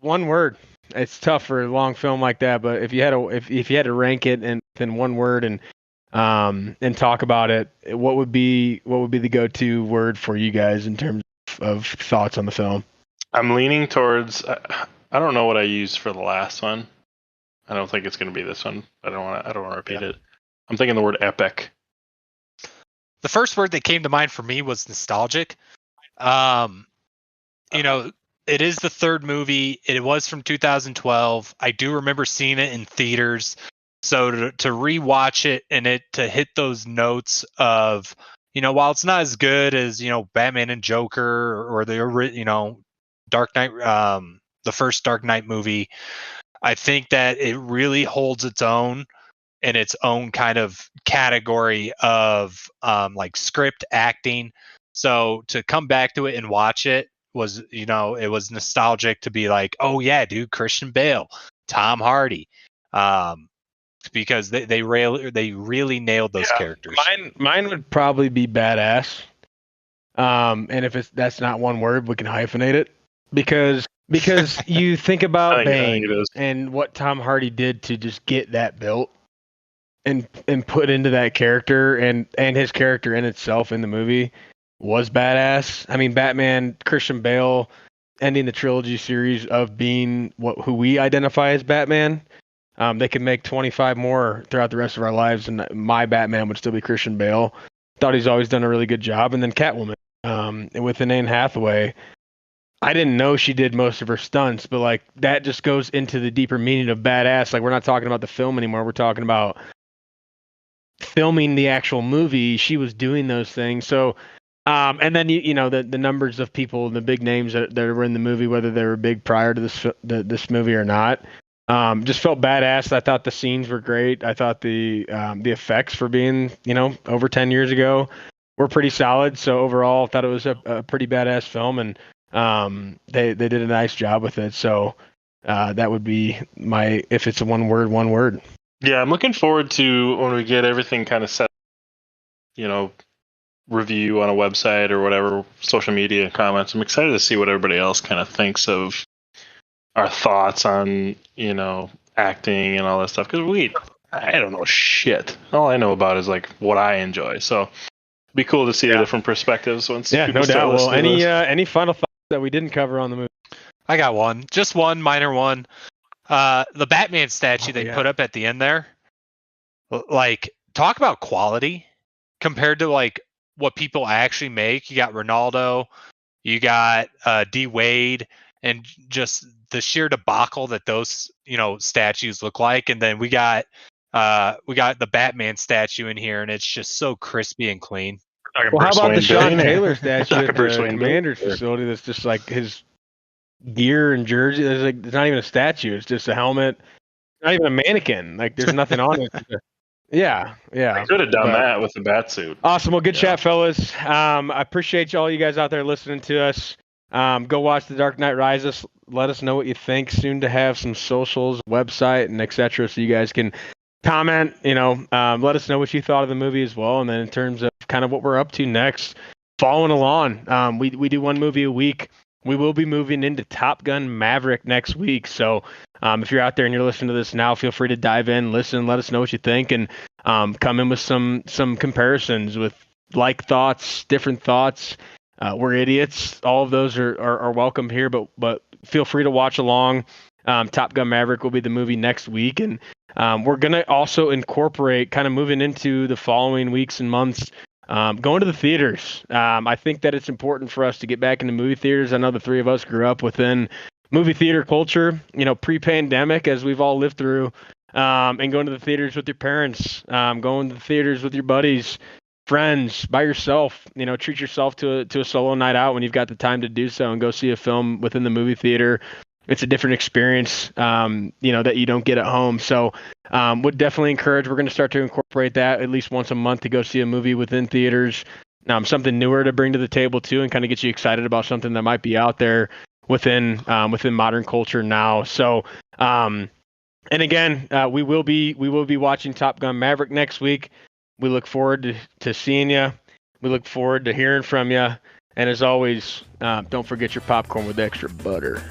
One word. It's tough for a long film like that, but if you had to rank it in one word and talk about it, what would be the go-to word for you guys in terms of thoughts on the film? I'm leaning towards. I don't know what I used for the last one. I don't think it's going to be this one. I don't want to repeat it. I'm thinking the word epic. The first word that came to mind for me was nostalgic. It is the third movie. It was from 2012. I do remember seeing it in theaters. So to rewatch it and to hit those notes of, while it's not as good as, Batman and Joker or the, Dark Knight, the first Dark Knight movie, I think that it really holds its own in its own kind of category of like script acting. So to come back to it and watch it was, it was nostalgic to be like, oh yeah, dude, Christian Bale, Tom Hardy, because they really nailed those characters. Mine would probably be badass. And if that's not one word, we can hyphenate it because you think about Bane and what Tom Hardy did to just get that built and put into that character and his character in itself in the movie was badass. I mean, Batman, Christian Bale ending the trilogy series of being who we identify as Batman. They could make 25 more throughout the rest of our lives, and my Batman would still be Christian Bale. Thought he's always done a really good job. And then Catwoman, with Anne Hathaway, I didn't know she did most of her stunts, but like that just goes into the deeper meaning of badass. Like, we're not talking about the film anymore. We're talking about filming the actual movie. She was doing those things. So, and then the numbers of people, the big names that were in the movie, whether they were big prior to this movie or not, just felt badass. I thought the scenes were great. I thought the effects for being over 10 years ago were pretty solid. So overall, I thought it was a pretty badass film, and they did a nice job with it. So that would be if it's one word. Yeah, I'm looking forward to when we get everything kind of set, review on a website or whatever, social media comments. I'm excited to see what everybody else kind of thinks of our thoughts on, acting and all that stuff. Because I don't know shit. All I know about is like what I enjoy. So it'd be cool to see the different perspectives once. Yeah, no doubt. Well, any final thoughts that we didn't cover on the movie? I got one, just one minor one. The Batman statue they put up at the end there, like, talk about quality compared to like what people actually make. You got Ronaldo, you got D Wade, and just the sheer debacle that those statues look like. And then we got the Batman statue in here, and it's just so crispy and clean. Well, how about the Sean Taylor statue at the Commander's facility? That's just like his gear and jersey. It's not even a statue. It's just a helmet. Not even a mannequin. Like, there's nothing on it. Yeah. I could have done that with the bat suit. Awesome. Well, good chat, fellas. I appreciate all you guys out there listening to us. Go watch The Dark Knight Rises. Let us know what you think. Soon to have some socials, website, and etc. So you guys can comment. Let us know what you thought of the movie as well. And then in terms of kind of what we're up to next, following along. We do one movie a week. We will be moving into Top Gun Maverick next week. So if you're out there and you're listening to this now, feel free to dive in, listen, let us know what you think, and come in with some comparisons with thoughts, different thoughts. We're idiots. All of those are welcome here, but feel free to watch along. Top Gun Maverick will be the movie next week, and we're going to also incorporate, kind of moving into the following weeks and months, going to the theaters. I think that it's important for us to get back into movie theaters. I know the three of us grew up within movie theater culture, pre-pandemic, as we've all lived through, and going to the theaters with your parents, going to the theaters with your buddies, friends, by yourself. Treat yourself to a solo night out when you've got the time to do so, and go see a film within the movie theater. It's a different experience, that you don't get at home. So would definitely encourage, we're going to start to incorporate that at least once a month to go see a movie within theaters. Something newer to bring to the table too, and kind of get you excited about something that might be out there within modern culture now. So, and again, we will be watching Top Gun Maverick next week. We look forward to seeing you. We look forward to hearing from you. And as always, don't forget your popcorn with extra butter.